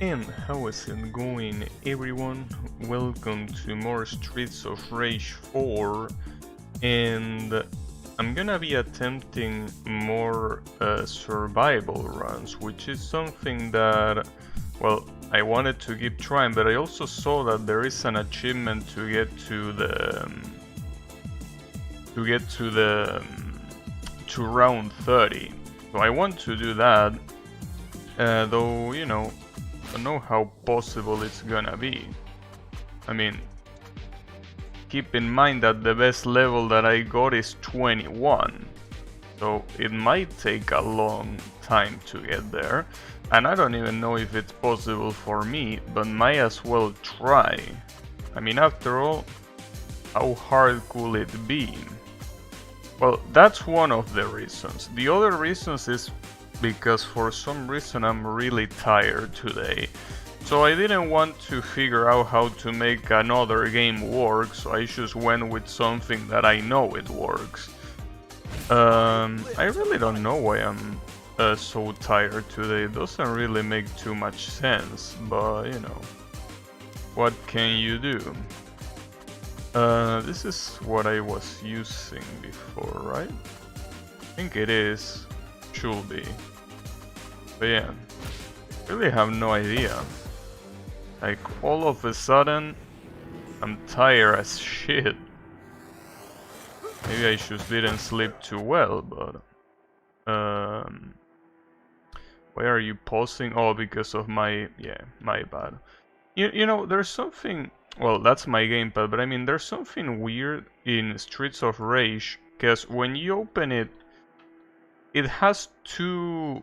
And how is it going, everyone? Welcome to more Streets of Rage 4, and I'm gonna be attempting more survival runs, which is something that, well, I wanted to keep trying, but I also saw that there is an achievement to get to to round 30. So I want to do that, though, you know, I don't know how possible it's gonna be. I mean, keep in mind that the best level that I got is 21, so it might take a long time to get there, and I don't even know if it's possible for me, but might as well try. I mean, after all, how hard could it be? Well, that's one of the reasons. The other reasons is because for some reason I'm really tired today. So I didn't want to figure out how to make another game work, so I just went with something that I know it works. I really don't know why I'm so tired today. It doesn't really make too much sense, but you know, what can you do? This is what I was using before, right? I think it is. Should be. But yeah, really have no idea. Like, all of a sudden, I'm tired as shit. Maybe I just didn't sleep too well, but... Why are you pausing? Oh, because of my... yeah, my bad. You know, there's something... well, that's my gamepad, but I mean, there's something weird in Streets of Rage, because when you open it, it has two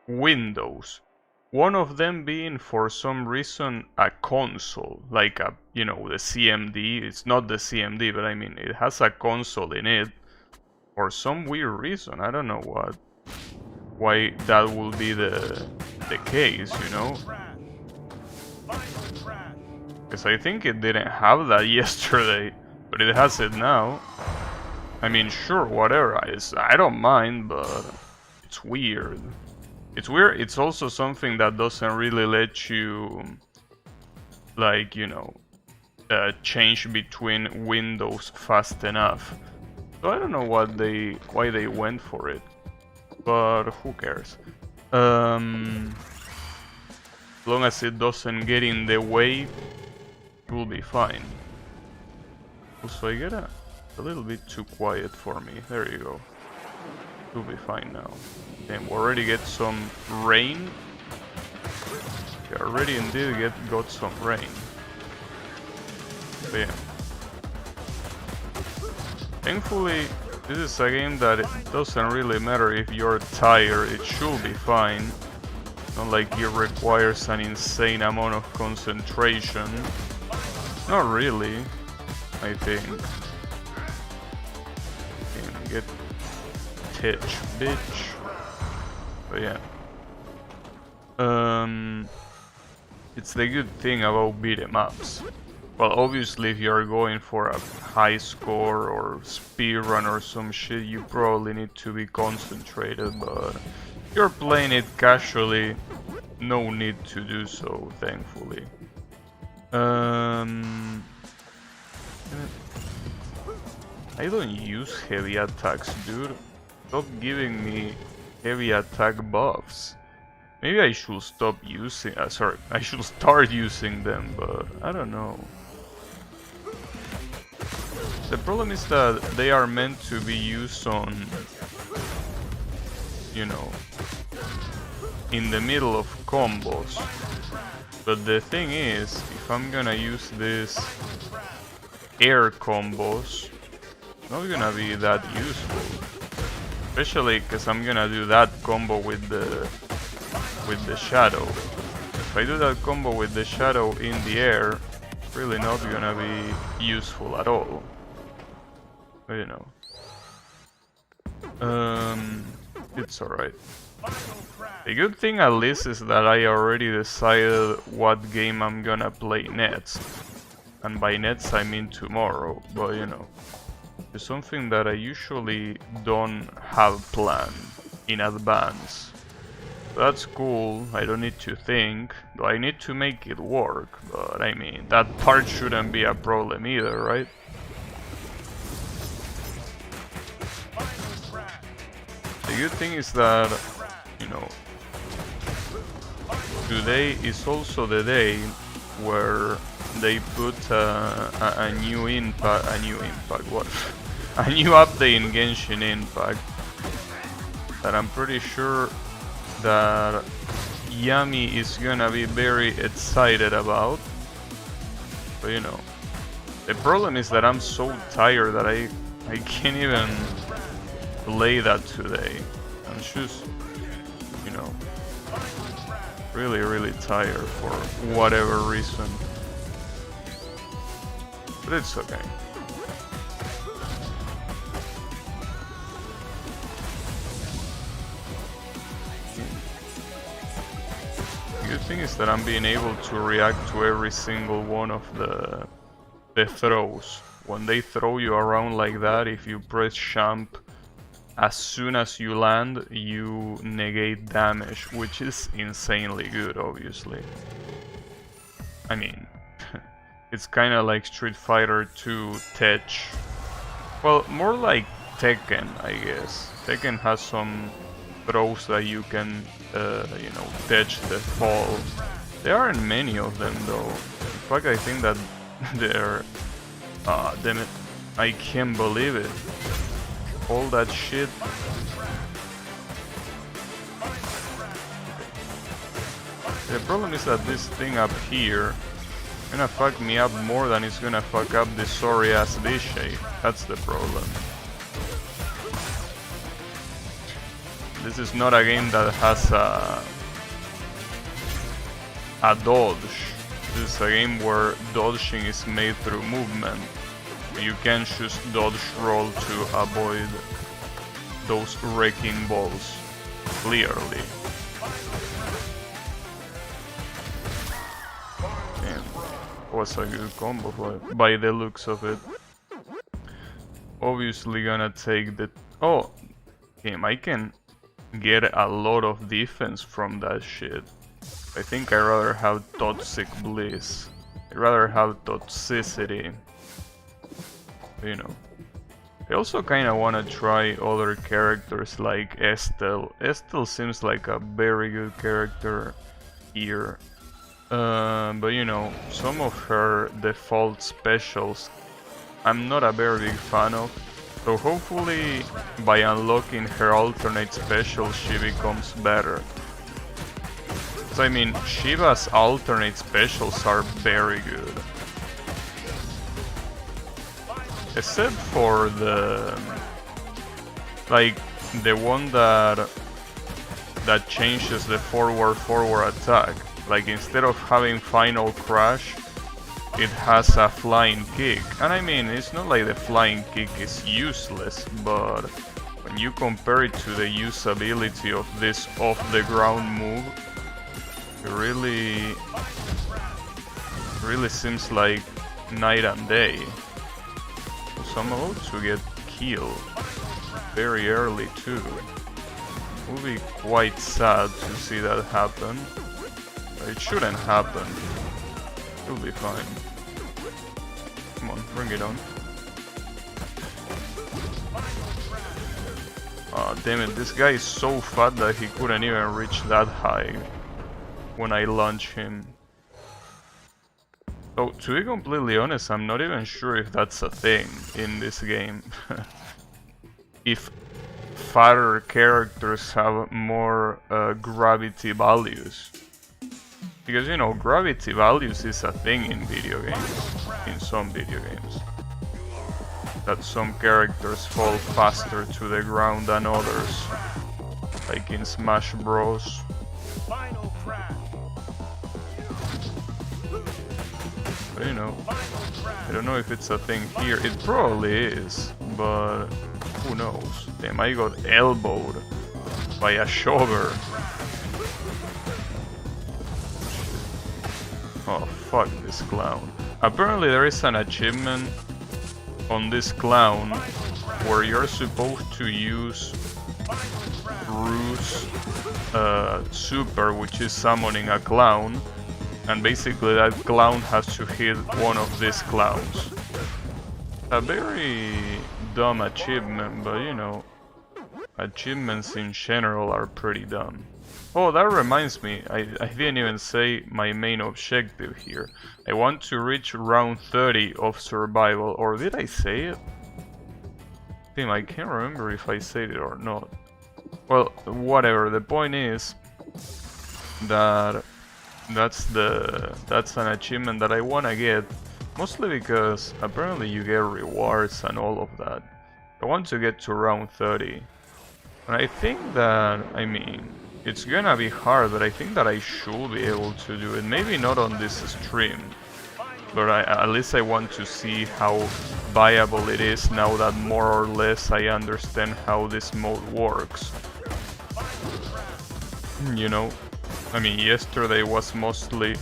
windows. One of them being, for some reason, a console, like a, you know, the CMD. It's not the CMD, but I mean, it has a console in it for some weird reason. I don't know why that will be the case, you know? Because I think it didn't have that yesterday, but it has it now. I mean, sure, whatever. I don't mind, but it's weird. It's weird. It's also something that doesn't really let you, like, you know, change between windows fast enough. So I don't know why they went for it, but who cares? As long as it doesn't get in the way, it will be fine. Also, I get a little bit too quiet for me. There you go. It'll be fine now. And we already get some rain. We already indeed got some rain. But yeah. Thankfully, this is a game that it doesn't really matter if you're tired, it should be fine. Not like it requires an insane amount of concentration. Not really, I think. Can get titch, bitch. But yeah. It's the good thing about beat 'em ups. Well, obviously, if you're going for a high score or speedrun or some shit, you probably need to be concentrated, but if you're playing it casually, no need to do so, thankfully. I don't use heavy attacks, dude. Stop giving me heavy attack buffs. Maybe I should stop using... sorry, I should start using them, but I don't know. The problem is that they are meant to be used on, you know, in the middle of combos. But the thing is, if I'm gonna use this air combos, it's not gonna be that useful. Especially because I'm gonna do that combo with the shadow. If I do that combo with the shadow in the air, it's really not gonna be useful at all. But you know. It's alright. The good thing at least is that I already decided what game I'm gonna play next. And by next I mean tomorrow, but you know. It's something that I usually don't have planned in advance. that's cool. I don't need to think. Though I need to make it work, but I mean, that part shouldn't be a problem either, right? The good thing is that, you know, today is also the day where they put a new what? A new update in Genshin Impact that I'm pretty sure that Yami is gonna be very excited about. But you know, the problem is that I'm so tired that I can't even play that today. I'm just, you know, really tired for whatever reason. But it's okay. The good thing is that I'm being able to react to every single one of the throws. When they throw you around like that, if you press jump, as soon as you land, you negate damage, which is insanely good, obviously. I mean, it's kinda like Street Fighter 2 Tech. Well, more like Tekken, I guess. Tekken has some throws that you can, you know, dodge the fall. There aren't many of them though. In fact, I think that they're... Ah, damn it. I can't believe it. All that shit. The problem is that this thing up here gonna fuck me up more than it's gonna fuck up this sorry ass V-shape. That's the problem. This is not a game that has a dodge. This is a game where dodging is made through movement. You can just dodge roll to avoid those wrecking balls, clearly. And was a good combo by the looks of it. Obviously gonna take the... Oh, game, I can get a lot of defense from that shit. I think I'd rather have Toxic Bliss. I'd rather have Toxicity. You know, I also kind of want to try other characters like Estelle. Estelle seems like a very good character here, but you know, some of her default specials I'm not a very big fan of, so hopefully by unlocking her alternate special she becomes better. So I mean, Shiva's alternate specials are very good. Except for the... like, the one that changes the forward attack. Like, instead of having final crash, it has a flying kick. And I mean, it's not like the flying kick is useless, but when you compare it to the usability of this off-the-ground move, it really seems like night and day. So I'm about to get killed very early too. It would be quite sad to see that happen. It shouldn't happen. It'll be fine. Come on, bring it on. Aw, damn it, this guy is so fat that he couldn't even reach that high when I launch him. So, to be completely honest, I'm not even sure if that's a thing in this game. If fatter characters have more gravity values. Because, you know, gravity values is a thing in video games. In some video games. That some characters fall faster to the ground than others. Like in Smash Bros. But, you know, I don't know if it's a thing here. It probably is, but who knows? Damn, I got elbowed by a shover. Oh, fuck this clown. Apparently there is an achievement on this clown where you're supposed to use Rue's super, which is summoning a clown, and basically that clown has to hit one of these clowns. A very dumb achievement, but you know, achievements in general are pretty dumb. Oh, that reminds me, I didn't even say my main objective here. I want to reach round 30 of survival, or did I say it? Damn, I can't remember if I said it or not. Well, whatever, the point is that that's an achievement that I wanna get, mostly because apparently you get rewards and all of that. I want to get to round 30. And I think that, I mean, it's gonna be hard, but I think that I should be able to do it. Maybe not on this stream, but at least I want to see how viable it is now that more or less I understand how this mode works. You know, I mean, yesterday was mostly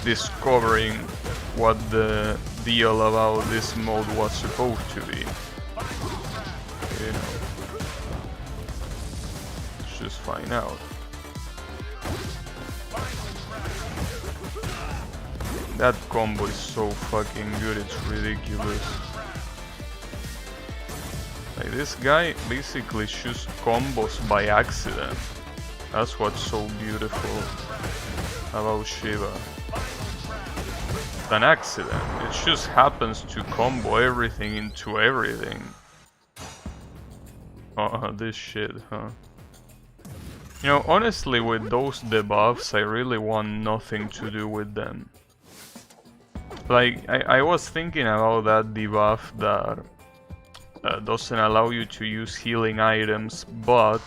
discovering what the deal about this mode was supposed to be. You know, let's just find out. That combo is so fucking good, it's ridiculous. Like, this guy basically shoots combos by accident. That's what's so beautiful about Shiva. It's an accident. It just happens to combo everything into everything. Oh, this shit, huh? You know, honestly, with those debuffs, I really want nothing to do with them. Like, I was thinking about that debuff that doesn't allow you to use healing items, but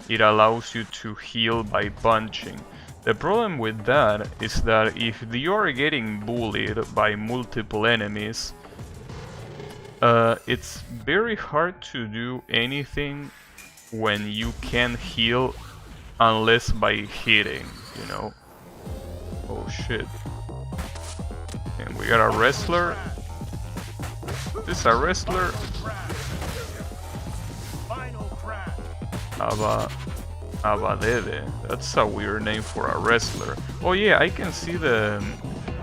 it allows you to heal by punching. The problem with that is that if you are getting bullied by multiple enemies, it's very hard to do anything when you can't heal unless by hitting, you know? Oh shit. And we got a wrestler. Is this a wrestler? Abadede. That's a weird name for a wrestler. Oh yeah, I can see the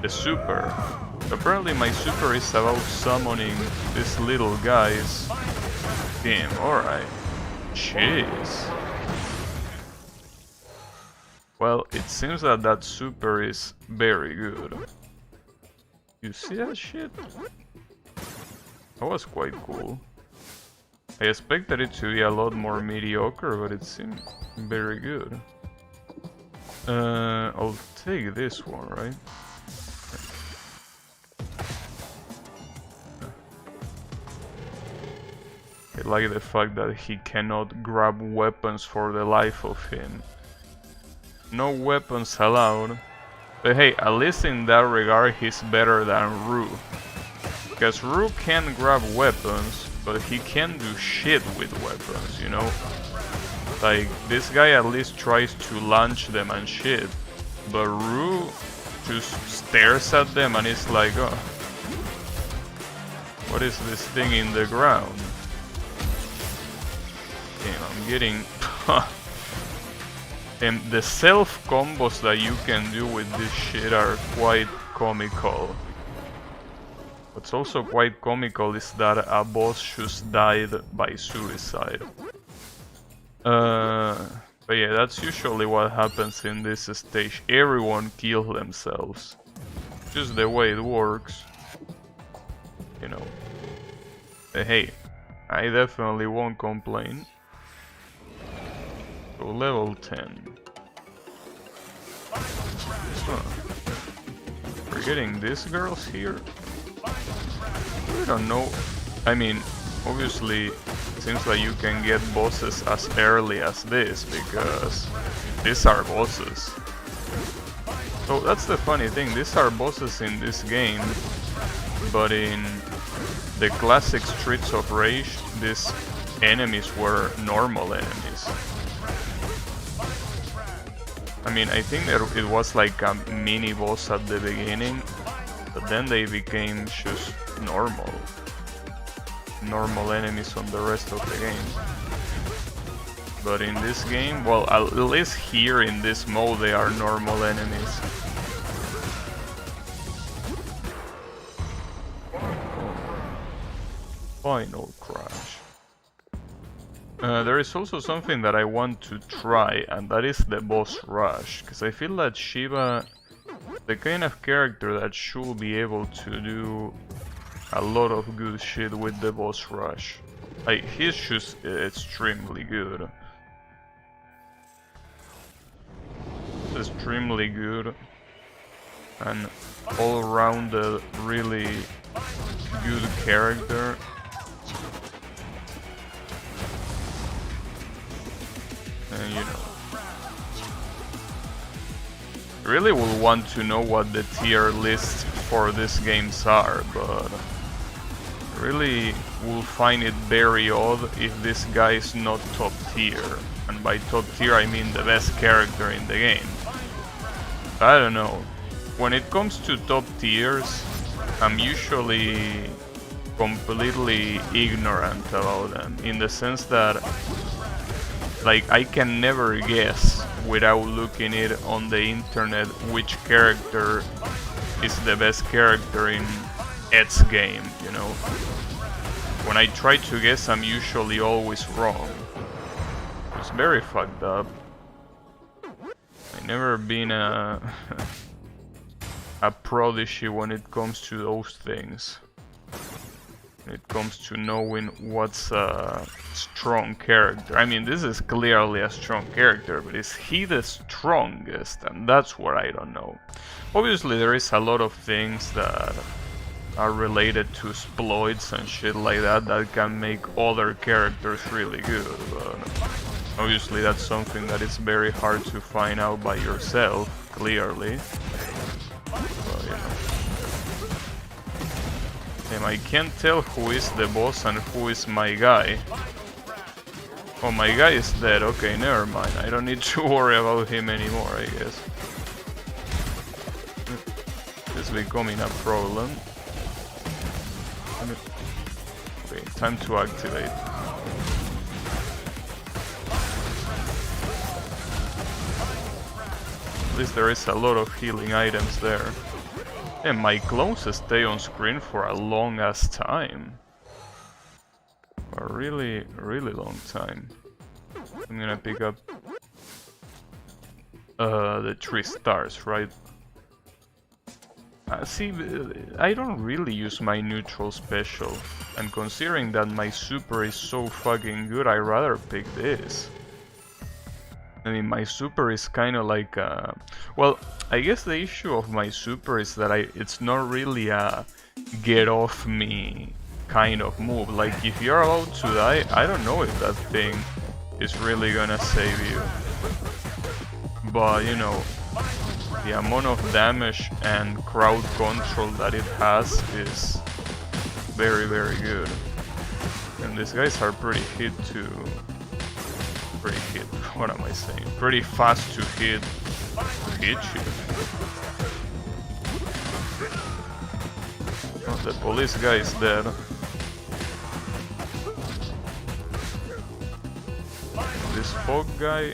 super. Apparently my super is about summoning these little guys. Damn, alright. Jeez. Well, it seems that that super is very good. You see that shit? That was quite cool. I expected it to be a lot more mediocre, but it seemed very good. I'll take this one, right? I like the fact that he cannot grab weapons for the life of him. No weapons allowed. But hey, at least in that regard, he's better than Rue. Because Rue can grab weapons, but he can't do shit with weapons, you know? Like, this guy at least tries to launch them and shit. But Rue just stares at them and is like, oh, what is this thing in the ground? Damn, I'm getting... And the self combos that you can do with this shit are quite comical. What's also quite comical is that a boss just died by suicide. But yeah, that's usually what happens in this stage. Everyone kills themselves. Just the way it works. You know. But hey, I definitely won't complain. So level 10. Huh. We're getting these girls here? I don't know. I mean, obviously, it seems like you can get bosses as early as this, because these are bosses. So that's the funny thing, these are bosses in this game, but in the classic Streets of Rage, these enemies were normal enemies. I mean, I think that it was like a mini boss at the beginning, but then they became just normal. normal enemies on the rest of the game. But in this game, well, at least here in this mode they are normal enemies. Final crash. There is also something that I want to try, and that is the boss rush, because I feel that Shiva, the kind of character that should be able to do a lot of good shit with the boss rush. Like, he's just extremely good. Extremely good. And all around a really good character. And you know, really will want to know what the tier lists for these games are, but really will find it very odd if this guy is not top tier. And by top tier I mean the best character in the game. I don't know. When it comes to top tiers, I'm usually completely ignorant about them, in the sense that like I can never guess without looking it on the internet which character is the best character in Ed's game, you know. When I try to guess, I'm usually always wrong. It's very fucked up. I've never been a prodigy when it comes to those things. When it comes to knowing what's a strong character. I mean, this is clearly a strong character, but is he the strongest? And that's what I don't know. Obviously, there is a lot of things that are related to exploits and shit like that that can make other characters really good, but obviously that's something that is very hard to find out by yourself, clearly. But, you know. And I can't tell who is the boss and who is my guy. Oh, my guy is dead. Okay, never mind. I don't need to worry about him anymore, I guess. It's becoming a problem. Okay, time to activate. At least there is a lot of healing items there. And my clones stay on screen for a long ass time. A really, really long time. I'm gonna pick up the 3 stars, right? See, I don't really use my neutral special, and considering that my super is so fucking good, I'd rather pick this. I mean, my super is kind of like well, I guess the issue of my super is that it's not really a get off me kind of move. Like, if you're about to die, I don't know if that thing is really gonna save you. But, you know, the amount of damage and crowd control that it has is very, very good. And these guys are pretty hit too. Pretty hit, what am I saying? Pretty fast to hit you. Oh, the police guy is dead. This fog guy,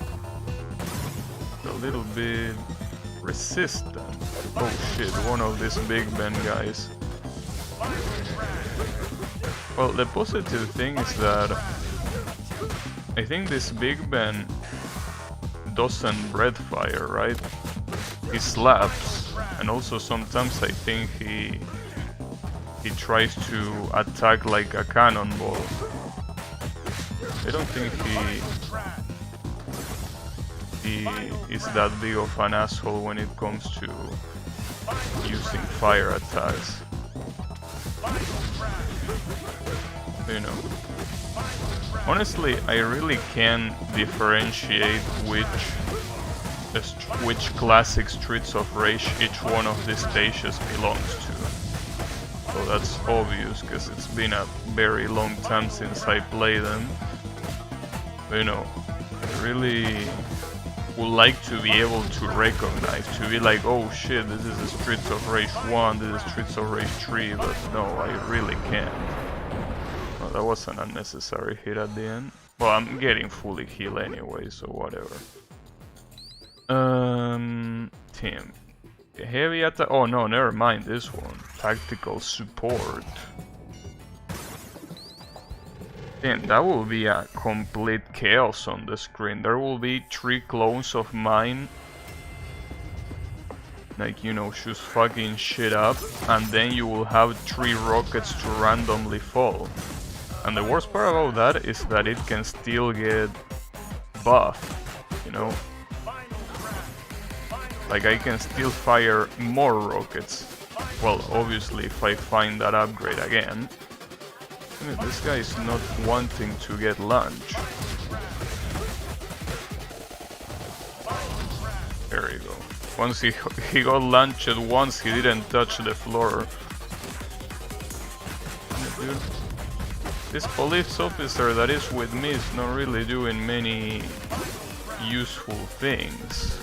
a little bit resistant. Oh shit, one of these Big Ben guys. Well, the positive thing is that I think this Big Ben doesn't breath fire, right? He slaps, and also sometimes I think he tries to attack like a cannonball. I don't think he is that big of an asshole when it comes to using fire attacks. You know. Honestly, I really can't differentiate which classic Streets of Rage each one of these stages belongs to. So that's obvious, because it's been a very long time since I played them. But, you know, I really would like to be able to recognize, to be like, oh shit, this is Streets of Rage 1, this is Streets of Rage 3, but no, I really can't. Well, that was an unnecessary hit at the end. Well, I'm getting fully healed anyway, so whatever. Team. Heavy attack. Oh no, never mind this one. Tactical support. Damn, that will be a complete chaos on the screen. There will be 3 clones of mine. Like, you know, just fucking shit up. And then you will have 3 rockets to randomly fall. And the worst part about that is that it can still get buffed, you know? Like, I can still fire more rockets. Well, obviously, if I find that upgrade again. I mean, this guy is not wanting to get lunch. There you go. Once he got launched once, he didn't touch the floor. Dude, this police officer that is with me is not really doing many useful things.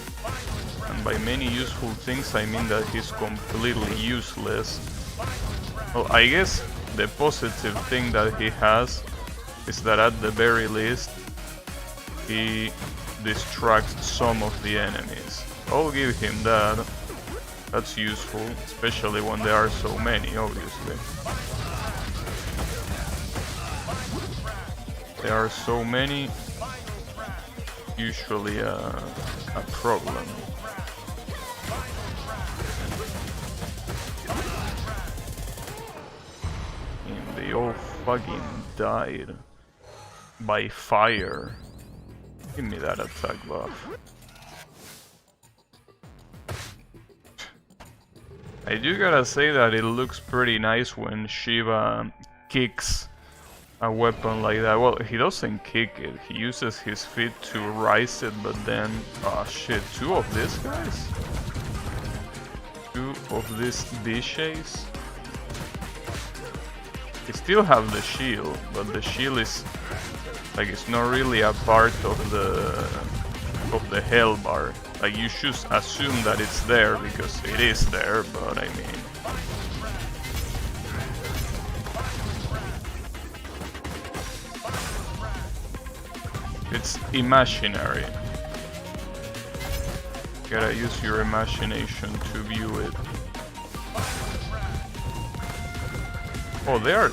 And by many useful things, I mean that he's completely useless. Well, I guess the positive thing that he has is that at the very least, he distracts some of the enemies. I'll give him that. That's useful, especially when there are so many, obviously. There are so many, usually a problem. And they all fucking died by fire. Give me that attack buff. I do gotta say that it looks pretty nice when Shiva kicks a weapon like that. Well, he doesn't kick it, he uses his feet to rise it, but then... oh shit, 2 of these guys? 2 of these Dishes? They still have the shield, but the shield is... like, it's not really a part of the hell bar. Like, you should assume that it's there because it is there, but I mean... it's imaginary. You gotta use your imagination to view it. Oh, there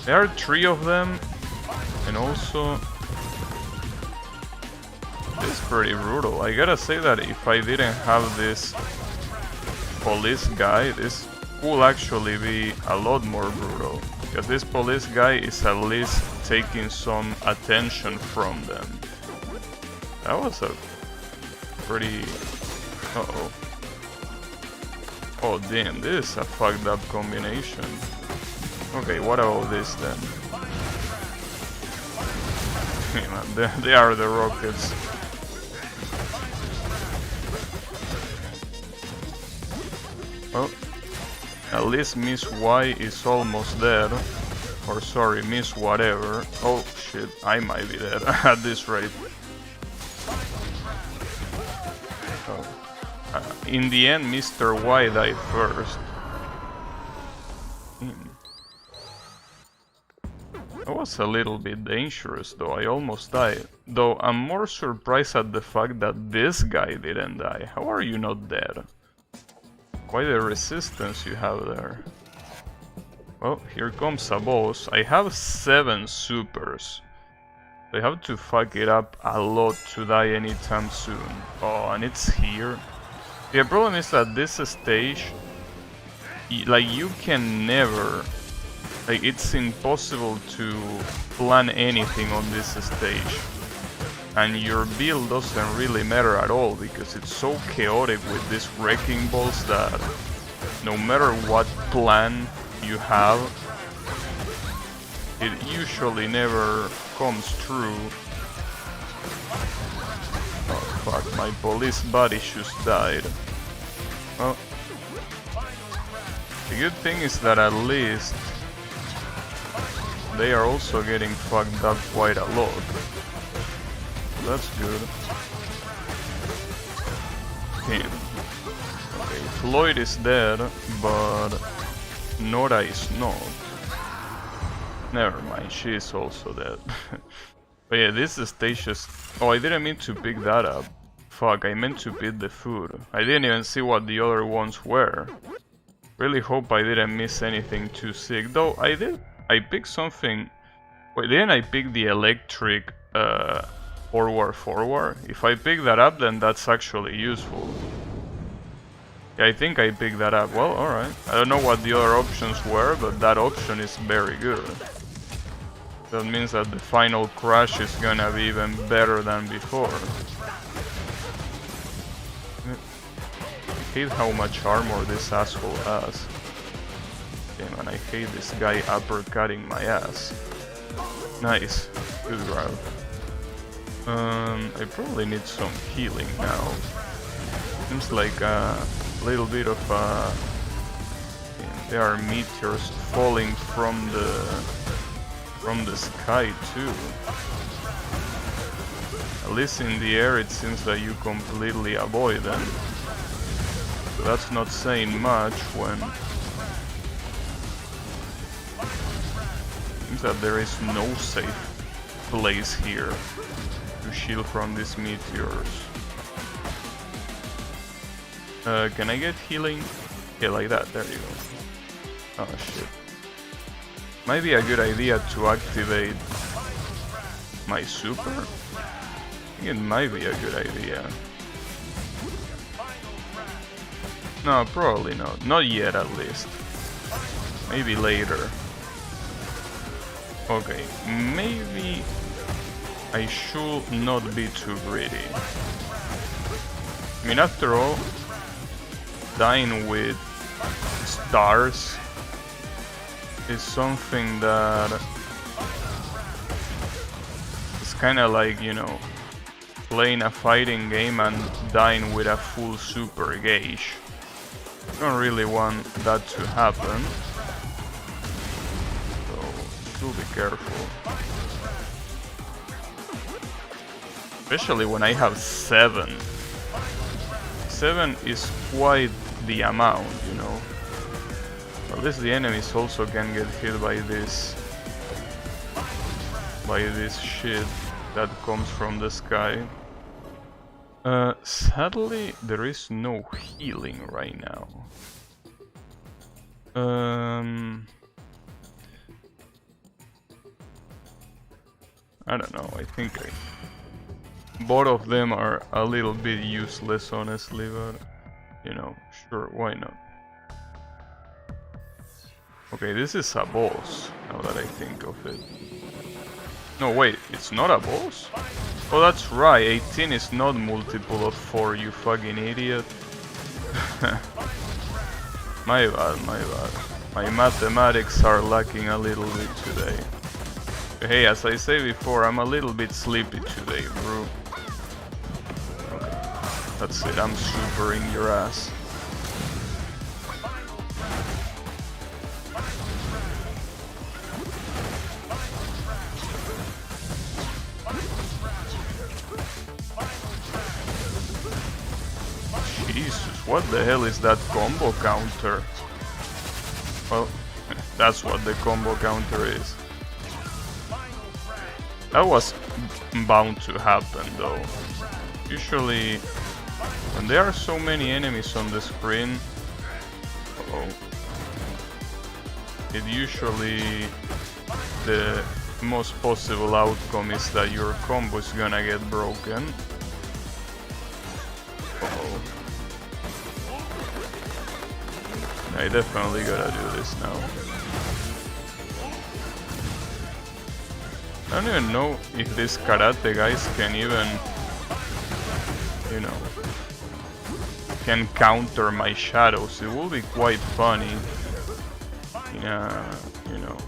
are 3 of them, and also it's pretty brutal. I gotta say that if I didn't have this police guy, this will actually be a lot more brutal, because this police guy is at least taking some attention from them. That was a pretty... uh-oh. Oh damn, this is a fucked up combination. Okay, what about this then? Yeah, man, they are the rockets. Well, at least Miss Y is almost dead. Or sorry, Miss whatever. Oh shit, I might be dead at this rate. Oh. In the end, Mr. Y died first. That was a little bit dangerous though, I almost died. Though I'm more surprised at the fact that this guy didn't die. How are you not dead? Quite a resistance you have there. Well, here comes a boss. I have 7 supers. I have to fuck it up a lot to die anytime soon. Oh, and it's here. The problem is that this stage, like, you can never... like, it's impossible to plan anything on this stage. And your build doesn't really matter at all, because it's so chaotic with these wrecking balls that no matter what plan you have, it usually never comes true. Oh fuck, my police buddy just died. Well, the good thing is that at least they are also getting fucked up quite a lot. That's good. Damn. Okay, Floyd is dead, but Nora is not. Never mind, she is also dead. But yeah, this stage is... Oh, I didn't mean to pick that up. Fuck, I meant to pick the food. I didn't even see what the other ones were. Really hope I didn't miss anything too sick. Though, I did... I picked something... Wait, didn't I pick the electric forward? If I pick that up, then that's actually useful. Yeah, I think I picked that up. Well, alright. I don't know what the other options were, but that option is very good. That means that the final crash is gonna be even better than before. I hate how much armor this asshole has. Damn, and I hate this guy uppercutting my ass. Nice. Good grab. I probably need some healing now. Seems like a little bit of there are meteors falling from the sky too. At least in the air it seems that you completely avoid them. So that's not saying much when seems that there is no safe place here to shield from these meteors. Can I get healing? Yeah, like that, there you go. Oh shit. Might be a good idea to activate my super. I think it might be a good idea. No, probably not. Not yet, at least. Maybe later. Okay, maybe I should not be too greedy. I mean, after all, dying with stars is something that is kind of like, you know, playing a fighting game and dying with a full super gauge. I don't really want that to happen, so do be careful. Especially when I have 7. 7 is quite the amount, you know. At least the enemies also can get hit by this shit that comes from the sky. Sadly, there is no healing right now. I don't know, I think both of them are a little bit useless, honestly, but you know, sure, why not? Okay, this is a boss, now that I think of it. No, wait, it's not a boss? Oh, that's right, 18 is not multiple of 4, you fucking idiot. My bad, my bad. My mathematics are lacking a little bit today. Hey, as I say before, I'm a little bit sleepy today, bro. Okay, that's it, I'm supering your ass. Jesus, what the hell is that combo counter? Well, that's what the combo counter is. That was bound to happen though. Usually, when there are so many enemies on the screen, it usually the most possible outcome is that your combo is gonna get broken. I definitely gotta do this now. I don't even know if these karate guys can even, you know, can counter my shadows. It will be quite funny. Yeah, you know.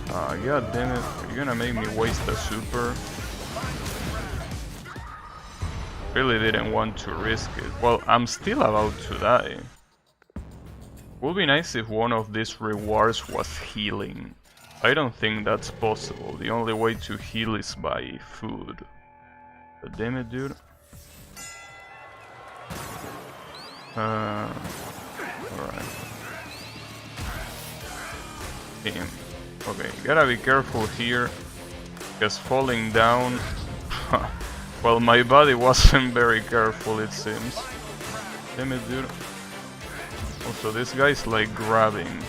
God damn it, you're gonna make me waste a super. Really didn't want to risk it. Well, I'm still about to die. Would be nice if one of these rewards was healing. I don't think that's possible. The only way to heal is by food. But damn it, dude. Alright. Damn. Okay, gotta be careful here, because falling down... well, my body wasn't very careful, it seems. Damn it, dude. Also, this guy's like grabbing.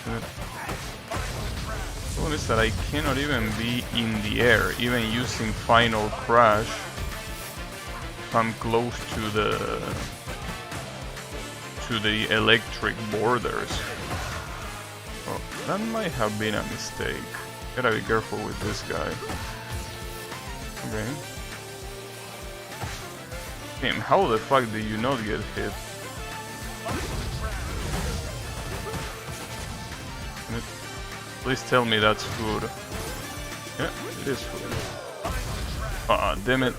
The problem is that I cannot even be in the air, even using Final Crash. If I'm close to the electric borders. Oh, that might have been a mistake. Gotta be careful with this guy. Okay. Damn, how the fuck do you not get hit? Please tell me that's food. Yeah, it is food. Ah, damn it.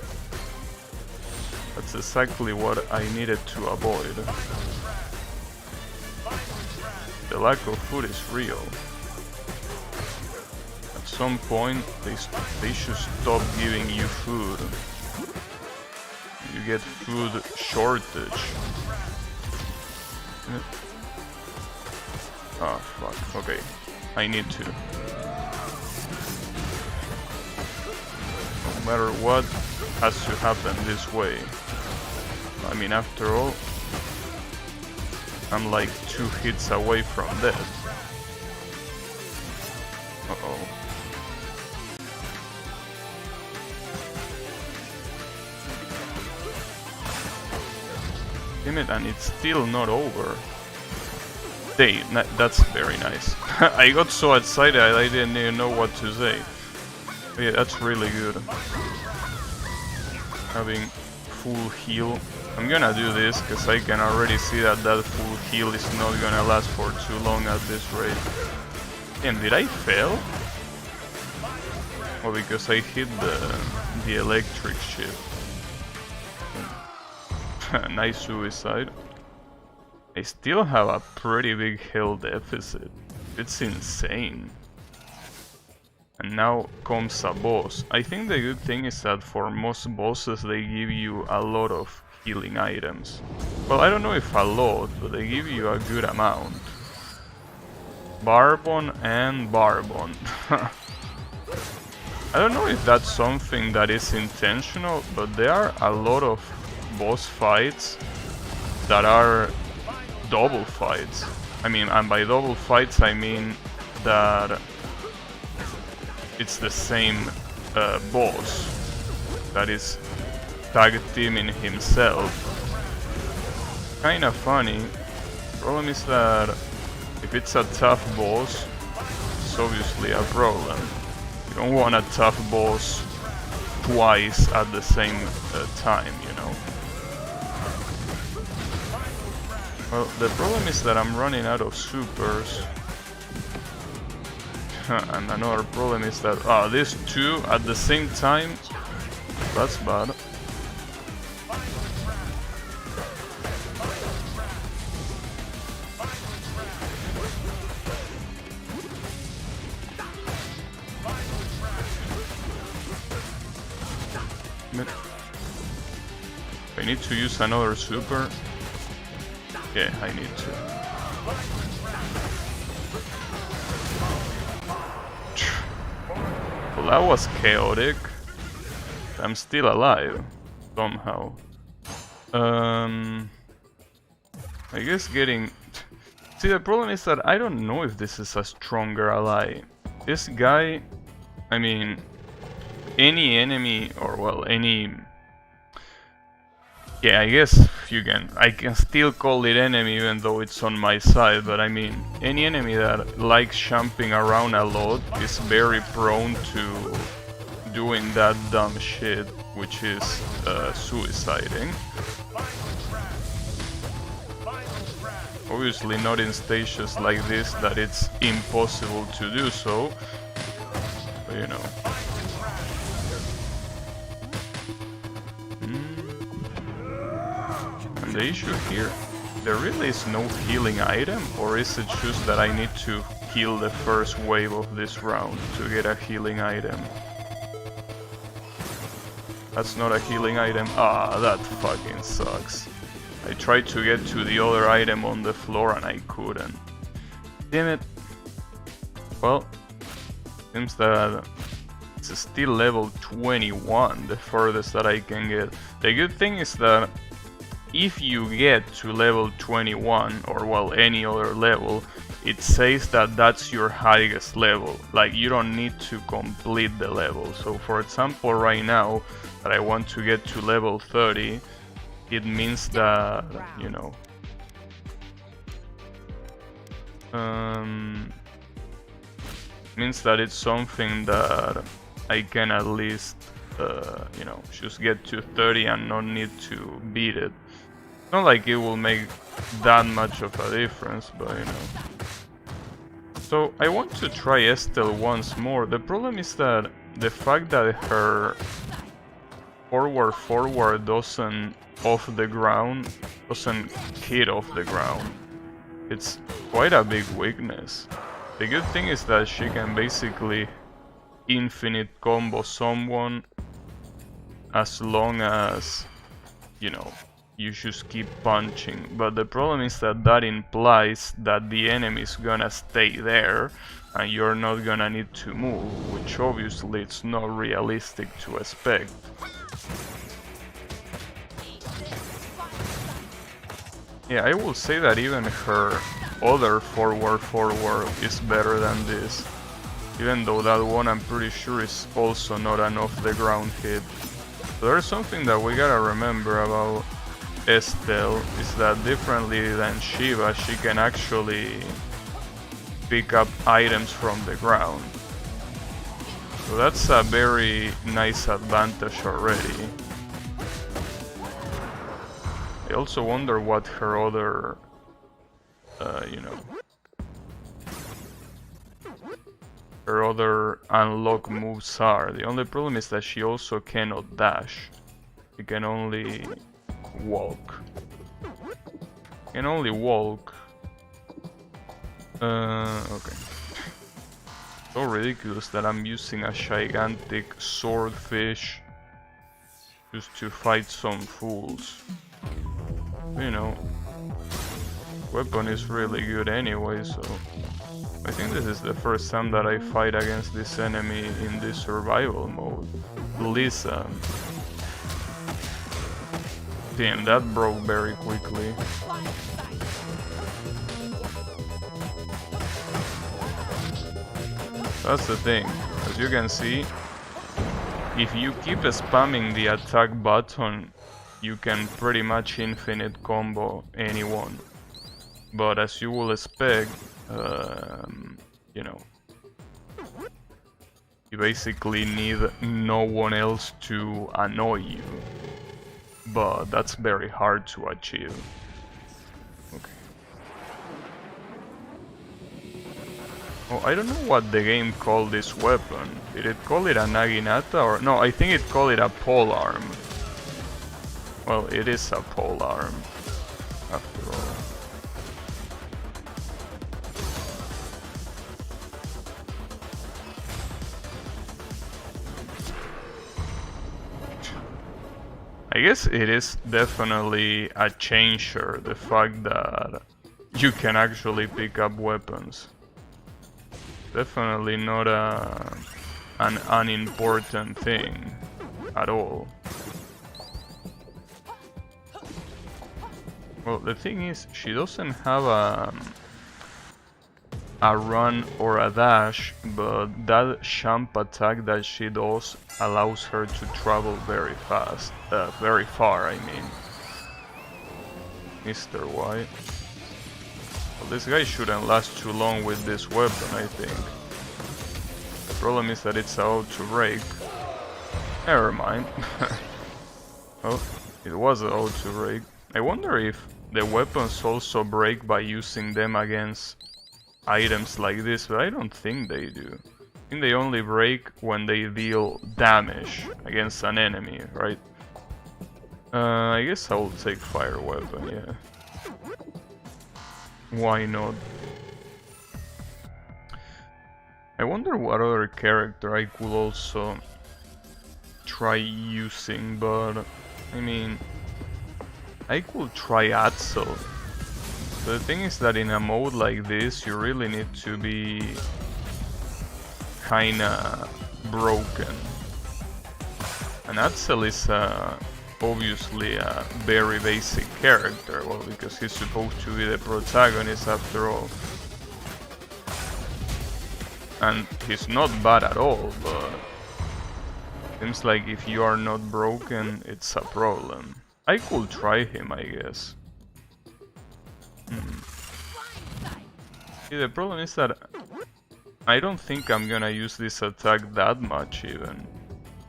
That's exactly what I needed to avoid. The lack of food is real. At some point, they should stop giving you food. You get food shortage. Oh fuck, okay. I need to. No matter what, has to happen this way. I mean, after all, I'm like 2 hits away from death. Uh-oh. Damn it, and it's still not over. That's very nice. I got so excited I didn't even know what to say. But yeah, that's really good. Having full heal. I'm gonna do this because I can already see that full heal is not gonna last for too long at this rate. And did I fail? Well, because I hit the electric shit. Nice suicide. I still have a pretty big health deficit. It's insane. And now comes a boss. I think the good thing is that for most bosses they give you a lot of healing items. Well, I don't know if a lot, but they give you a good amount. Barbon and Barbon. I don't know if that's something that is intentional, but there are a lot of boss fights that are double fights. I mean, and by double fights I mean that it's the same boss that is tag teaming himself. Kinda funny. Problem is that if it's a tough boss, it's obviously a problem. You don't want a tough boss twice at the same time, you know. Well, the problem is that I'm running out of supers. And another problem is that, these two at the same time, that's bad. I need to use another super. Yeah, I need to. Well, that was chaotic. I'm still alive, somehow. I guess getting... See, the problem is that I don't know if this is a stronger ally. This guy, I mean, any enemy, or well, any... Yeah, I guess I can still call it enemy even though it's on my side, but I mean, any enemy that likes jumping around a lot is very prone to doing that dumb shit, which is suiciding. Obviously not in stages like this that it's impossible to do so, but you know. The issue here, there really is no healing item, or is it just that I need to kill the first wave of this round to get a healing item? That's not a healing item. Ah, that fucking sucks. I tried to get to the other item on the floor and I couldn't. Damn it. Well, seems that it's still level 21, the furthest that I can get. The good thing is that if you get to level 21, or well, any other level, it says that that's your highest level. Like, you don't need to complete the level. So for example, right now that I want to get to level 30, it means that, you know, means that it's something that I can at least, you know, just get to 30 and not need to beat it. It's not like it will make that much of a difference, but you know. So I want to try Estelle once more. The problem is that the fact that her forward doesn't off the ground, doesn't hit off the ground. It's quite a big weakness. The good thing is that she can basically infinite combo someone as long as, you know, you just keep punching. But the problem is that that implies that the enemy is gonna stay there and you're not gonna need to move, which obviously it's not realistic to expect. Yeah, I will say that even her other forward is better than this. Even though that one I'm pretty sure is also not an off the ground hit. So there's something that we gotta remember about Estelle, is that differently than Shiva, she can actually pick up items from the ground. So that's a very nice advantage already. I also wonder what her other, you know, her other unlock moves are. The only problem is that she also cannot dash. She can only walk. Can only walk. Okay. So ridiculous that I'm using a gigantic swordfish just to fight some fools. You know, weapon is really good anyway, so I think this is the first time that I fight against this enemy in this survival mode. Lisa. Damn, that broke very quickly. That's the thing, as you can see, if you keep spamming the attack button, you can pretty much infinite combo anyone. But as you will expect, you know, you basically need no one else to annoy you. But that's very hard to achieve. Okay. Oh, I don't know what the game called this weapon. Did it call it a Naginata or... No, I think it called it a polearm. Well, it is a polearm, after all. I guess it is definitely a changer, the fact that you can actually pick up weapons. Definitely not an unimportant thing at all. Well, the thing is, she doesn't have a run or a dash, but that jump attack that she does allows her to travel very fast, very far, I mean. Mr. White. Well, this guy shouldn't last too long with this weapon, I think. The problem is that it's out to break. Never mind. Oh, it was out to break. I wonder if the weapons also break by using them against items like this, but I don't think they do. I think they only break when they deal damage against an enemy, right? I guess I will take fire weapon, yeah. Why not? I wonder what other character I could also try using, but I mean, I could try Axel. The thing is that in a mode like this, you really need to be kinda broken. And Axel is obviously a very basic character, well, because he's supposed to be the protagonist after all. And he's not bad at all, but seems like if you are not broken, it's a problem. I could try him, I guess. See, the problem is that I don't think I'm gonna use this attack that much even.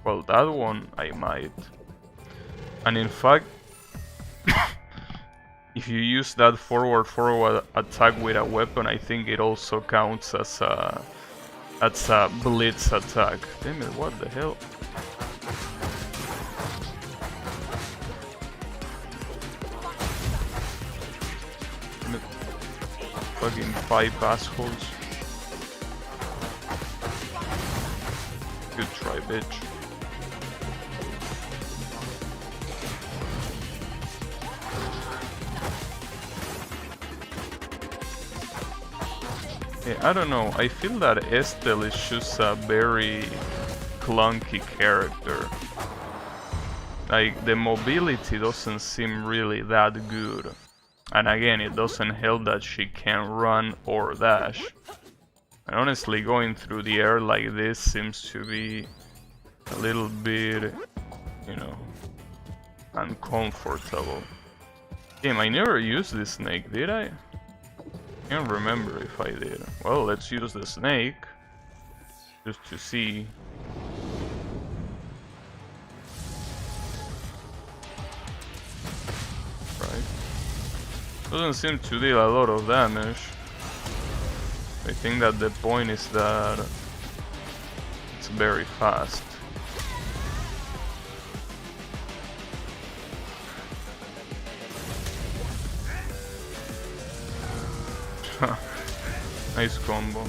Well, that one I might. And in fact, if you use that forward attack with a weapon, I think it also counts as a blitz attack. Damn it, what the hell? Fucking 5 assholes. Good try, bitch. Yeah, I don't know, I feel that Estelle is just a very clunky character. Like, the mobility doesn't seem really that good. And again, it doesn't help that she can't run or dash. And honestly, going through the air like this seems to be a little bit, you know, uncomfortable. Damn, I never used this snake, did I? Can't remember if I did. Well, let's use the snake just to see. Right. Doesn't seem to deal a lot of damage. I think that the point is that it's very fast. Nice combo.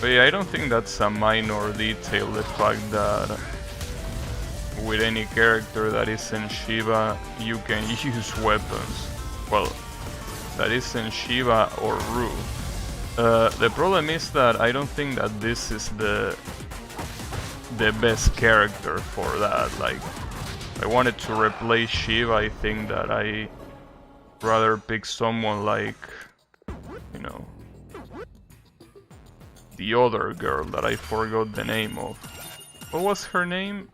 But yeah, I don't think that's a minor detail, the fact that with any character that isn't Shiva, you can use weapons. Well, that isn't Shiva or Ru. The problem is that I don't think that this is the best character for that. Like, if I wanted to replace Shiva, I think that I rather pick someone like, you know, the other girl that I forgot the name of. What was her name?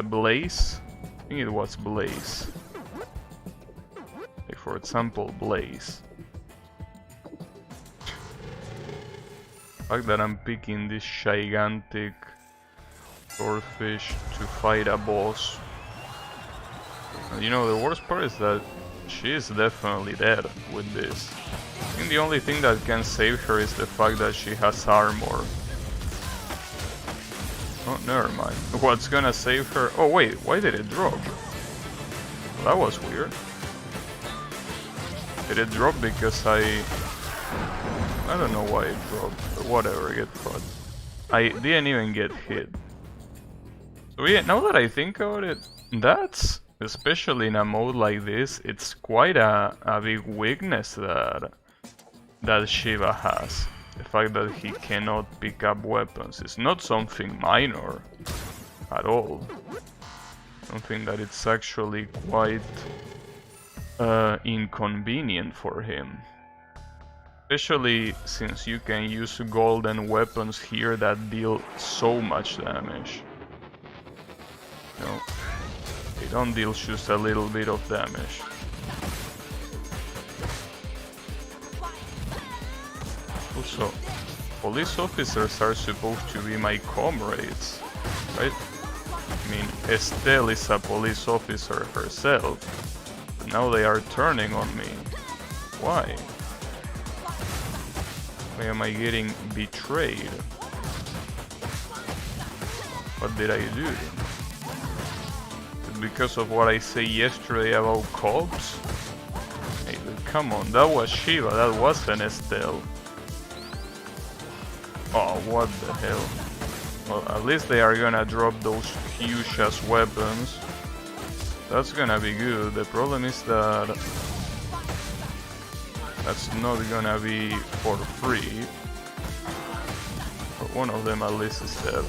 Blaze? I think it was Blaze. Like, for example, Blaze. The fact that I'm picking this gigantic swordfish to fight a boss. And you know, the worst part is that she is definitely dead with this. I think the only thing that can save her is the fact that she has armor. Oh, never mind. What's gonna save her? Oh wait, why did it drop? Well, that was weird. Did it drop because I don't know why it dropped, but whatever, get fucked. I didn't even get hit. So yeah, now that I think about it, that's, especially in a mode like this, it's quite a big weakness that Shiva has. The fact that he cannot pick up weapons is not something minor at all. Something that it's actually quite inconvenient for him. Especially since you can use golden weapons here that deal so much damage. No, they don't deal just a little bit of damage. Also, police officers are supposed to be my comrades, right? I mean, Estelle is a police officer herself, but now they are turning on me. Why? Why am I getting betrayed? What did I do? Is it because of what I said yesterday about cops? Hey, come on, that was Shiva, that wasn't Estelle. Oh, what the hell? Well, at least they are gonna drop those huge ass weapons. That's gonna be good. The problem is that that's not gonna be for free. But one of them at least is dead.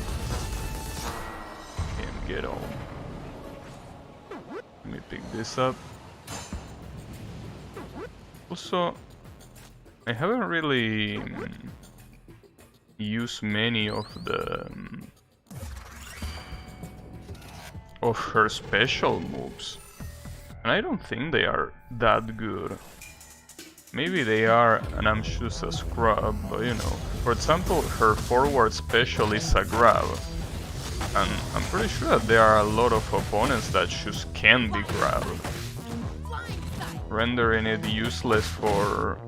Can get on. Let me pick this up. Also, I haven't really used many of her special moves, and I don't think they are that good. Maybe they are, and I'm just a scrub, but you know. For example, her forward special is a grab, and I'm pretty sure that there are a lot of opponents that just can be grabbed, rendering it useless for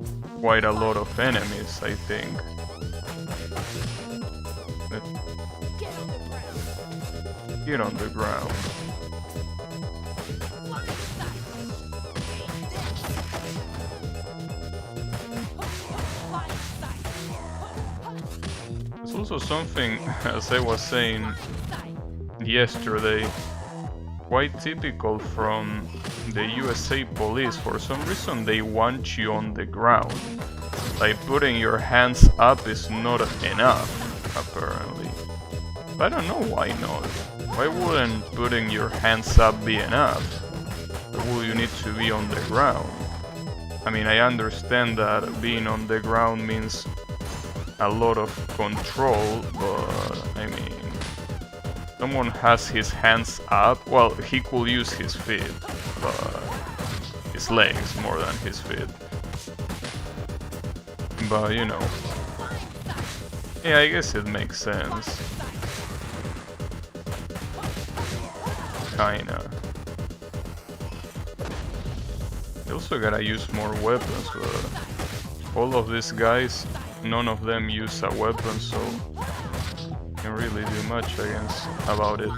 quite a lot of enemies, I think. Get on the ground. There's also something, as I was saying yesterday, quite typical from the USA police. For some reason they want you on the ground. Like putting your hands up is not enough, apparently. But I don't know why not. Why wouldn't putting your hands up be enough? Or will you need to be on the ground? I mean, I understand that being on the ground means a lot of control, but I mean, someone has his hands up. Well, he could use his feet, but his legs more than his feet. But you know, yeah, I guess it makes sense. Kinda. I also gotta use more weapons, but all of these guys, none of them use a weapon, so can't really do much against about it.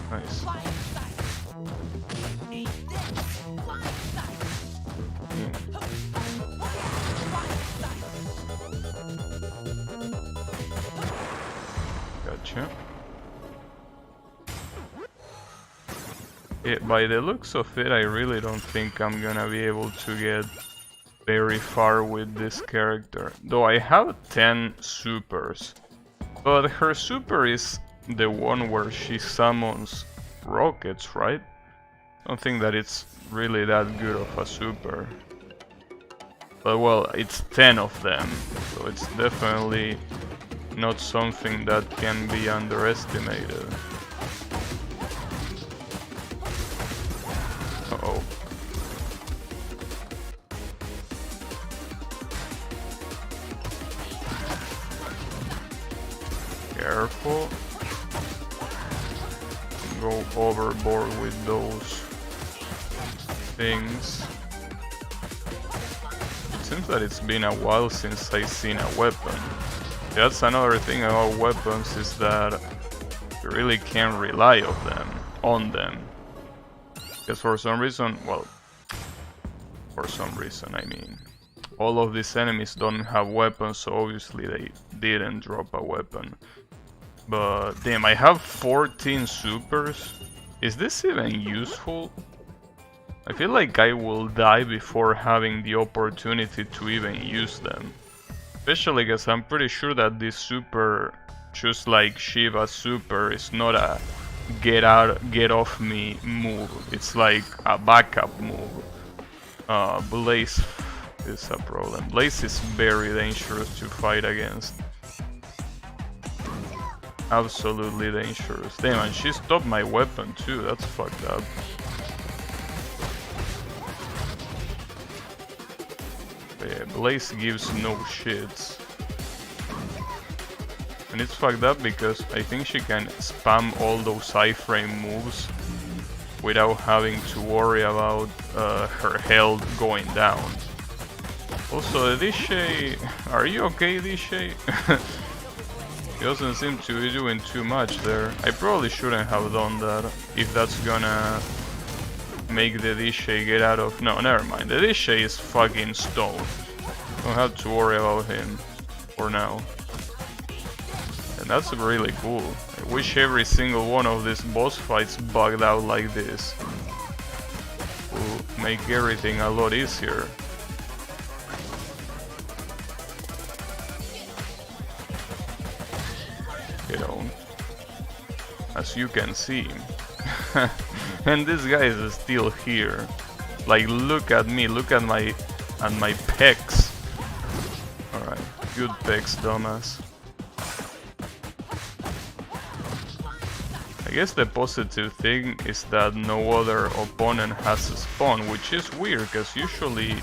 Nice. Gotcha. Yeah, by the looks of it, I really don't think I'm gonna be able to get very far with this character. Though I have 10 supers. But her super is the one where she summons rockets, right? I don't think that it's really that good of a super. But well, it's 10 of them, so it's definitely not something that can be underestimated. Uh-oh. Careful. Go overboard with those things. It seems that it's been a while since I've seen a weapon. That's another thing about weapons, is that you really can't rely on them. Because for some reason, well, for some reason I mean, all of these enemies don't have weapons, so obviously they didn't drop a weapon. But damn, I have 14 supers. Is this even useful? I feel like I will die before having the opportunity to even use them. Especially because I'm pretty sure that this super, just like Shiva's super, is not a get off me move. It's like a backup move. Blaze is a problem. Blaze is very dangerous to fight against. Absolutely dangerous. Damn, and she stopped my weapon too. That's fucked up. Yeah, Blaze gives no shits. And it's fucked up because I think she can spam all those iframe moves without having to worry about her health going down. Also, Dishay, are you okay, Dishay? He doesn't seem to be doing too much there. I probably shouldn't have done that, if that's gonna make the Dishay get out of... No, never mind. The Dishay is fucking stoned. Don't have to worry about him for now. And That's really cool. I wish every single one of these boss fights bugged out like this. Will make everything a lot easier. You know, as you can see. And this guy is still here. Like, look at me, look at my pecs. Alright, good pecs, dumbass. I guess the positive thing is that no other opponent has a spawn, which is weird, because usually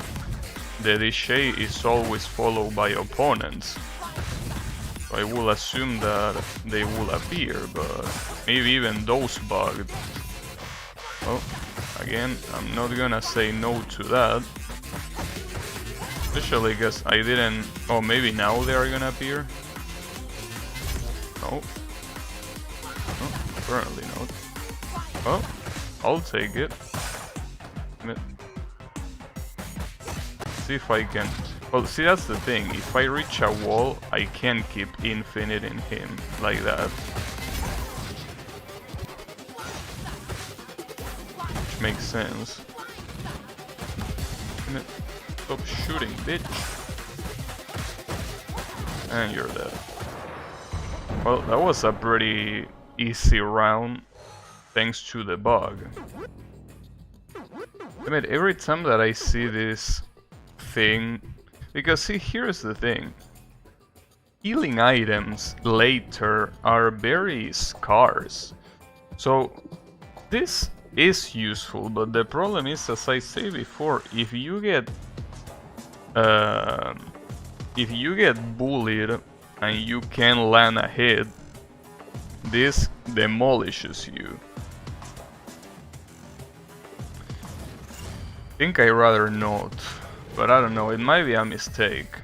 the Dechet is always followed by opponents. So I will assume that they will appear, but maybe even those bugged. Oh, again, I'm not gonna say no to that. Especially because I didn't... Oh, maybe now they are gonna appear? No. Oh, apparently not. Oh, I'll take it. See if I can... Well, see, that's the thing. If I reach a wall, I can keep infinite in him, like that. Which makes sense. Stop shooting, bitch. And you're dead. Well, that was a pretty easy round, thanks to the bug. I mean, every time that I see this thing... Because see, here's the thing. Healing items later are very scarce. So, this is useful, but the problem is, as I say before, if you get bullied and you can land a hit, this demolishes you. I think I'd rather not, but I don't know, it might be a mistake.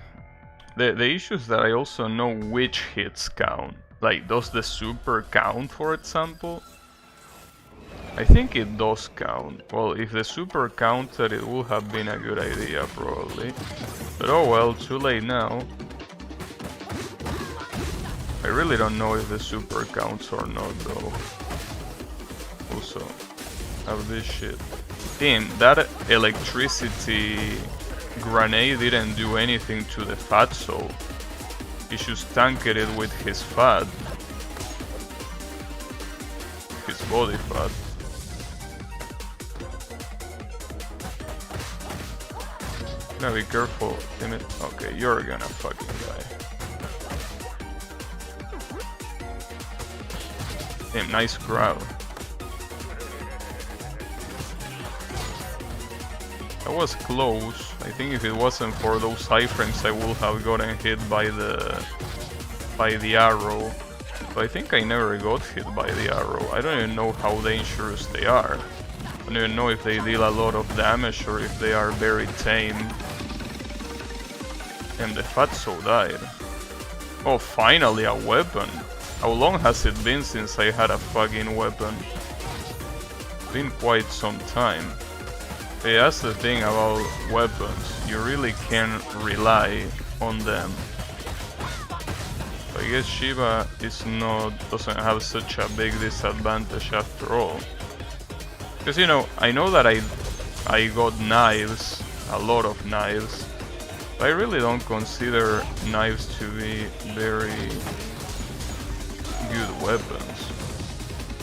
The issue is that I also know which hits count. Like, does the super count, for example? I think it does count. Well, if the super counted, it would have been a good idea, probably. But oh well, too late now. I really don't know if the super counts or not, though. Also, have this shit. Damn, that electricity grenade didn't do anything to the fat soul. He just tanked it with his fat. His body fat. Now be careful, damn it. Okay, you're gonna fucking die. Damn, nice crowd. That was close. I think if it wasn't for those iframes, I would have gotten hit by the arrow. But I think I never got hit by the arrow. I don't even know how dangerous they are. I don't even know if they deal a lot of damage or if they are very tame. And the Fatso died. Oh, finally a weapon. How long has it been since I had a fucking weapon? It's been quite some time. Hey, that's the thing about weapons. You really can't rely on them. I guess Shiva doesn't have such a big disadvantage after all. Because, you know, I know that I got knives, a lot of knives. But I really don't consider knives to be very good weapons.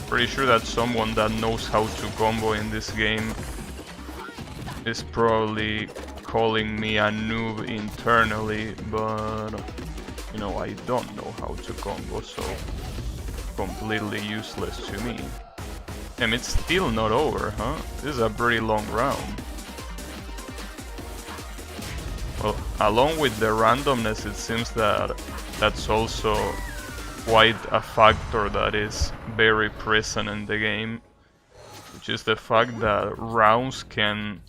Pretty sure that someone that knows how to combo in this game is probably calling me a noob internally, but you know, I don't know how to combo, so completely useless to me. And it's still not over, huh? This is a pretty long round. Well, along with the randomness, it seems that that's also quite a factor that is very present in the game, which is the fact that rounds can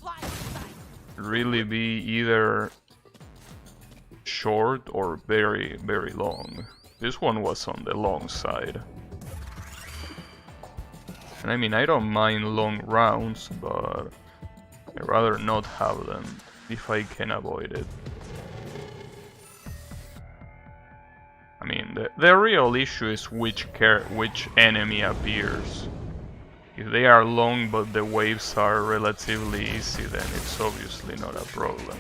really be either short or very, very long. This one was on the long side. And I mean, I don't mind long rounds, but I'd rather not have them if I can avoid it. I mean, The real issue is which enemy appears. If they are long but the waves are relatively easy, then it's obviously not a problem.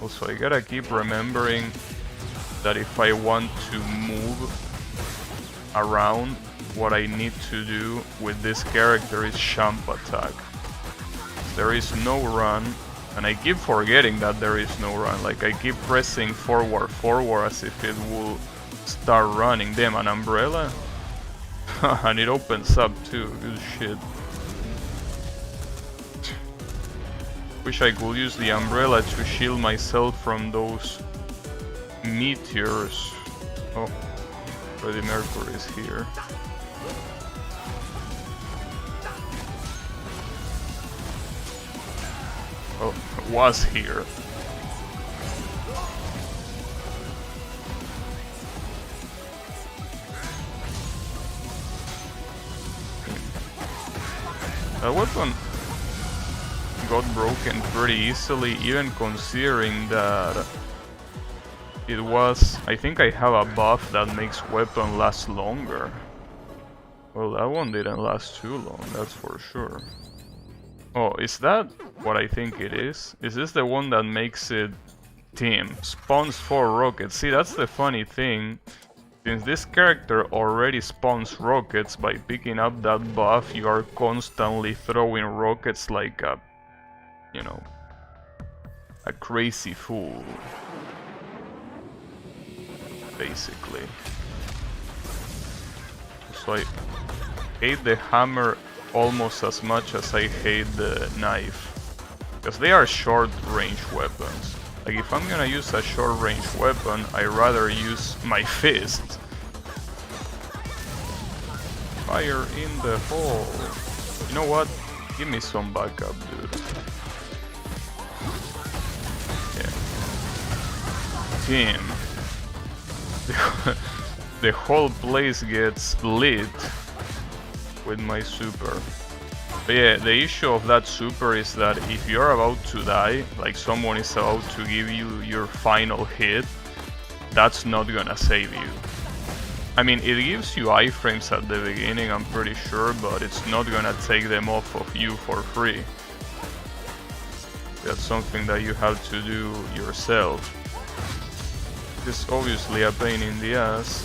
Also, I gotta keep remembering that if I want to move around, what I need to do with this character is jump attack. There is no run, and I keep forgetting that there is no run. Like, I keep pressing forward as if it will start running. Damn, an umbrella? And it opens up too, good shit. Wish I could use the umbrella to shield myself from those meteors. Oh, Freddie Mercury is here. Oh, was here. That weapon got broken pretty easily, even considering that it was... I think I have a buff that makes weapon last longer. Well, that one didn't last too long, that's for sure. Oh, is that what I think it is? Is this the one that makes it team? Spawns 4 rockets. See, that's the funny thing. Since this character already spawns rockets, by picking up that buff, you are constantly throwing rockets like a, you know, a crazy fool. Basically. So I hate the hammer almost as much as I hate the knife, because they are short range weapons. Like, if I'm gonna use a short range weapon, I'd rather use my fist. Fire in the hole. You know what? Give me some backup, dude. Yeah. Team. The whole place gets lit with my super. But yeah, the issue of that super is that if you're about to die, like someone is about to give you your final hit, that's not gonna save you. I mean, it gives you iframes at the beginning, I'm pretty sure, but it's not gonna take them off of you for free. That's something that you have to do yourself. It's obviously a pain in the ass.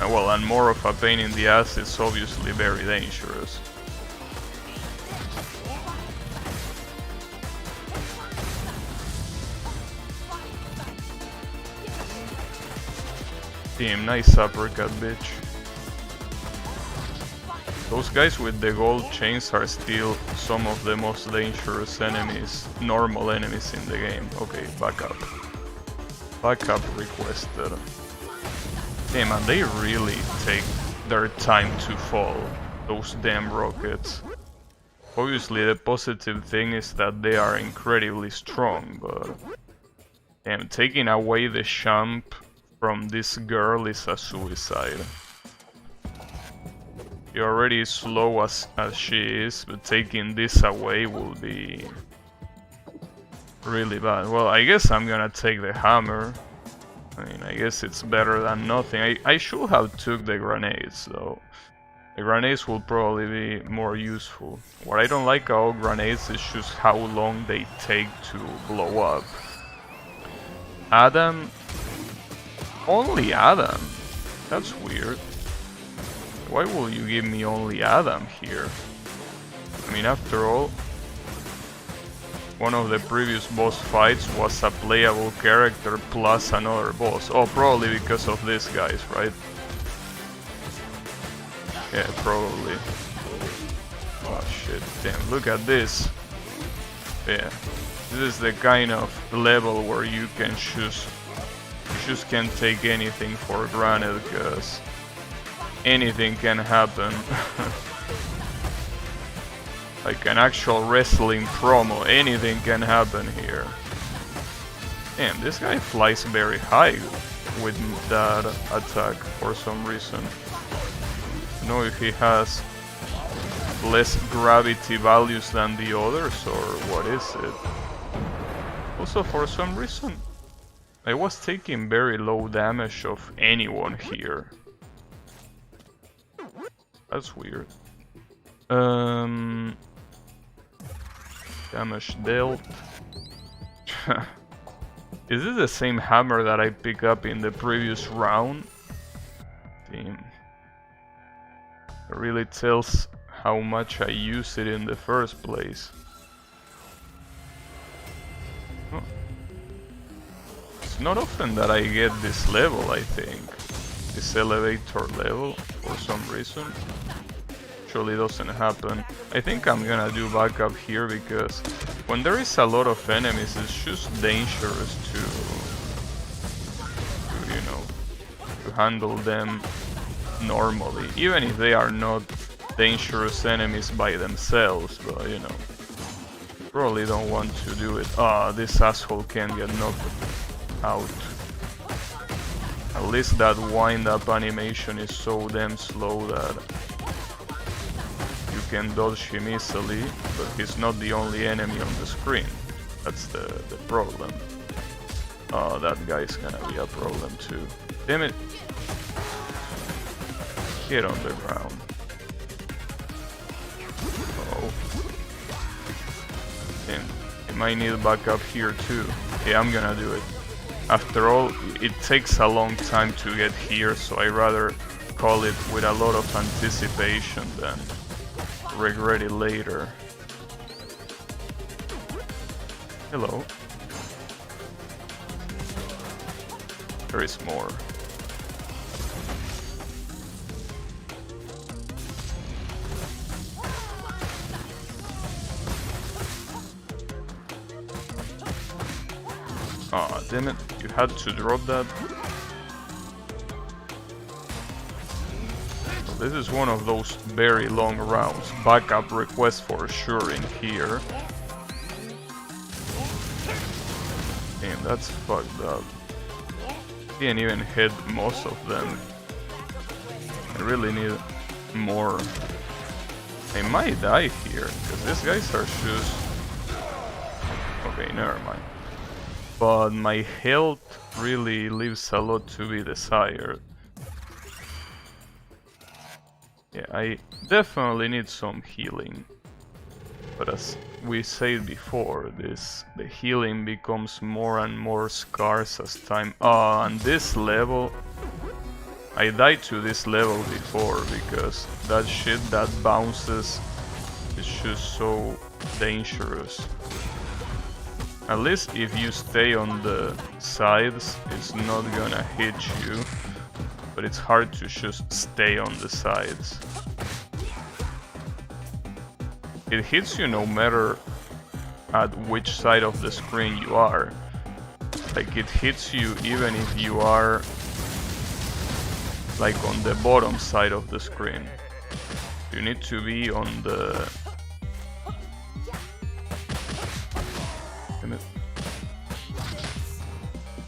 Well, and more of a pain in the ass, it's obviously very dangerous. Damn, nice uppercut, bitch. Those guys with the gold chains are still some of the most dangerous enemies, normal enemies in the game. Okay, backup. Backup requested. Damn, and they really take their time to fall, those damn rockets. Obviously the positive thing is that they are incredibly strong, but... Damn, taking away the jump from this girl is a suicide. You're already slow as she is, but taking this away will be... really bad. Well, I guess I'm gonna take the hammer. I mean, I guess it's better than nothing. I should have took the grenades, though. The grenades will probably be more useful. What I don't like about grenades is just how long they take to blow up. Adam? Only Adam? That's weird. Why will you give me only Adam here? I mean, after all, one of the previous boss fights was a playable character plus another boss. Oh, probably because of these guys, right? Yeah, probably. Oh shit, damn, look at this. Yeah, this is the kind of level where you can just can't take anything for granted, because anything can happen. Like an actual wrestling promo, anything can happen here. Damn, this guy flies very high with that attack for some reason. I don't know if he has less gravity values than the others or what is it. Also, for some reason, I was taking very low damage of anyone here. That's weird. Damage dealt. Is this the same hammer that I picked up in the previous round? Damn. It really tells how much I use it in the first place. Oh. It's not often that I get this level, I think. This elevator level, for some reason. Usually doesn't happen. I think I'm gonna do backup here because when there is a lot of enemies, it's just dangerous to you know, to handle them normally, even if they are not dangerous enemies by themselves, but you know, probably don't want to do it. Ah, this asshole can get knocked out. At least that wind-up animation is so damn slow that you can dodge him easily, but he's not the only enemy on the screen. That's the problem. Oh, that guy's gonna be a problem too. Damn it! Get on the ground. Oh. And I might need backup here too. Yeah, I'm gonna do it. After all, it takes a long time to get here, so I rather call it with a lot of anticipation than regret it later. Hello. There is more. Aw, damn it, you had to drop that. So this is one of those very long rounds. Backup request for sure in here. Damn, that's fucked up. Can't even hit most of them. I really need more. I might die here, because these guys are just... Okay, never mind. But my health really leaves a lot to be desired. Yeah, I definitely need some healing. But as we said before, the healing becomes more and more scarce as time... and this level... I died to this level before because that shit that bounces is just so dangerous. At least if you stay on the sides, it's not gonna hit you, but it's hard to just stay on the sides. It hits you no matter at which side of the screen you are. Like, it hits you even if you are like on the bottom side of the screen. You need to be on the...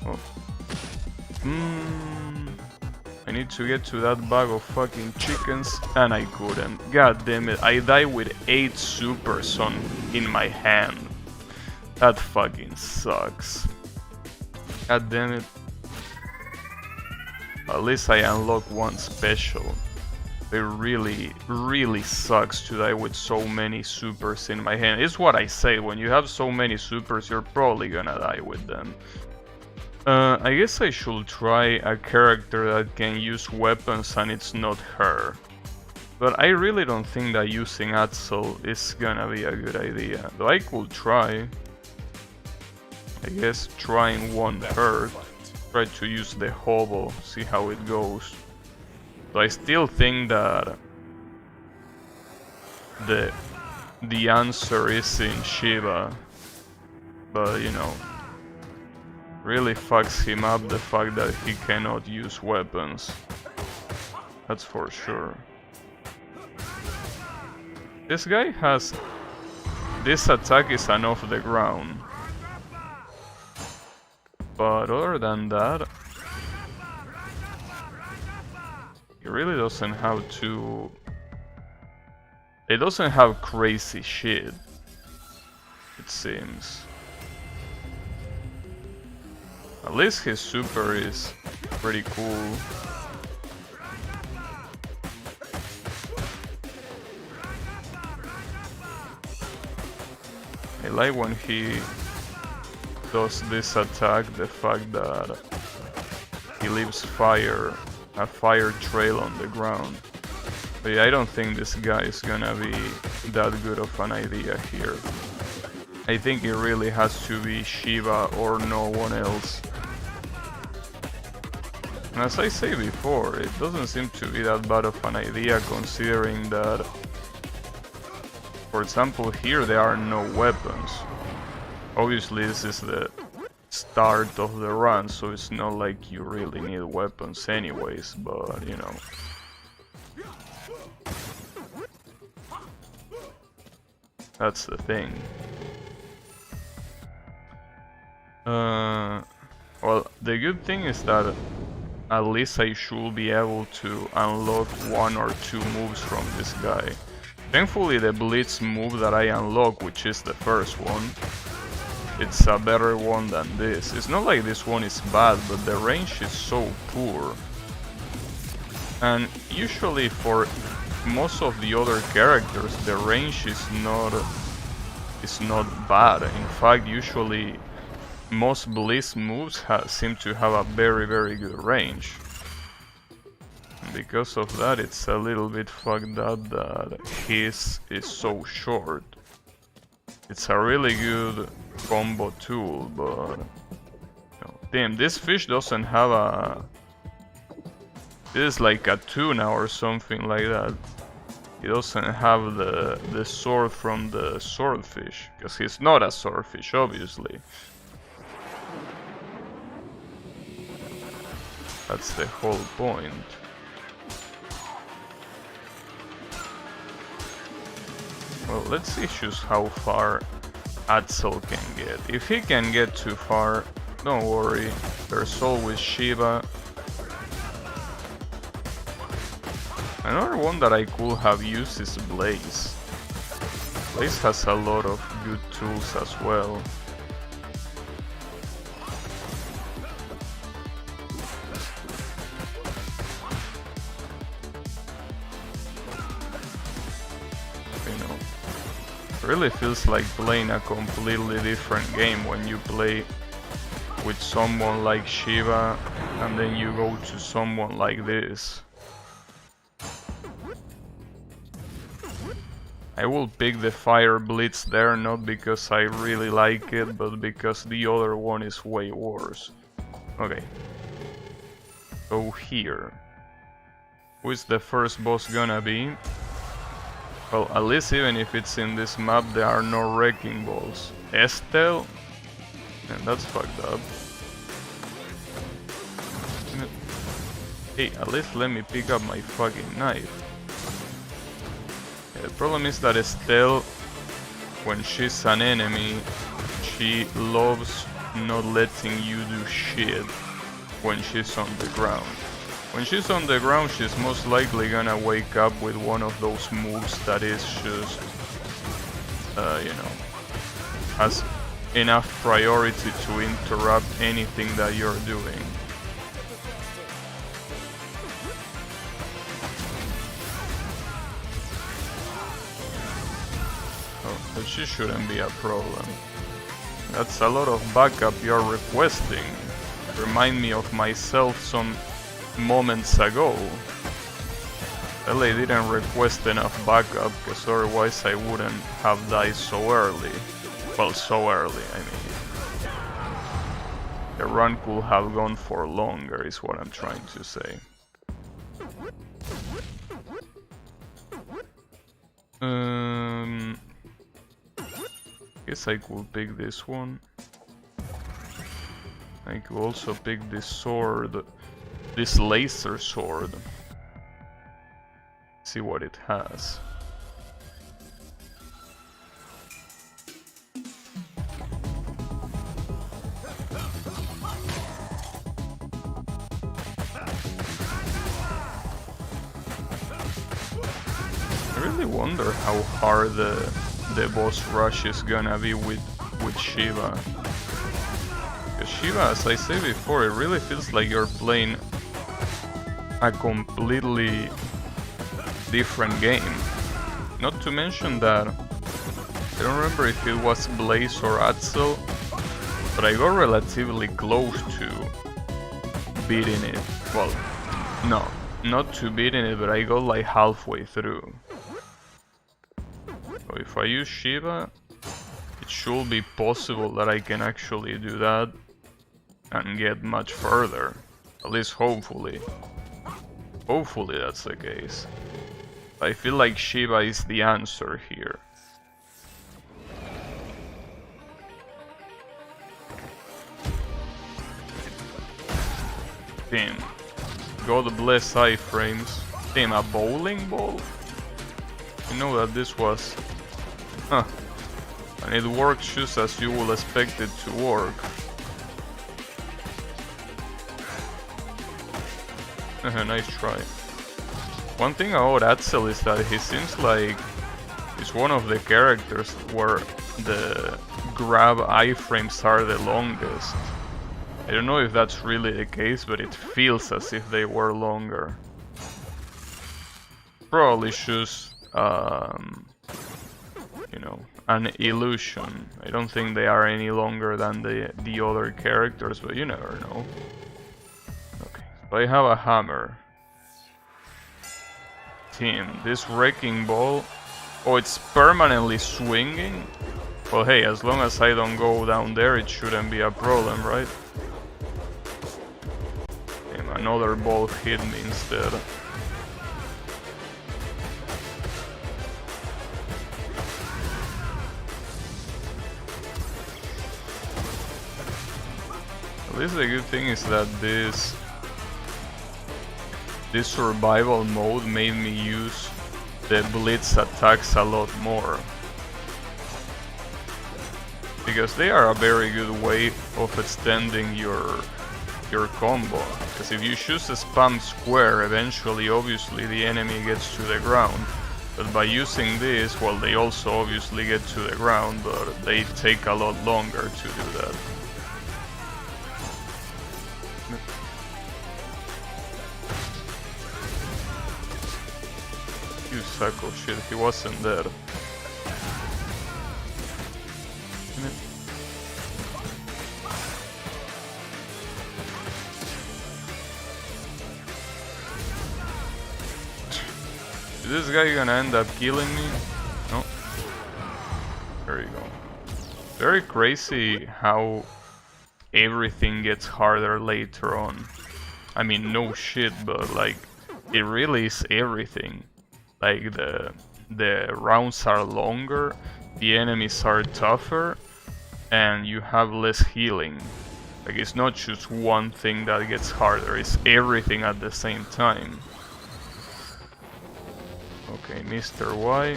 Oh. I need to get to that bag of fucking chickens, and I couldn't. God damn it, I died with 8 supers in my hand. That fucking sucks. God damn it. At least I unlocked one special. It really, really sucks to die with so many supers in my hand. It's what I say, when you have so many supers, you're probably gonna die with them. I guess I should try a character that can use weapons and it's not her. But I really don't think that using Axel is gonna be a good idea. Though I could try. I guess trying won't hurt. Try to use the hobo, see how it goes. So I still think that the answer is in Shiva, but you know, really fucks him up the fact that he cannot use weapons. That's for sure. This guy has... This attack is an off the ground. But other than that, he really doesn't have to... It doesn't have crazy shit, it seems. At least his super is pretty cool. I like when he does this attack, the fact that he leaves a fire trail on the ground. But yeah, I don't think this guy is gonna be that good of an idea here. I think it really has to be Shiva or no one else. And as I say before, it doesn't seem to be that bad of an idea considering that, for example, here there are no weapons. Obviously this is the start of the run, so it's not like you really need weapons anyways, but you know. That's the thing. Well, the good thing is that at least I should be able to unlock 1 or 2 moves from this guy. Thankfully the Blitz move that I unlock, which is the first one, it's a better one than this. It's not like this one is bad, but the range is so poor. And usually for most of the other characters the range is not bad. In fact, usually most Blitz moves seem to have a very good range. And because of that, it's a little bit fucked up that his is so short. It's a really good combo tool, but you know, damn, this fish doesn't have a... This is like a tuna or something like that. He doesn't have the sword from the swordfish, because he's not a swordfish, obviously. That's the whole point. Well, let's see just how far Atzel can get. If he can get too far, don't worry, there's always Shiva. Another one that I could have used is Blaze. Blaze has a lot of good tools as well. You know, it really feels like playing a completely different game when you play with someone like Shiva and then you go to someone like this. I will pick the Fire Blitz there, not because I really like it, but because the other one is way worse. Okay. So here. Who is the first boss gonna be? Well, at least even if it's in this map, there are no wrecking balls. Estelle? And that's fucked up. Hey, at least let me pick up my fucking knife. The problem is that Estelle, when she's an enemy, she loves not letting you do shit when she's on the ground. When she's on the ground, she's most likely gonna wake up with one of those moves that is just, you know, has enough priority to interrupt anything that you're doing. But she shouldn't be a problem. That's a lot of backup you're requesting. Remind me of myself some moments ago. Well, I didn't request enough backup, because otherwise I wouldn't have died so early. Well, so early, I mean. The run could have gone for longer, is what I'm trying to say. Guess I could pick this one. I could also pick this sword, this laser sword. See what it has. I really wonder how hard the boss rush is gonna be with Shiva. Because Shiva, as I said before, it really feels like you're playing a completely different game. Not to mention that, I don't remember if it was Blaze or Axel, but I got relatively close to beating it. Well, no, not to beating it, but I got like halfway through. So if I use Shiva, it should be possible that I can actually do that and get much further. At least hopefully. Hopefully that's the case. I feel like Shiva is the answer here. Damn. God bless iframes. Damn, a bowling ball? You know that this was... Huh. And it works just as you will expect it to work. Nice try. One thing about Axel is that he seems like he's one of the characters where the grab iframes are the longest. I don't know if that's really the case, but it feels as if they were longer. Probably just, you know, an illusion. I don't think they are any longer than the other characters, but you never know. Okay, so I have a hammer. Team, this wrecking ball... Oh, it's permanently swinging? Well, hey, as long as I don't go down there, it shouldn't be a problem, right? Damn, another ball hit me instead. At least the good thing is that this survival mode made me use the blitz attacks a lot more. Because they are a very good way of extending your combo. Because if you choose a spam square, eventually obviously the enemy gets to the ground. But by using this, well, they also obviously get to the ground, but they take a lot longer to do that. You sack of shit, he wasn't there. Is this guy gonna end up killing me? No. There you go. Very crazy how everything gets harder later on. I mean, no shit, but like, it really is everything. Like, the rounds are longer, the enemies are tougher, and you have less healing. Like, it's not just one thing that gets harder, it's everything at the same time. Okay, Mr. Y.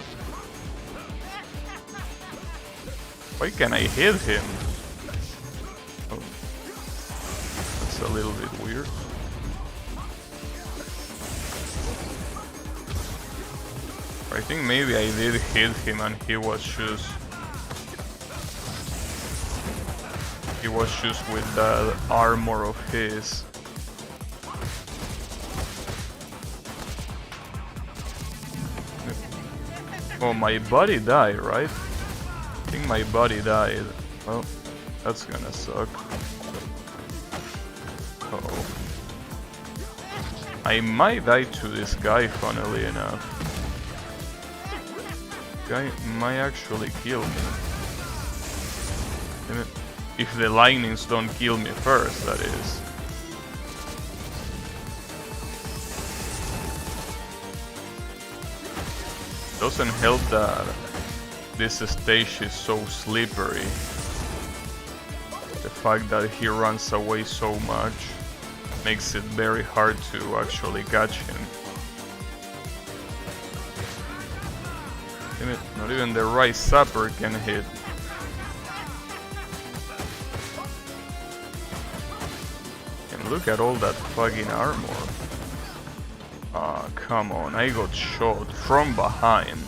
Why can't I hit him? Oh, that's a little bit weird. I think maybe I did hit him and he was just with that armor of his. Oh, my buddy died, right? I think my buddy died. Well, that's gonna suck. Uh-oh. I might die to this guy, funnily enough. Guy might actually kill me. If the lightnings don't kill me first, that is. Doesn't help that this stage is so slippery. The fact that he runs away so much makes it very hard to actually catch him. Damn it, not even the right sapper can hit. And look at all that fucking armor. Ah, come on, I got shot from behind.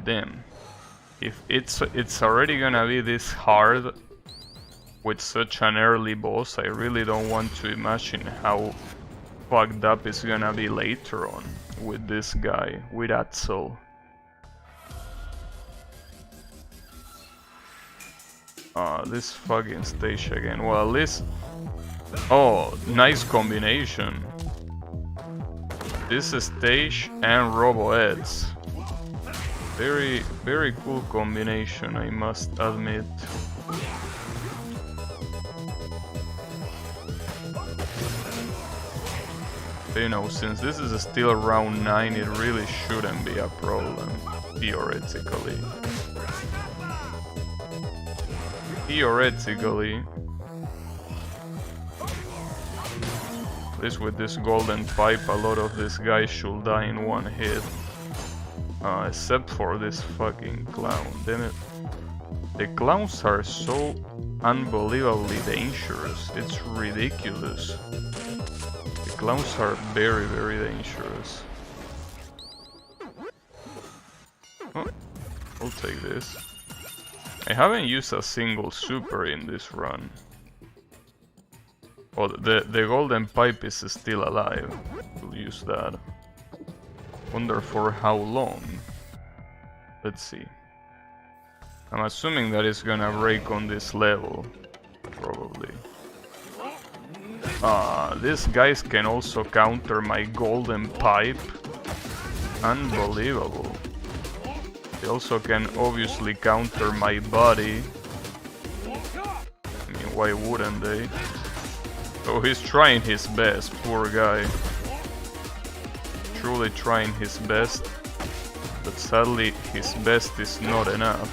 damn. If it's already gonna be this hard with such an early boss, I really don't want to imagine how fucked up it's gonna be later on with this guy, with Atzel. This fucking stage again. Well, at least... Oh, nice combination. This stage and Robo-Eds. Very, very cool combination, I must admit. You know, since this is still round 9, it really shouldn't be a problem, theoretically. Theoretically, at least with this golden pipe, a lot of these guys should die in one hit. Except for this fucking clown, damn it. The clowns are so unbelievably dangerous, it's ridiculous. The clowns are very, very dangerous. Oh, I'll take this. I haven't used a single super in this run. Oh, the golden pipe is still alive. We'll use that. Wonder for how long. Let's see. I'm assuming that it's gonna break on this level. Probably. These guys can also counter my golden pipe. Unbelievable. They also can obviously counter my body. I mean, why wouldn't they? So he's trying his best, poor guy. Truly trying his best, but sadly his best is not enough.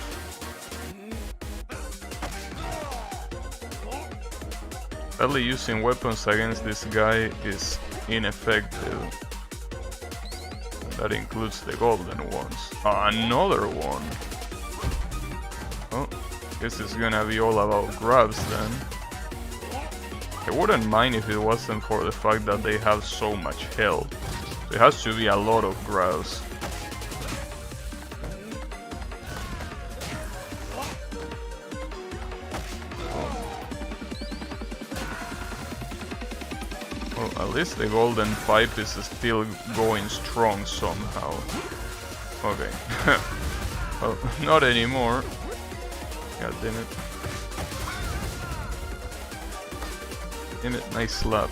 Sadly, using weapons against this guy is ineffective. That includes the golden ones. Another one! Oh, guess it's gonna be all about grabs then. I wouldn't mind if it wasn't for the fact that they have so much health. It has to be a lot of grabs. Well, at least the golden pipe is still going strong somehow. Okay. Well, not anymore. God damn it. Damn it, nice slap.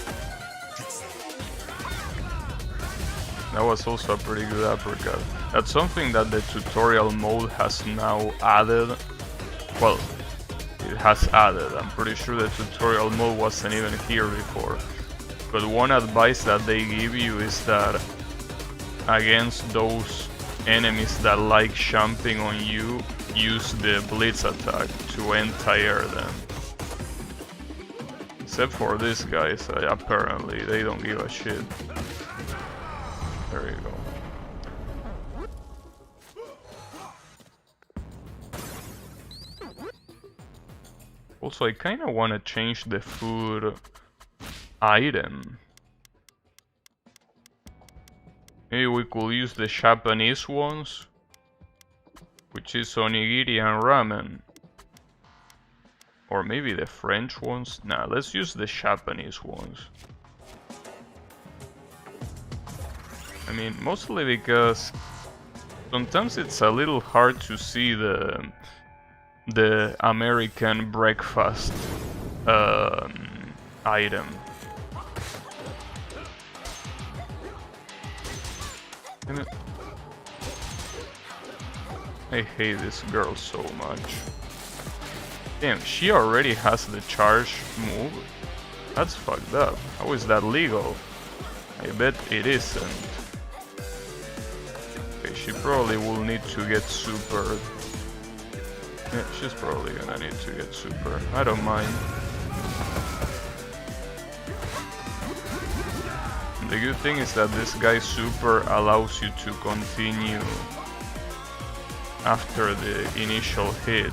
That was also a pretty good uppercut. That's something that the tutorial mode has now added. Well, it has added. I'm pretty sure the tutorial mode wasn't even here before. But one advice that they give you is that against those enemies that like jumping on you, use the blitz attack to anti-air them. Except for these guys, apparently they don't give a shit. There you go. Also, I kinda wanna change the food item. Maybe we could use the Japanese ones, which is onigiri and ramen. Or maybe the French ones? Nah, let's use the Japanese ones. I mean, mostly because sometimes it's a little hard to see the American breakfast item. Damn it. I hate this girl so much. Damn, she already has the charge move? That's fucked up. How is that legal? I bet it isn't. Okay, she probably will need to get super. Yeah, she's probably gonna need to get super. I don't mind. The good thing is that this guy's super allows you to continue after the initial hit.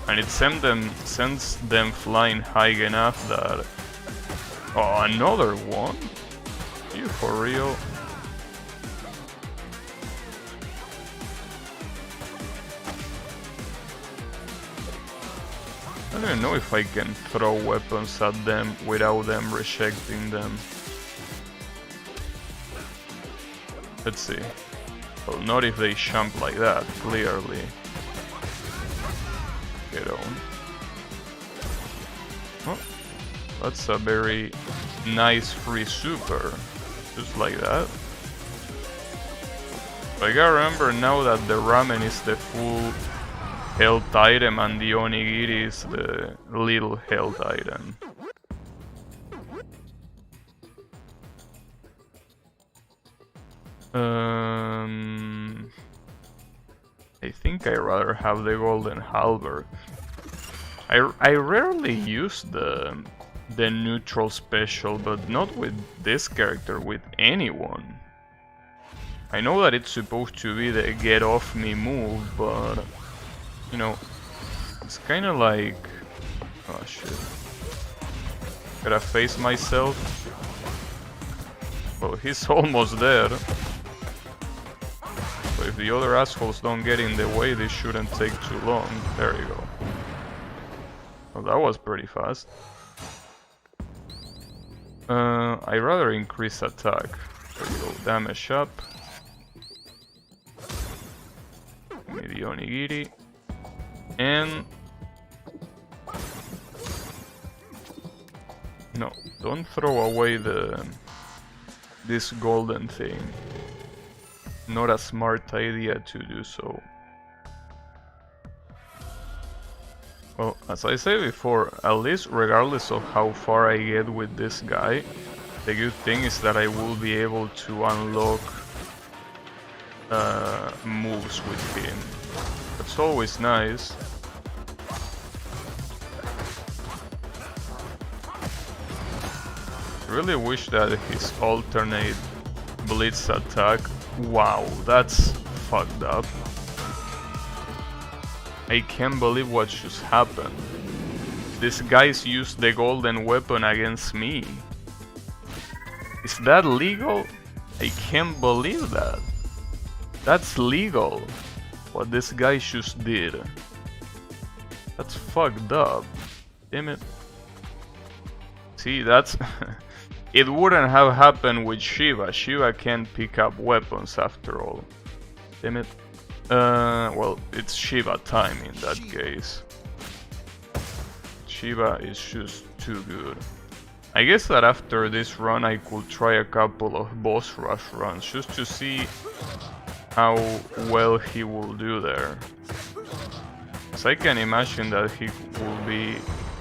And it sends them flying high enough that... Oh, another one? Are you for real? I don't even know if I can throw weapons at them without them rejecting them. Let's see. Well, not if they jump like that, clearly. Get on. Oh, that's a very nice free super. Just like that. I gotta remember now that the ramen is the full health item and the onigiri is the little health item. I think I rather have the golden halberd. I rarely use the neutral special, but not with this character, with anyone. I know that it's supposed to be the get off me move, but you know, it's kinda like, oh shit. Gotta face myself. Well, he's almost dead. So if the other assholes don't get in the way, this shouldn't take too long. There you go. Well, that was pretty fast. I rather increase attack. There you go, damage up. Give me the onigiri. And... no, don't throw away this golden thing. Not a smart idea to do so. Well, as I said before, at least regardless of how far I get with this guy, the good thing is that I will be able to unlock moves with him. That's always nice. I really wish that his alternate blitz attack... wow, that's fucked up. I can't believe what just happened. This guy's used the golden weapon against me. Is that legal? I can't believe that. That's legal. What this guy just did. That's fucked up. Damn it. See, that's... it wouldn't have happened with Shiva. Shiva can't pick up weapons after all. Damn it. Well, it's Shiva time in that case. Shiva is just too good. I guess that after this run I could try a couple of boss rush runs just to see how well he will do there. So I can imagine that he will be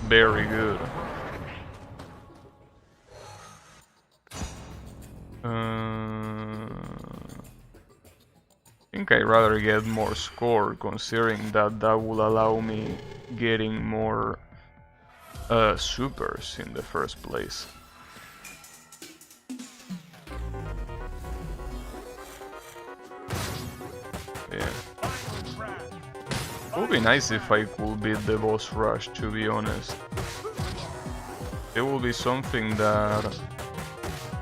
very good. I think I'd rather get more score, considering that that will allow me getting more supers in the first place. Yeah. It would be nice if I could beat the boss rush, to be honest. It will be something that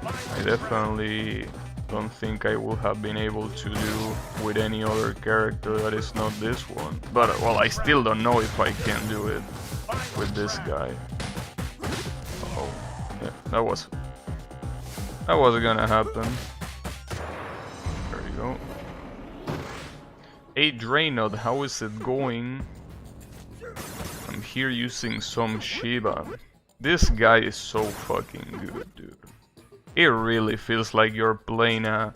I definitely don't think I would have been able to do with any other character that is not this one. But, well, I still don't know if I can do it with this guy. Oh, yeah, that was gonna happen. There you go. Hey Draenod, how is it going? I'm here using some Shiva. This guy is so fucking good, dude. It really feels like you're playing a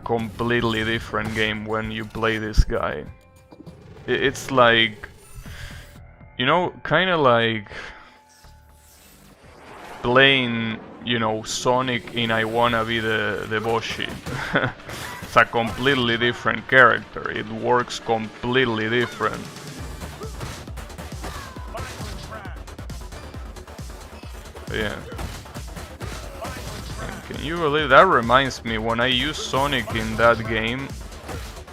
completely different game when you play this guy. It's like, you know, kind of like playing, you know, Sonic in I Wanna Be the Boshi. It's a completely different character. It works completely different. Yeah. Can you believe that? Reminds me, when I used Sonic in that game,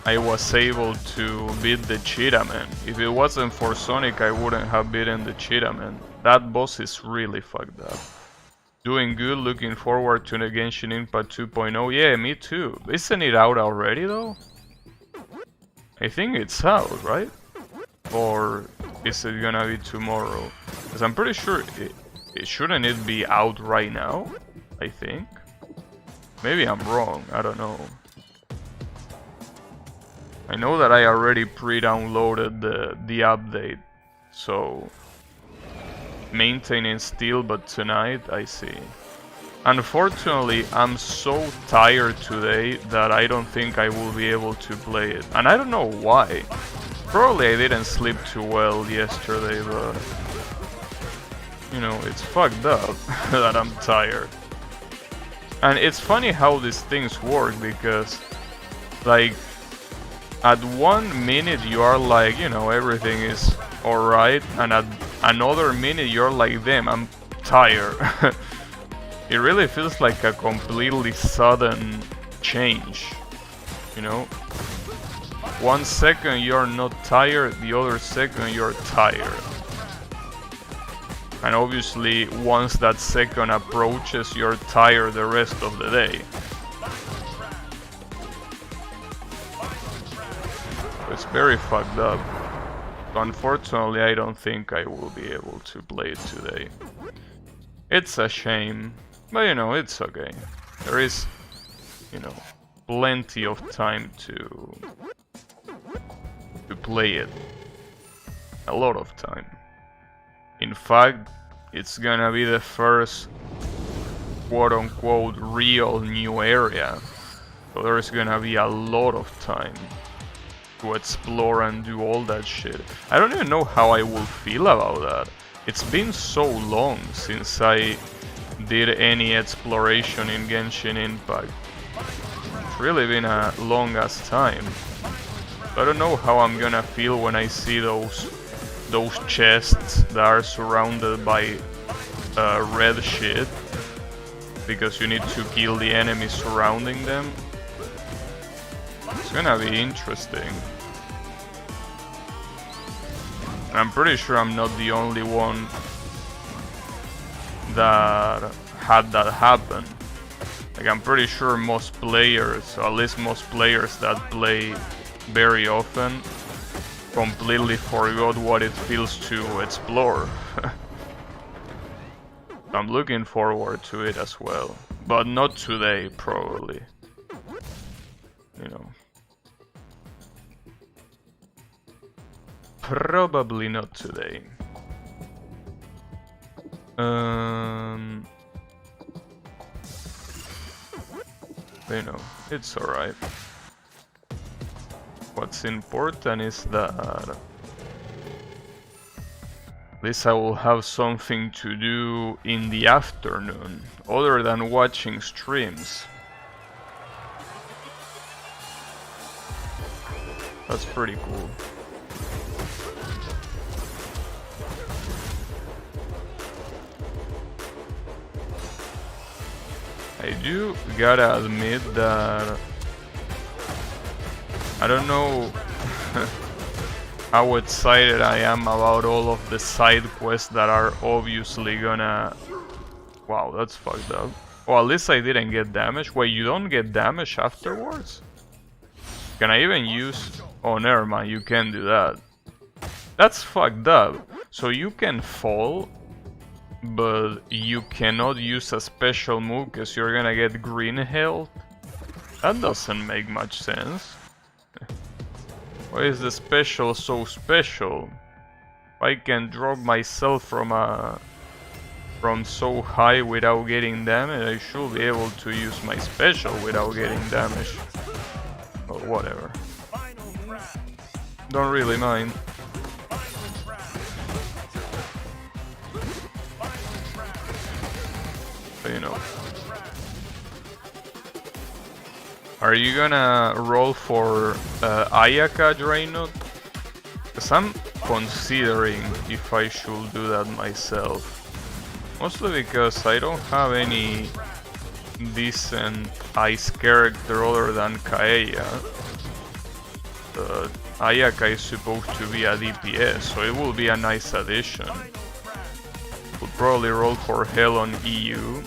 I was able to beat the Cheetah Man. If it wasn't for Sonic, I wouldn't have beaten the Cheetah Man. That boss is really fucked up. Doing good, looking forward to the Genshin Impact 2.0. Yeah, me too. Isn't it out already though? I think it's out, right? Or is it gonna be tomorrow? Because I'm pretty sure it shouldn't it be out right now, I think. Maybe I'm wrong, I don't know. I know that I already pre-downloaded the update, so maintaining still, but tonight I see. Unfortunately, I'm so tired today that I don't think I will be able to play it. And I don't know why. Probably I didn't sleep too well yesterday, but... You know, it's fucked up that I'm tired. And it's funny how these things work, because... Like... At 1 minute you are like, you know, everything is alright. And at another minute you're like, damn, I'm tired. It really feels like a completely sudden change, you know? 1 second you're not tired, the other second you're tired. And obviously, once that second approaches, you're tired the rest of the day. It's very fucked up. So unfortunately, I don't think I will be able to play it today. It's a shame. But you know, it's okay. There is, you know, plenty of time to play it. A lot of time. In fact, it's gonna be the first quote-unquote real new area. So there's gonna be a lot of time to explore and do all that shit. I don't even know how I will feel about that. It's been so long since I did any exploration in Genshin Impact. It's really been a long ass time. I don't know how I'm gonna feel when I see those chests that are surrounded by red shit, because you need to kill the enemies surrounding them. It's gonna be interesting. I'm pretty sure I'm not the only one that had that happen. Like, I'm pretty sure most players, or at least most players that play very often, completely forgot what it feels to explore. I'm looking forward to it as well, but not today, probably. You know. Probably not today. You know, it's alright. What's important is that at least I will have something to do in the afternoon, other than watching streams. That's pretty cool. I do gotta admit that I don't know how excited I am about all of the side quests that are obviously gonna... Wow, that's fucked up. Well, at least I didn't get damage. Wait, you don't get damage afterwards? Can I even use... Oh, never mind, you can do that. That's fucked up. So you can fall, but you cannot use a special move because you're gonna get green health? That doesn't make much sense. Why is the special so special? If I can drop myself from so high without getting damage, I should be able to use my special without getting damage. Or whatever. Don't really mind. But you know. Are you gonna roll for Ayaka Draenor? Because I'm considering if I should do that myself. Mostly because I don't have any decent ice character other than Kaeya. Ayaka is supposed to be a DPS, so it will be a nice addition. Would probably roll for Hell on EU.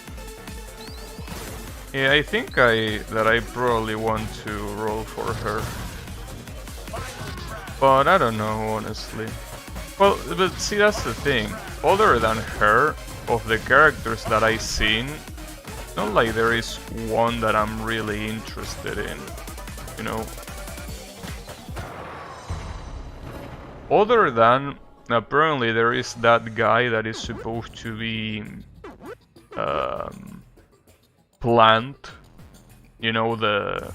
Yeah, I think that I probably want to roll for her. But I don't know, honestly. Well, but see, that's the thing. Other than her, of the characters that I've seen, not like there is one that I'm really interested in, you know. Other than, apparently there is that guy that is supposed to be Plant, you know, the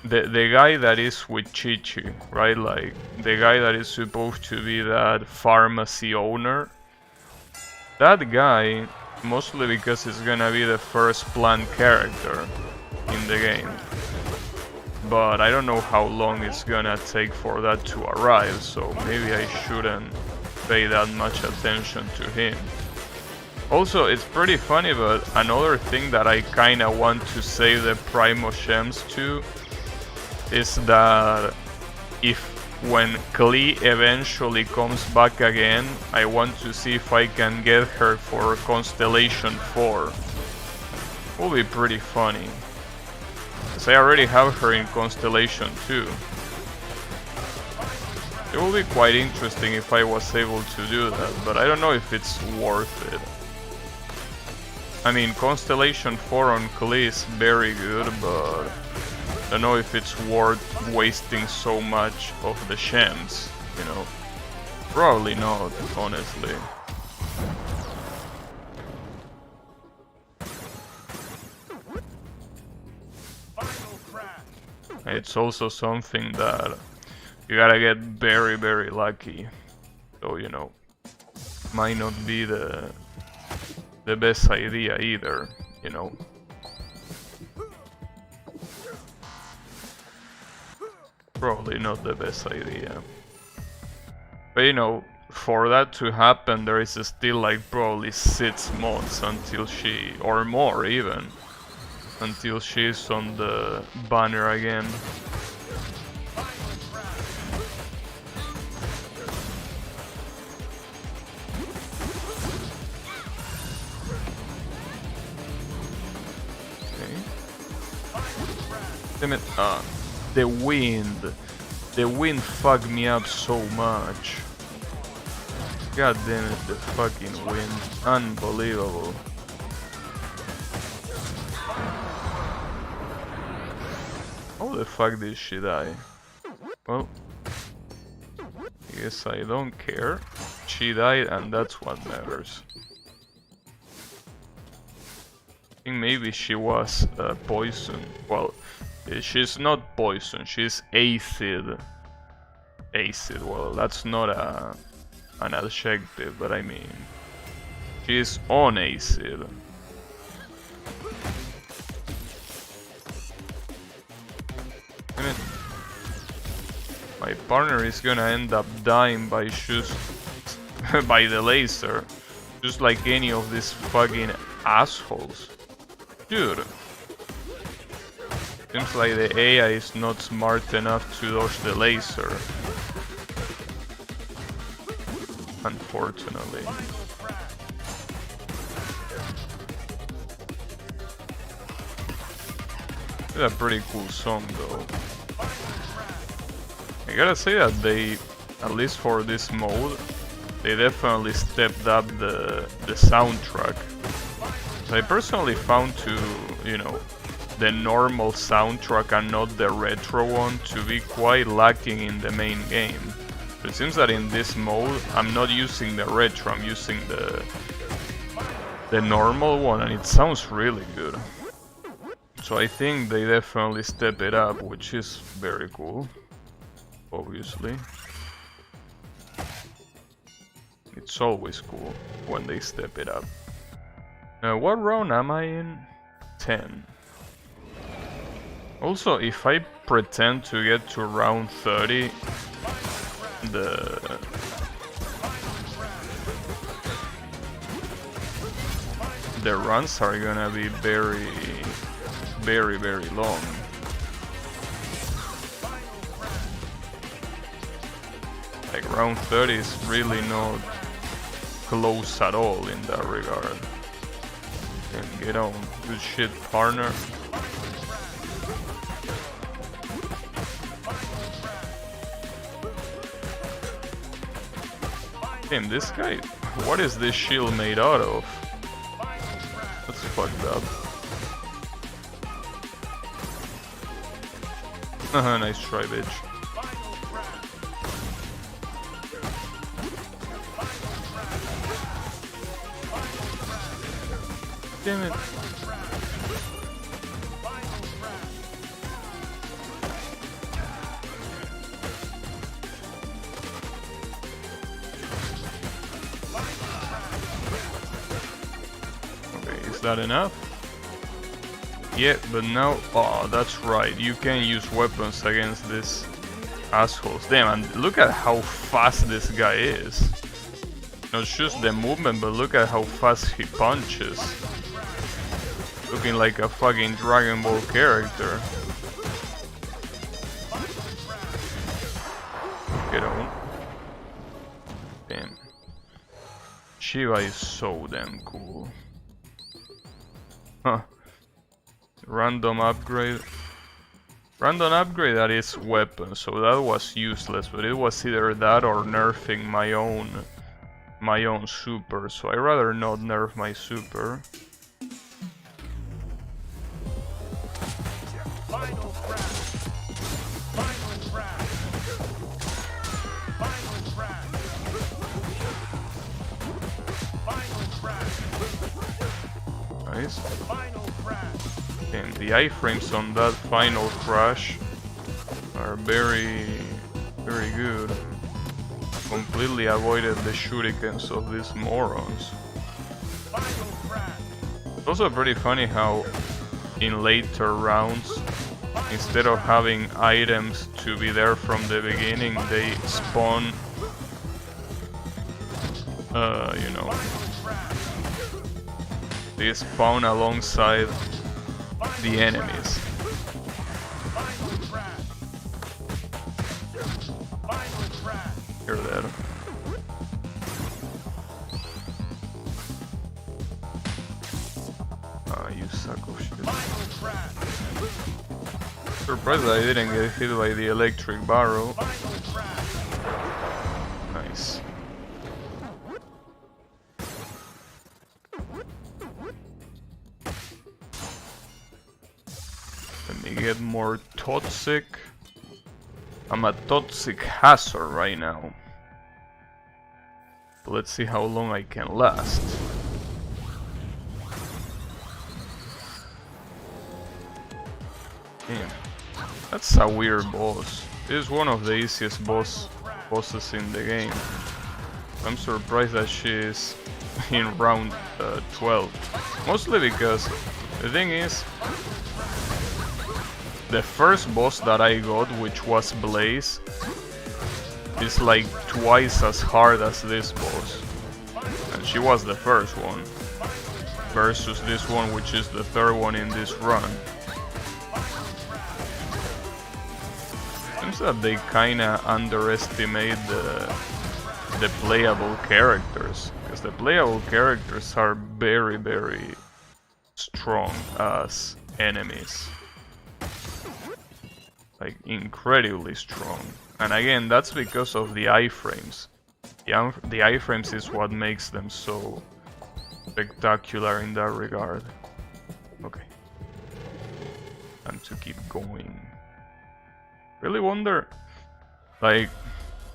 guy that is with Chi-Chi, right? Like, the guy that is supposed to be that pharmacy owner. That guy, mostly because it's gonna be the first Plant character in the game. But I don't know how long it's gonna take for that to arrive, so maybe I shouldn't pay that much attention to him. Also, it's pretty funny, but another thing that I kinda want to save the Primo Gems to is that when Klee eventually comes back again, I want to see if I can get her for Constellation 4. Will be pretty funny, because I already have her in Constellation 2. It will be quite interesting if I was able to do that, but I don't know if it's worth it. I mean, Constellation 4 on Klee is very good, but I don't know if it's worth wasting so much of the gems, you know. Probably not, honestly. It's also something that you gotta get very, very lucky. So, you know, might not be the best idea either, you know. Probably not the best idea. But you know, for that to happen, there is still like probably 6 months until she, or more even, until she's on the banner again. Okay. Damn it. The wind fucked me up so much. God damn it, the fucking wind. Unbelievable. How the fuck did she die? Well, I guess I don't care. She died and that's what matters. I think maybe she was poisoned. Well, she's not poison, she's acid. Acid, well, that's not an adjective, but I mean, she's on acid. I mean, my partner is gonna end up dying by just by the laser, just like any of these fucking assholes, dude. Seems like the AI is not smart enough to dodge the laser. Unfortunately. It's a pretty cool song though. I gotta say that they, at least for this mode, they definitely stepped up the soundtrack. So I personally found to, you know, the normal soundtrack and not the retro one to be quite lacking in the main game. But it seems that in this mode I'm not using the retro, I'm using the normal one, and it sounds really good. So I think they definitely step it up, which is very cool, obviously. It's always cool when they step it up. What round am I in? 10. Also, if I pretend to get to round 30, the runs are gonna be very, very, very long. Like, round 30 is really not close at all in that regard. And get on. Good shit, partner. Damn, this guy... What is this shield made out of? That's fucked up. Haha, nice try, bitch. Damn it. Okay, is that enough? Yeah, but now... Oh, that's right. You can use weapons against these assholes. Damn, and look at how fast this guy is. Not just the movement, but look at how fast he punches. Looking like a fucking Dragon Ball character. Get on. Damn. Shiva is so damn cool. Huh. Random upgrade. Random upgrade, that is weapon, so that was useless, but it was either that or nerfing my own super, so I rather not nerf my super. Nice. And the iframes on that final crash are very good. Completely avoided the shurikens of these morons. It's also pretty funny how in later rounds, instead of having items to be there from the beginning, they spawn, you know, they spawn alongside the enemies. You're dead. Ah, you suck of shit. Surprised I didn't get hit by the electric barrel. Nice. Let me get more toxic. I'm a toxic hazard right now. Let's see how long I can last. Damn. That's a weird boss. This is one of the easiest bosses in the game. I'm surprised that she is in round 12. Mostly because the thing is, the first boss that I got, which was Blaze, is like twice as hard as this boss. And she was the first one. Versus this one, which is the third one in this run. Seems that they kinda underestimate the playable characters. Because the playable characters are very strong as enemies. Like, incredibly strong. And again, that's because of the iframes. The iframes is what makes them so spectacular in that regard. Okay. And to keep going. Really wonder, like,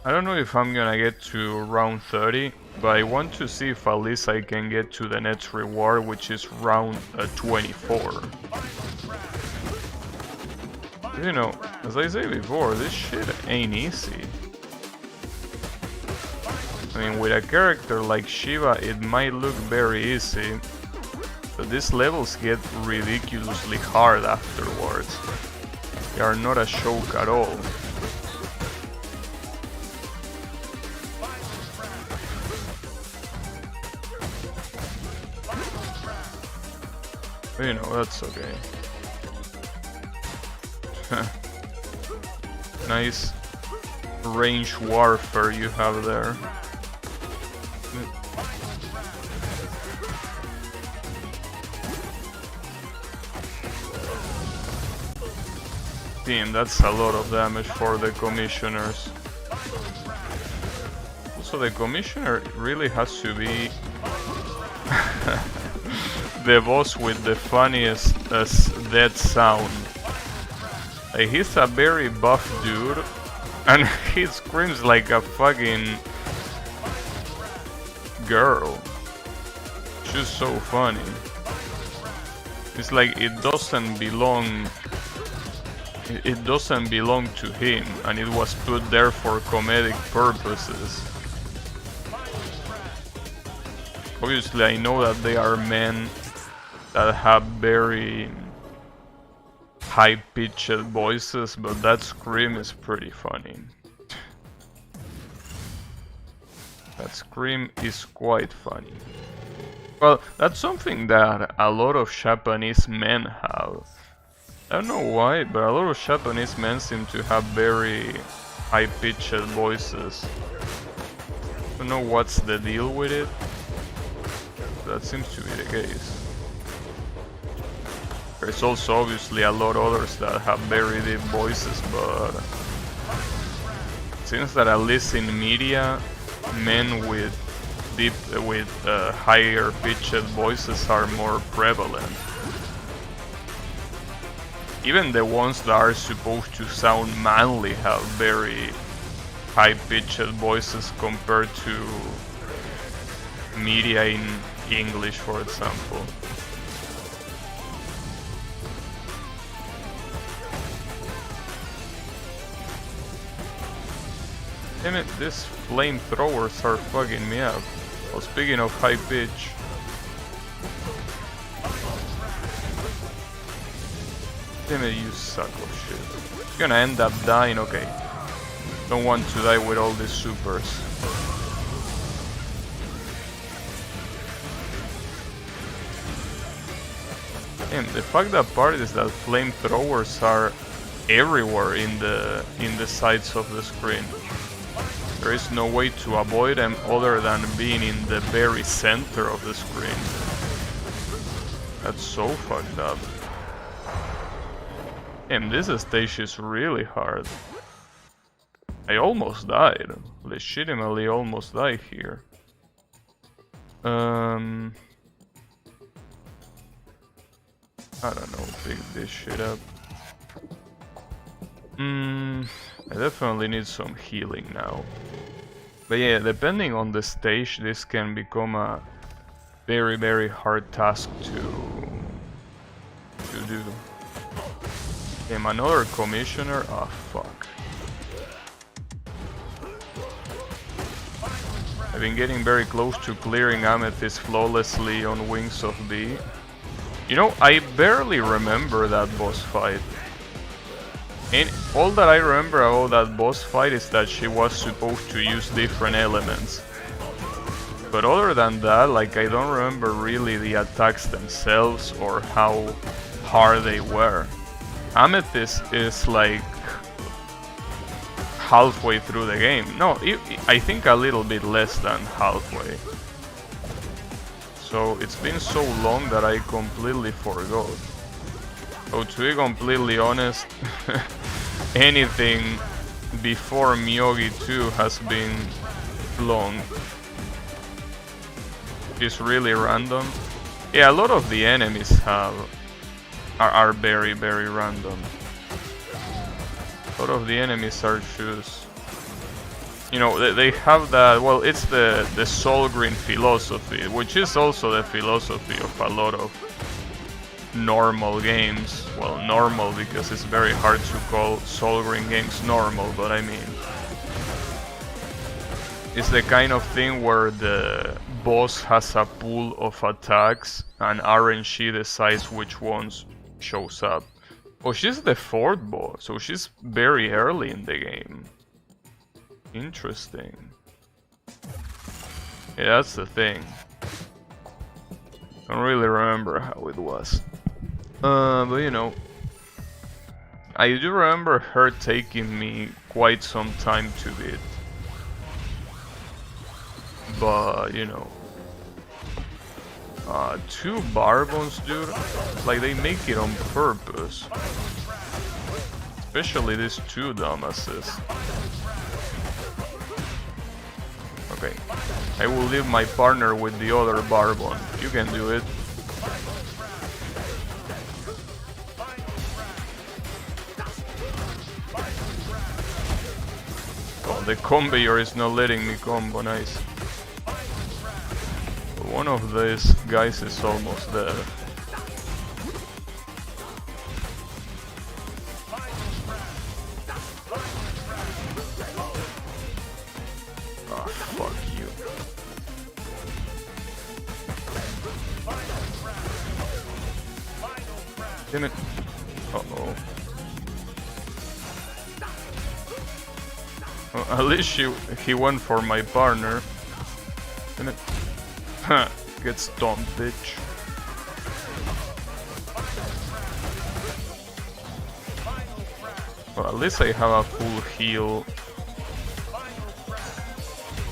I don't know if I'm gonna get to round 30, but I want to see if at least I can get to the next reward, which is round 24. You know, as I say before, this shit ain't easy. I mean, with a character like Shiva, it might look very easy, but these levels get ridiculously hard afterwards. They are not a joke at all. But, you know, that's okay. Nice range warfare you have there. Damn, that's a lot of damage for the commissioners. Also, the commissioner really has to be the boss with the funniest dead sound. Like, he's a very buff dude, and he screams like a fucking girl. She's so funny. It's like it doesn't belong to him, and it was put there for comedic purposes. Obviously, I know that they are men that have very high-pitched voices, but that scream is pretty funny. That scream is quite funny. Well, that's something that a lot of Japanese men have. I don't know why, but a lot of Japanese men seem to have very high-pitched voices. I don't know what's the deal with it. That seems to be the case. There's also obviously a lot of others that have very deep voices, but it seems that at least in media, men with higher pitched voices are more prevalent. Even the ones that are supposed to sound manly have very high-pitched voices compared to media in English, for example. Damn it, these flamethrowers are fucking me up. Well, speaking of high pitch, damn it, you suck of shit. You're gonna end up dying, okay. Don't want to die with all these supers. Damn, the fucked up part is that flamethrowers are everywhere in the sides of the screen. There is no way to avoid them other than being in the very center of the screen. That's so fucked up. Damn, this stage is really hard. I almost died. Legitimately almost died here. I don't know, pick this shit up. I definitely need some healing now. But yeah, depending on the stage, this can become a very, very hard task to do. Damn, another commissioner? Ah, fuck. I've been getting very close to clearing Amethyst flawlessly on Wings of B. You know, I barely remember that boss fight. And all that I remember about that boss fight is that she was supposed to use different elements. But other than that, like, I don't remember really the attacks themselves or how hard they were. Amethyst is like halfway through the game. No, I think a little bit less than halfway. So it's been so long that I completely forgot. So to be completely honest, anything before Myogi 2 has been long. It's really random. Yeah, a lot of the enemies are very, very random. A lot of the enemies are just, you know, they have that, well, it's the Soul Green philosophy, which is also the philosophy of a lot of normal games. Well, normal because it's very hard to call Soul Green games normal, but I mean, it's the kind of thing where the boss has a pool of attacks and RNG decides which ones shows up. Oh, she's the fourth boss, so she's very early in the game. Interesting. Yeah, that's the thing. I don't really remember how it was. But you know, I do remember her taking me quite some time to beat. But, you know, 2 Barbons, dude, like, they make it on purpose. Especially these 2 dumbasses. Okay, I will leave my partner with the other Barbon. You can do it. Oh, the conveyor is not letting me combo, nice. One of these guys is almost dead. Oh, fuck you. Damn it. Uh-oh. Well, at least he went for my partner. Damn it. Get stomped, bitch. Well, at least I have a full heal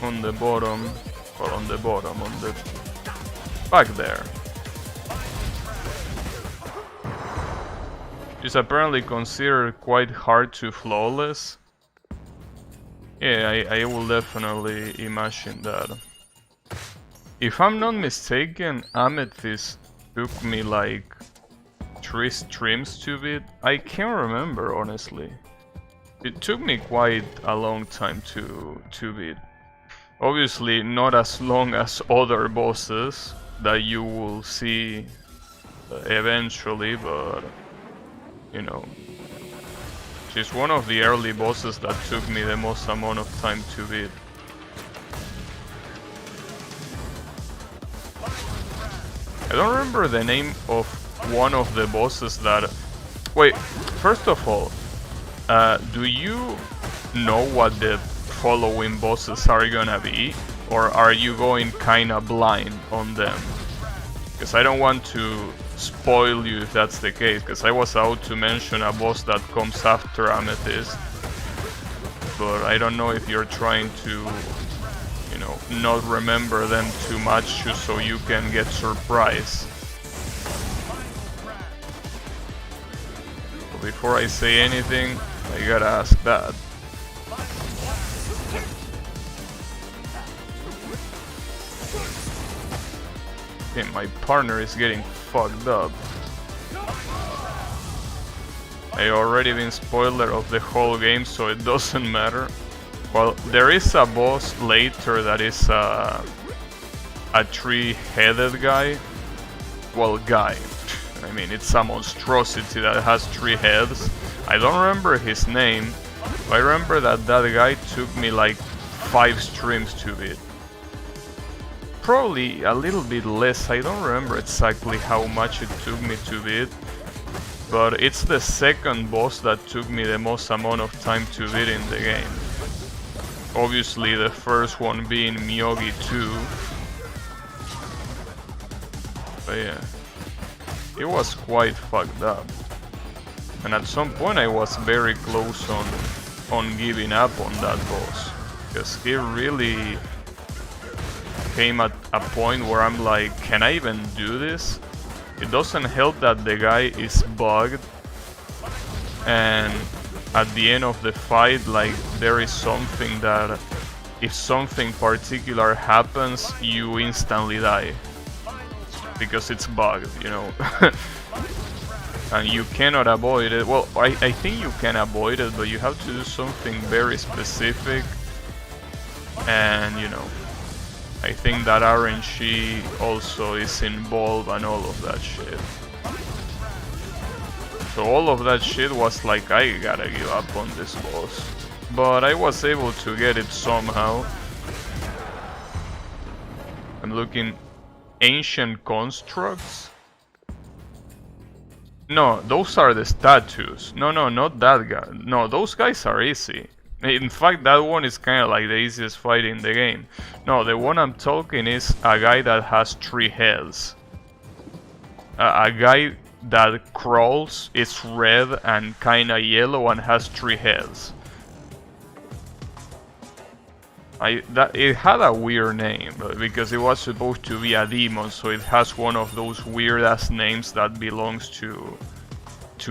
on the bottom. Well, on the bottom, on the back there. It's apparently considered quite hard to flawless. Yeah, I will definitely imagine that. If I'm not mistaken, Amethyst took me like 3 streams to beat. I can't remember, honestly. It took me quite a long time to beat. Obviously not as long as other bosses that you will see eventually, but you know, she's one of the early bosses that took me the most amount of time to beat. I don't remember the name of one of the bosses that... Wait, first of all, do you know what the following bosses are gonna be? Or are you going kinda blind on them? Because I don't want to spoil you if that's the case, because I was out to mention a boss that comes after Amethyst. But I don't know if you're trying to, you know, not remember them too much so you can get surprised. So before I say anything, I gotta ask that. Okay, my partner is getting fucked up. I already been spoiler of the whole game, so it doesn't matter. Well, there is a boss later that is a 3-headed guy. Well, guy. I mean, it's a monstrosity that has 3 heads. I don't remember his name, but I remember that that guy took me like 5 streams to beat. Probably a little bit less, I don't remember exactly how much it took me to beat. But it's the second boss that took me the most amount of time to beat in the game. Obviously the first one being Myogi 2. But yeah, it was quite fucked up. And at some point I was very close on giving up on that boss. Because it really came at a point where I'm like, can I even do this? It doesn't help that the guy is bugged, and at the end of the fight, like, there is something that if something particular happens, you instantly die because it's bugged, you know. And you cannot avoid it. Well, I think you can avoid it, but you have to do something very specific, and you know, I think that RNG also is involved and all of that shit. So all of that shit was like, I gotta give up on this boss. But I was able to get it somehow. I'm looking... Ancient constructs? No, those are the statues. No, not that guy. No, those guys are easy. In fact, that one is kind of like the easiest fight in the game. No, the one I'm talking is a guy that has 3 heads. A guy that crawls, is red and kinda yellow and has 3 heads. It had a weird name, because it was supposed to be a demon, so it has one of those weird ass names that belongs to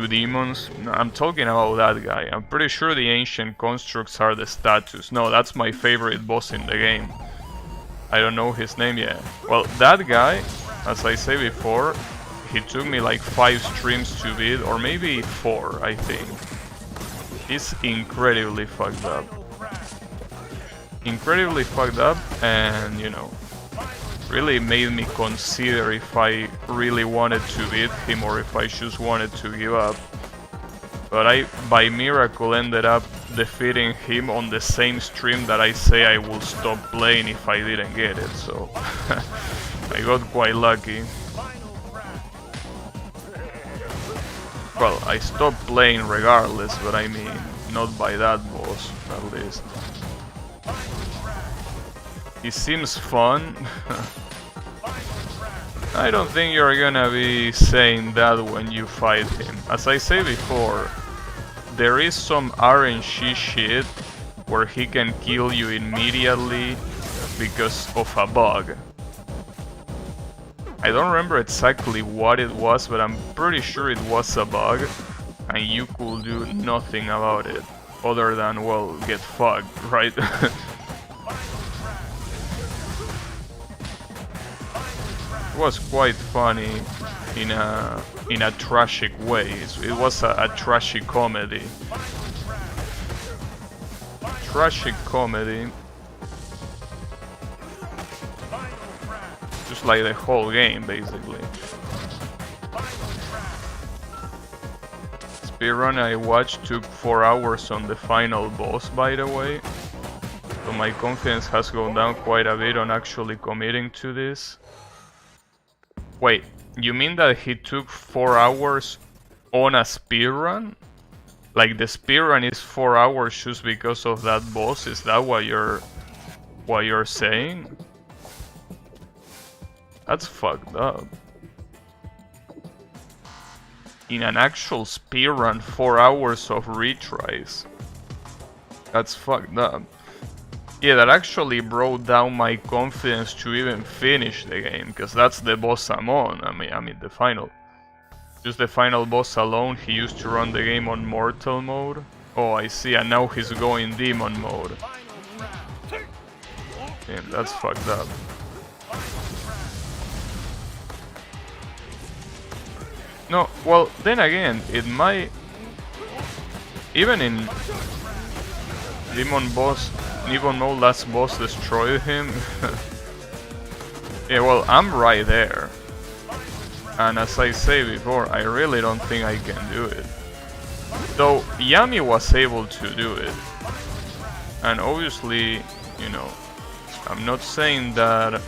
demons. No, I'm talking about that guy. I'm pretty sure the ancient constructs are the statues. No, that's my favorite boss in the game. I don't know his name yet. Well, that guy, as I say before, he took me like 5 streams to beat, or maybe 4, I think. He's incredibly fucked up. Incredibly fucked up, and you know, really made me consider if I really wanted to beat him or if I just wanted to give up. But I, by miracle, ended up defeating him on the same stream that I say I will stop playing if I didn't get it, so I got quite lucky. Well, I stopped playing regardless, but I mean, not by that boss, at least. He seems fun. I don't think you're gonna be saying that when you fight him. As I say before, there is some RNG shit where he can kill you immediately because of a bug. I don't remember exactly what it was, but I'm pretty sure it was a bug, and you could do nothing about it, other than, well, get fucked, right? It was quite funny in a tragic way. It was a trashy comedy. Tragic comedy. Just like the whole game, basically. Speedrun I watched took 4 hours on the final boss, by the way. So my confidence has gone down quite a bit on actually committing to this. Wait, you mean that he took 4 hours on a speedrun? Like the speedrun is 4 hours just because of that boss? Is that what you're saying? That's fucked up. In an actual speedrun, 4 hours of retries. That's fucked up. Yeah, that actually brought down my confidence to even finish the game, because that's the boss I'm on. I mean the final. Just the final boss alone. He used to run the game on mortal mode. Oh, I see, and now he's going demon mode. Damn, that's fucked up. No, well, then again, it might... Even in Demon mode, last boss destroyed him. Yeah, well, I'm right there. And as I say before, I really don't think I can do it. Though Yami was able to do it. And obviously, you know, I'm not saying that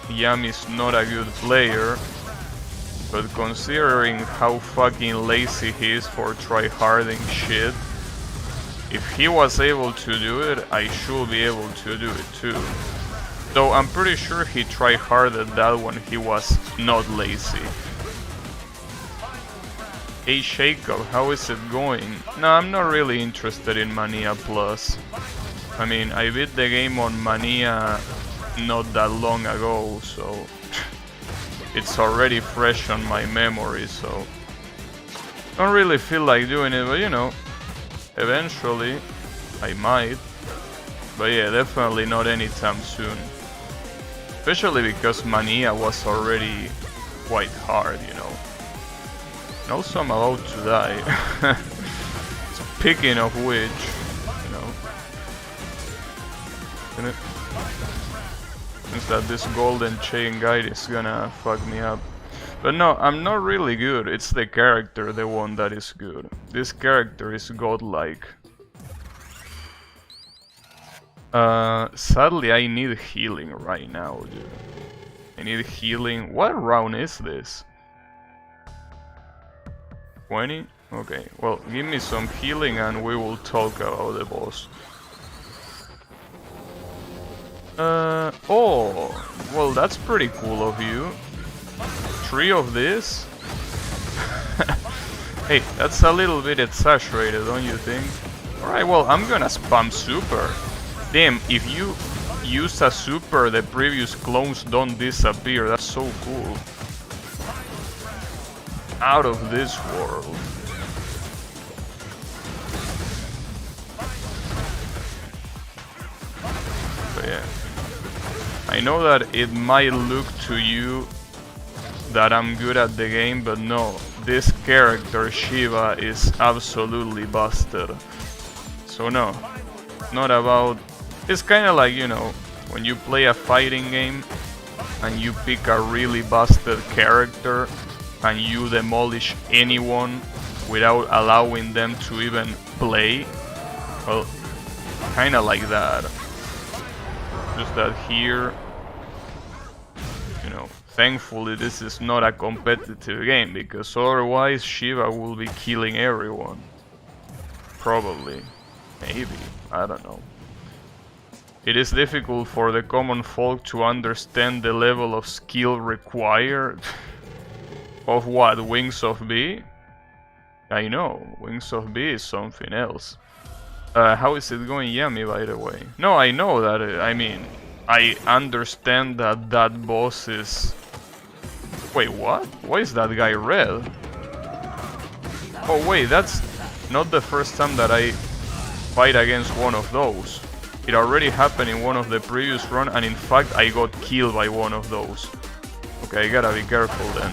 Yami's not a good player, but considering how fucking lazy he is for tryharding shit, if he was able to do it, I should be able to do it too. Though I'm pretty sure he tryharded that when he was not lazy. Hey Shakeup, how is it going? No, I'm not really interested in Mania Plus. I mean, I beat the game on Mania not that long ago, so it's already fresh on my memory, so don't really feel like doing it, but you know, eventually I might. But yeah, definitely not anytime soon. Especially because Mania was already quite hard, you know. And also I'm about to die. Speaking of which, you know. Since that this golden chain guide is gonna fuck me up. But no, I'm not really good. It's the character, the one that is good. This character is godlike. Sadly I need healing right now, dude. I need healing. What round is this? 20? Okay, well, give me some healing and we will talk about the boss. Oh, well, that's pretty cool of you. 3 of this? Hey, that's a little bit exaggerated, don't you think? Alright, well, I'm gonna spam super. Damn, if you use a super, the previous clones don't disappear. That's so cool. Out of this world. But yeah. I know that it might look to you that I'm good at the game, but no, this character Shiva is absolutely busted. So no, not about... It's kinda like, you know, when you play a fighting game and you pick a really busted character and you demolish anyone without allowing them to even play. Well, kinda like that. Just that here, you know, thankfully this is not a competitive game, because otherwise Shiva will be killing everyone. Probably. Maybe. I don't know. It is difficult for the common folk to understand the level of skill required. Of what? Wings of B? I know, Wings of B is something else. How is it going, Yami, by the way? No, I know that, I mean, I understand that that boss is... Wait, what? Why is that guy red? Oh wait, that's not the first time that I fight against one of those. It already happened in one of the previous run, and in fact I got killed by one of those. Okay, I gotta be careful then.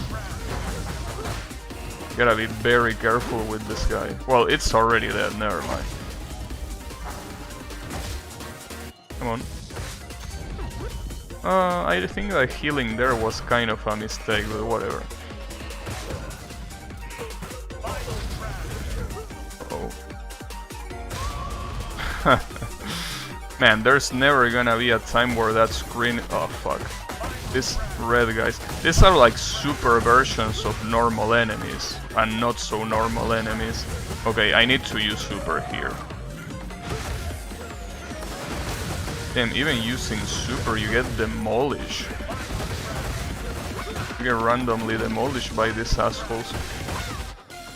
Gotta be very careful with this guy. Well, it's already dead, never mind. Come on. I think that healing there was kind of a mistake, but whatever. Oh. Man, there's never gonna be a time where that screen... Oh, fuck. These red guys. These are like super versions of normal enemies, and not so normal enemies. Okay, I need to use super here. Damn, even using super you get demolished. You get randomly demolished by these assholes.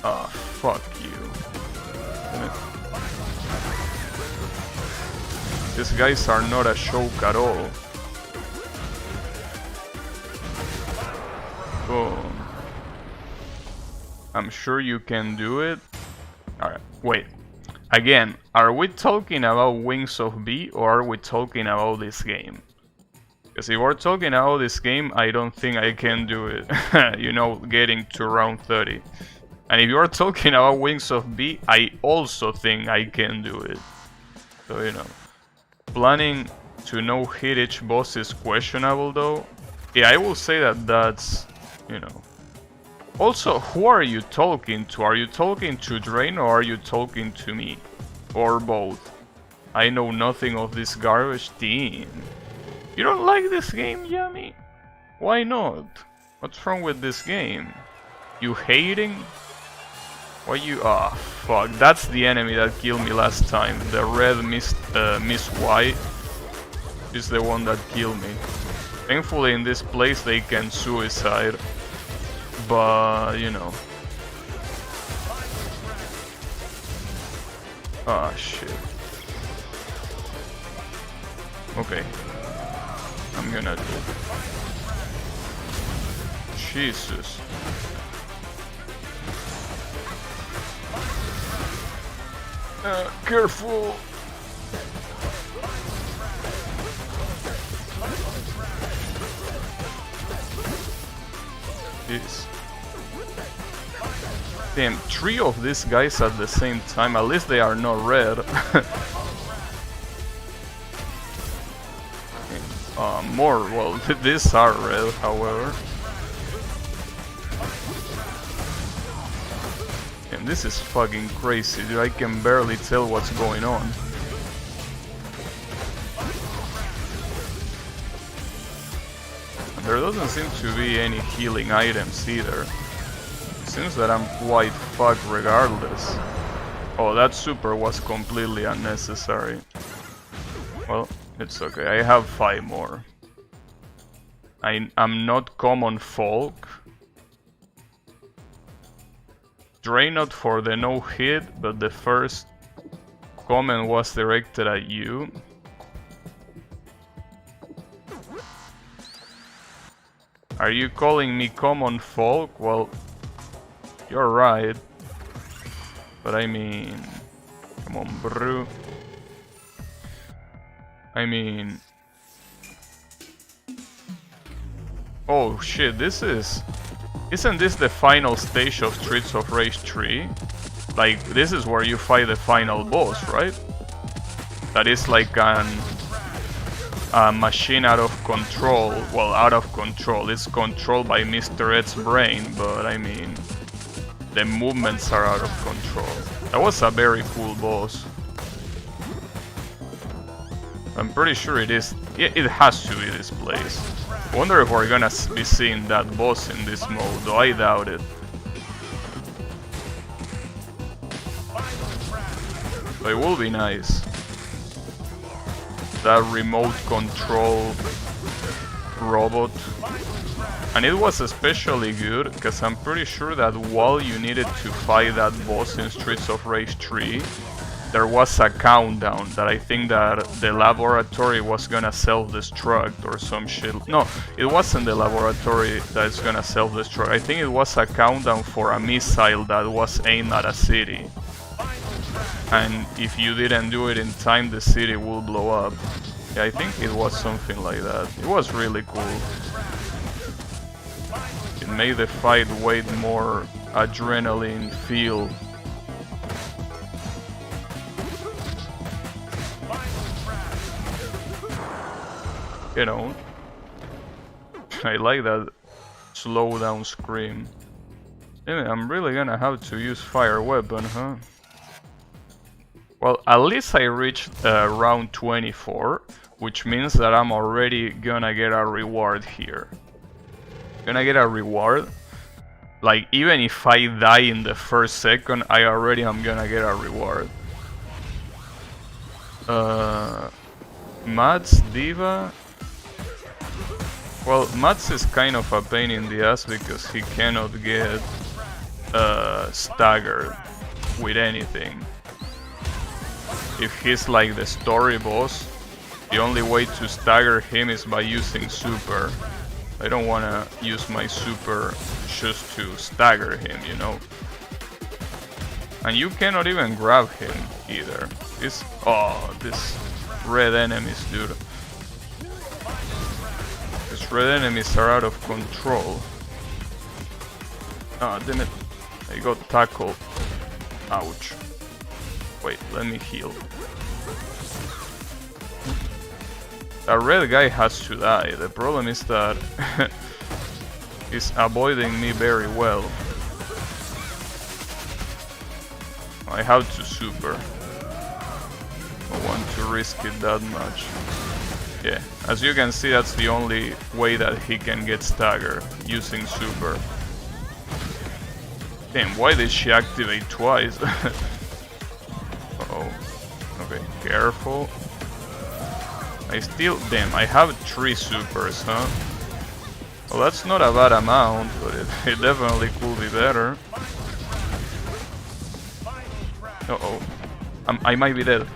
Ah, fuck you. Damn it. These guys are not a joke at all. Boom. I'm sure you can do it. Alright, wait. Again, are we talking about Wings of B or are we talking about this game? Because if we're talking about this game, I don't think I can do it. You know, getting to round 30. And if you're talking about Wings of B, I also think I can do it. So, you know. Planning to no-hit each boss is questionable though. Yeah, I will say that that's, you know. Also, who are you talking to? Are you talking to Drain or are you talking to me? Or both? I know nothing of this garbage team. You don't like this game, Yami? Why not? What's wrong with this game? You hating? Why you... Ah, fuck. That's the enemy that killed me last time. The red Miss Y is the one that killed me. Thankfully in this place they can suicide. But, you know. Ah, shit. Okay. I'm gonna do it. Jesus. Careful! Jeez. Damn, 3 of these guys at the same time, at least they are not red. More, well, these are red, however. And this is fucking crazy, dude, I can barely tell what's going on. And there doesn't seem to be any healing items either. Seems that I'm quite fucked regardless. Oh, that super was completely unnecessary. Well, it's okay, I have 5 more. I'm not common folk. Drain not for the no hit, but the first comment was directed at you. Are you calling me common folk? Well, you're right. But I mean... Come on, bro. I mean... Oh shit, this is... Isn't this the final stage of Streets of Rage 3? Like, this is where you fight the final boss, right? That is like a machine out of control. Well, out of control. It's controlled by Mr. Ed's brain, but I mean... The movements are out of control. That was a very cool boss. I'm pretty sure it is. It has to be this place. I wonder if we're gonna be seeing that boss in this mode, though I doubt it. But it will be nice. That remote control robot. And it was especially good because I'm pretty sure that while you needed to fight that boss in Streets of Rage 3, there was a countdown that I think that the laboratory was gonna self-destruct or some shit. No, it wasn't the laboratory that's gonna self-destruct. I think it was a countdown for a missile that was aimed at a city. And if you didn't do it in time, the city will blow up. Yeah, I think it was something like that. It was really cool. It made the fight way more adrenaline feel. You know, I like that slow down scream. Anyway, I'm really gonna have to use fire weapon, huh? Well, at least I reached round 24, which means that I'm already gonna get a reward here. Gonna get a reward. Like, even if I die in the first second, I already am gonna get a reward. Mats, Diva... Well, Mats is kind of a pain in the ass because he cannot get staggered with anything. If he's like the story boss, the only way to stagger him is by using super. I don't wanna use my super just to stagger him, you know. And you cannot even grab him either. This red enemies, dude. These red enemies are out of control. Ah, damn it. I got tackled. Ouch. Wait, let me heal. That red guy has to die. The problem is that he's avoiding me very well. I have to super. I don't want to risk it that much. Yeah, as you can see, that's the only way that he can get staggered, using super. Damn, why did she activate twice? Uh-oh. Okay, careful. Damn, I have 3 supers, huh? Well, that's not a bad amount, but it definitely could be better. Uh-oh. I might be dead.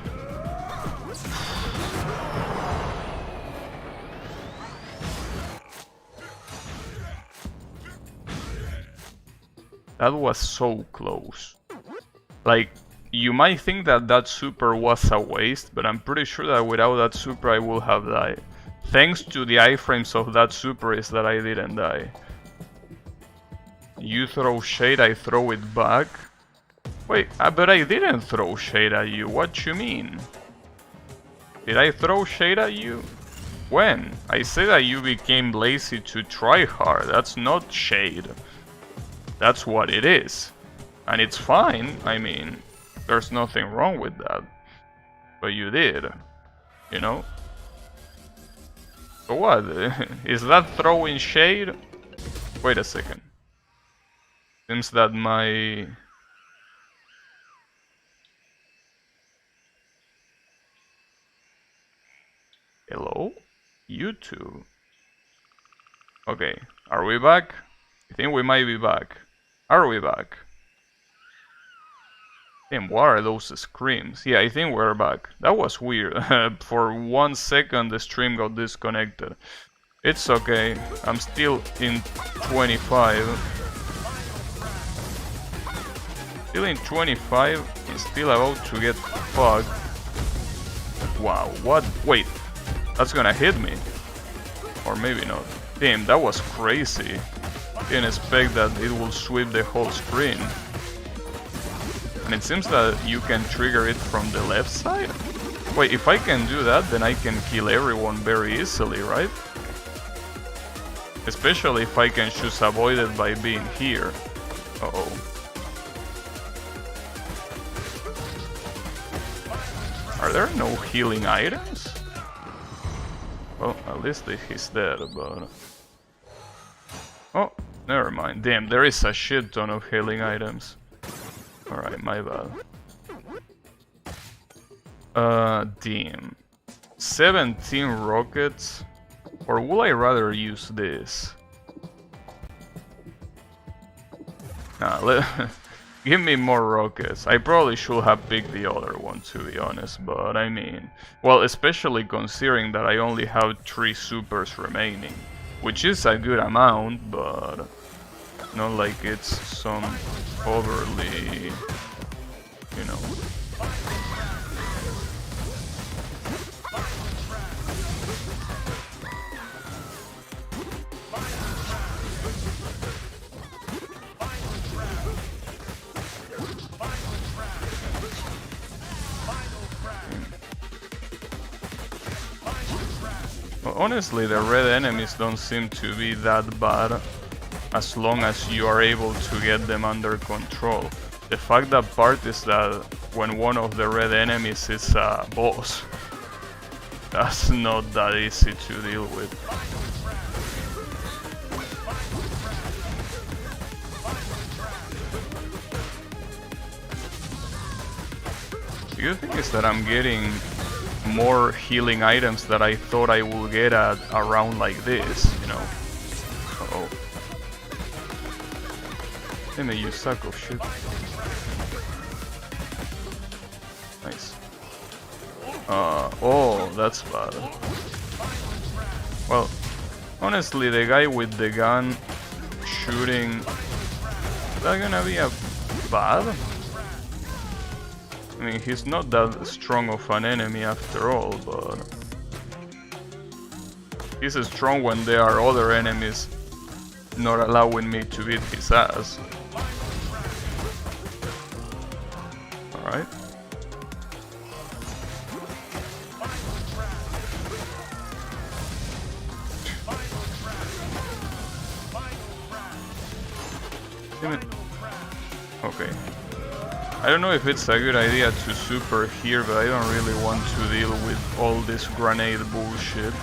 That was so close. Like, you might think that that super was a waste, but I'm pretty sure that without that super I would have died. Thanks to the iframes of that super is that I didn't die. You throw shade, I throw it back. Wait, but I didn't throw shade at you, what you mean? Did I throw shade at you? When? I said that you became lazy to try hard, that's not shade. That's what it is. And it's fine, I mean, there's nothing wrong with that. But you did, you know? So what? Is that throwing shade? Wait a second. Seems that my... Hello? YouTube? Okay, are we back? I think we might be back. Are we back? Damn, what are those screams? Yeah, I think we're back. That was weird. For 1 second the stream got disconnected. It's okay. I'm still in 25. Still in 25. He's still about to get fucked. Wow, what? Wait. That's gonna hit me. Or maybe not. Damn, that was crazy. Didn't expect that it will sweep the whole screen. And it seems that you can trigger it from the left side? Wait, if I can do that, then I can kill everyone very easily, right? Especially if I can choose avoid it by being here. Uh-oh. Are there no healing items? Well, at least he's dead, but... Oh, never mind. Damn, there is a shit ton of healing items. Alright, my bad. Damn. 17 rockets? Or would I rather use this? Nah, give me more rockets. I probably should have picked the other one, to be honest, but I mean... Well, especially considering that I only have 3 supers remaining. Which is a good amount, but... not like it's some overly... you know... Honestly, the red enemies don't seem to be that bad as long as you are able to get them under control. The fact that part is that when one of the red enemies is a boss, that's not that easy to deal with. The good thing is that I'm getting more healing items that I thought I would get at around like this, you know. Uh-oh. Damn it, you suck of shit. Nice. Oh, that's bad. Well, honestly, the guy with the gun shooting... is that gonna be a bad? I mean, he's not that strong of an enemy after all, but... he's strong when there are other enemies not allowing me to beat his ass. Alright. Damn it. Okay. I don't know if it's a good idea to super here, but I don't really want to deal with all this grenade bullshit.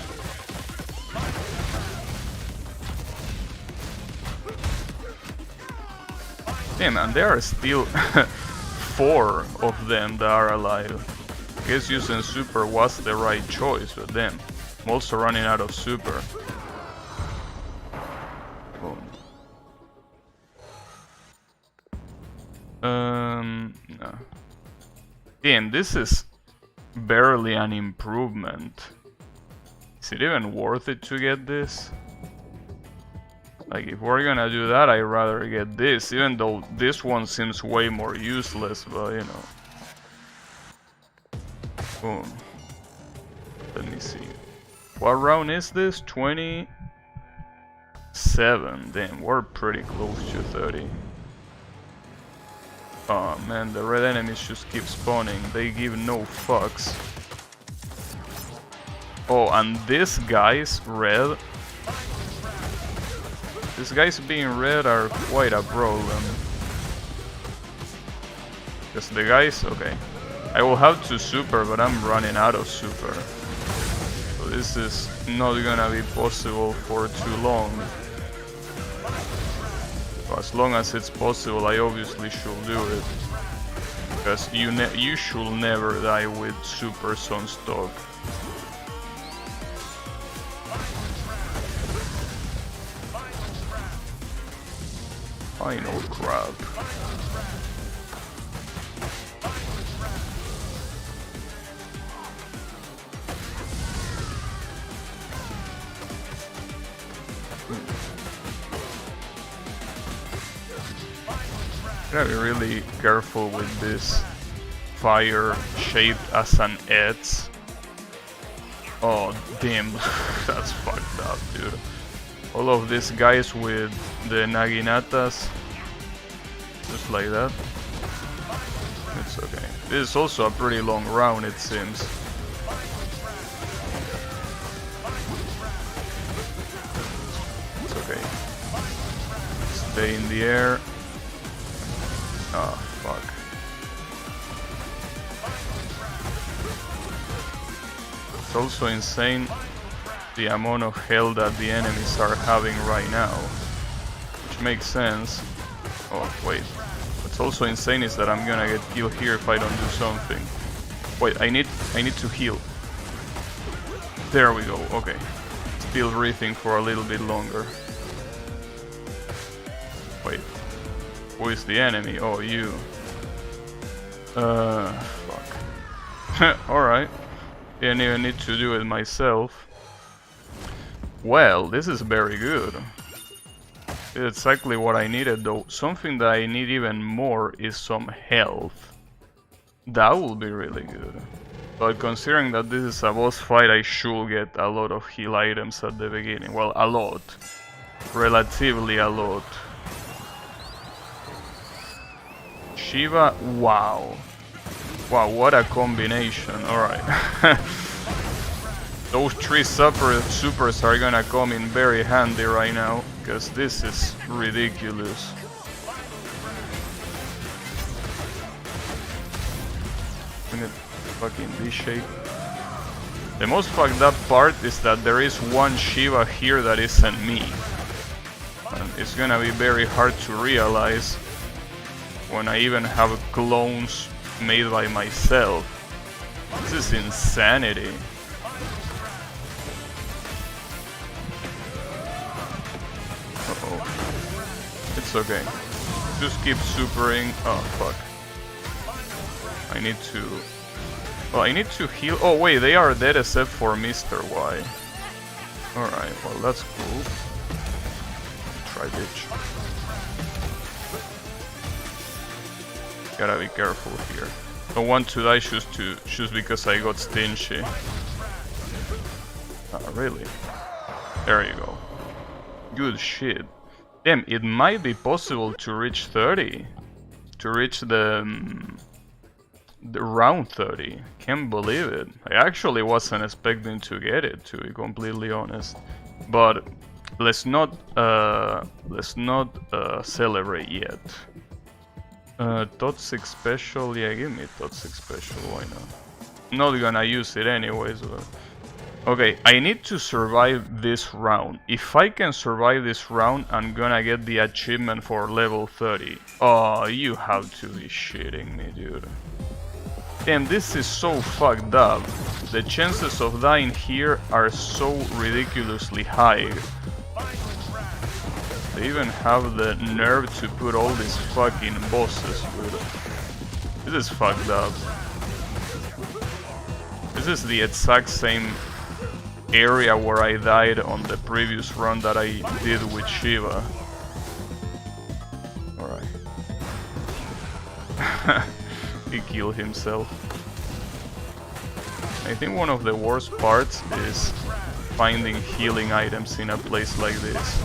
Damn, and there are still 4 of them that are alive. I guess using super was the right choice, but damn, I'm also running out of super. No. Damn, this is barely an improvement. Is it even worth it to get this? Like, if we're gonna do that, I'd rather get this, even though this one seems way more useless, but you know. Boom. Let me see. What round is this? 27. Damn, we're pretty close to 30. Oh man, the red enemies just keep spawning. They give no fucks. Oh, and this guy's red. These guys being red are quite a problem. Because the guys... okay. I will have to super, but I'm running out of super. So this is not gonna be possible for too long. So as long as it's possible, I obviously should do it. Because you should never die with supers on stock. Final crap. Gotta be really careful with this fire shaped as an edge. Oh damn, that's fucked up, dude. all of these guys with the Naginatas, just like that. It's okay. This is also a pretty long round, it seems. It's okay. Stay in the air. Oh, fuck. It's also insane the amount of health that the enemies are having right now, which makes sense. Oh, wait. What's also insane is that I'm gonna get killed here if I don't do something. Wait, I need to heal. There we go, okay. Still breathing for a little bit longer. Wait. Who is the enemy? Oh, you. Fuck. Alright. Didn't even need to do it myself. Well, this is very good. It's exactly what I needed though. Something that I need even more is some health. That will be really good. But considering that this is a boss fight, I should get a lot of heal items at the beginning. Well, a lot. Relatively a lot. Shiva, wow. Wow, what a combination. Alright. Those three supers are gonna come in very handy right now, because this is ridiculous. In fucking this shape. The most fucked up part is that there is one Shiva here that isn't me. And it's gonna be very hard to realize when I even have clones made by myself. This is insanity. It's okay. Just keep supering. Oh fuck. I need to... Well, I need to heal... Oh wait, they are dead except for Mr. Y. Alright, well that's cool. Try bitch. Gotta be careful here. Don't want to die just because I got stingy. Ah, really? There you go. Good shit. Damn, it might be possible to reach 30. To reach the round 30. Can't believe it. I actually wasn't expecting to get it, to be completely honest. But let's not celebrate yet. Toxic special, yeah, give me toxic special, why not? Not gonna use it anyways, but... Okay, I need to survive this round. If I can survive this round, I'm gonna get the achievement for level 30. Oh, you have to be shitting me, dude. Damn, this is so fucked up. The chances of dying here are so ridiculously high. They even have the nerve to put all these fucking bosses with it. This is fucked up. This is the exact same area where I died on the previous run that I did with Shiva. Alright. He killed himself. I think one of the worst parts is finding healing items in a place like this.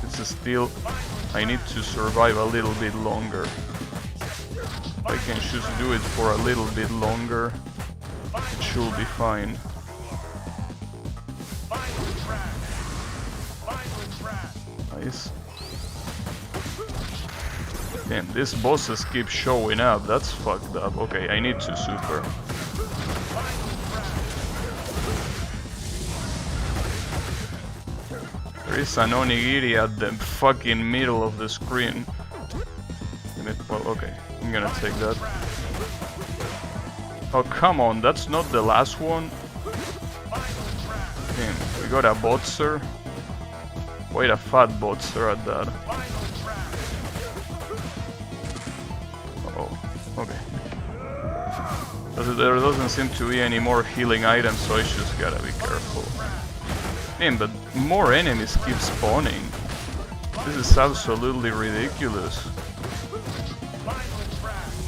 It's still... I need to survive a little bit longer. I can just do it for a little bit longer. It should be fine. Nice. Damn, these bosses keep showing up. That's fucked up. Okay, I need to super. There is an onigiri at the fucking middle of the screen. Well, okay, I'm gonna take that. Oh, come on, that's not the last one. Damn, we got a Botzer. Wait, a fat Botzer at that. Oh, okay. There doesn't seem to be any more healing items, so I just gotta be careful. Damn, but more enemies keep spawning. This is absolutely ridiculous.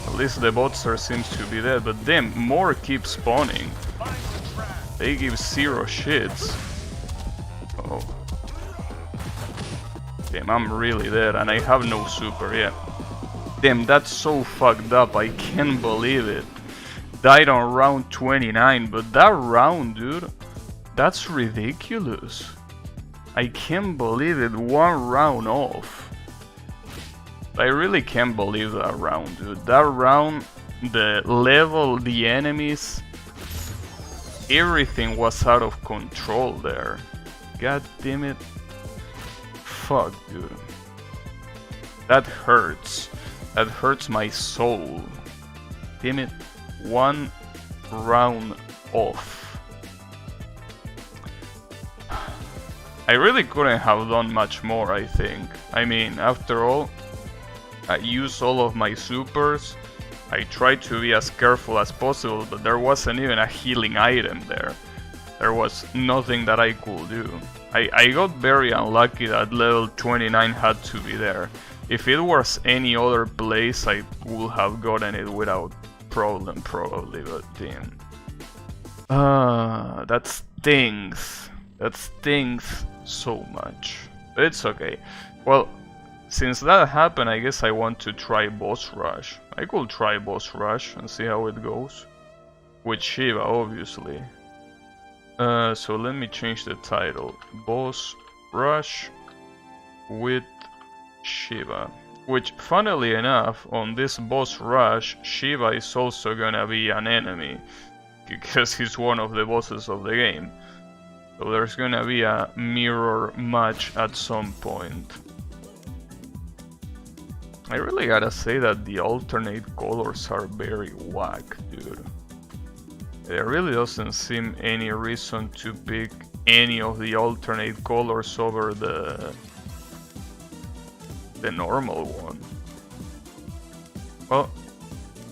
At least the Botzer seems to be dead, but damn, more keep spawning. They give zero shits. Uh-oh. Damn, I'm really dead and I have no super yet. Damn, that's so fucked up, I can't believe it. Died on round 29, but that round, dude, that's ridiculous. I can't believe it, one round off. I really can't believe that round, dude. That round, the level, the enemies, everything was out of control there. God damn it. Fuck, dude. That hurts. That hurts my soul. Damn it. One round off. I really couldn't have done much more, I think. I mean, after all, I used all of my supers. I tried to be as careful as possible, but there wasn't even a healing item there. There was nothing that I could do. I got very unlucky that level 29 had to be there. If it was any other place, I would have gotten it without problem probably, but damn. That stings. That stings so much. But it's okay. Well, since that happened, I guess I want to try boss rush. I could try boss rush and see how it goes. With Shiva, obviously. So let me change the title. Boss rush with Shiva. Which, funnily enough, on this boss rush, Shiva is also gonna be an enemy. Because he's one of the bosses of the game. So there's gonna be a mirror match at some point. I really gotta say that the alternate colors are very whack, dude. There really doesn't seem any reason to pick any of the alternate colors over the normal one. Well,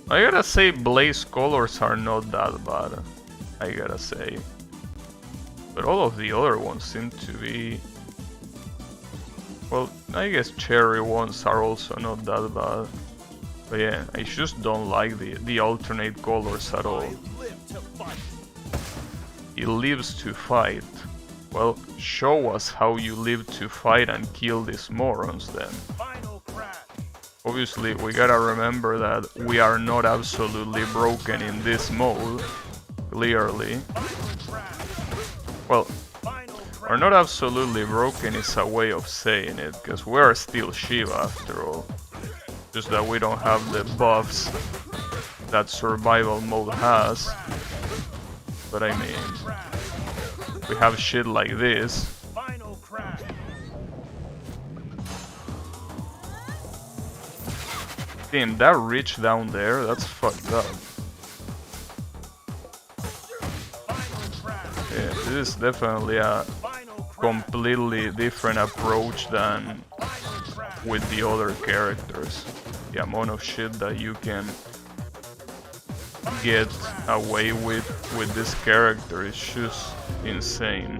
I gotta say Blaze colors are not that bad, I gotta say. But all of the other ones seem to be... Well, I guess cherry ones are also not that bad. But yeah, I just don't like the alternate colors at all. He lives to fight. Well, show us how you live to fight and kill these morons then. Obviously, we gotta remember that we are not absolutely broken in this mode, clearly. Well, we're not absolutely broken is a way of saying it, because we are still Shiva after all. Just that we don't have the buffs that survival mode has. But I mean, we have shit like this. Damn, that reach down there, that's fucked up. Yeah, this is definitely a completely different approach than with the other characters. The amount of shit that you can get away with this character is just insane.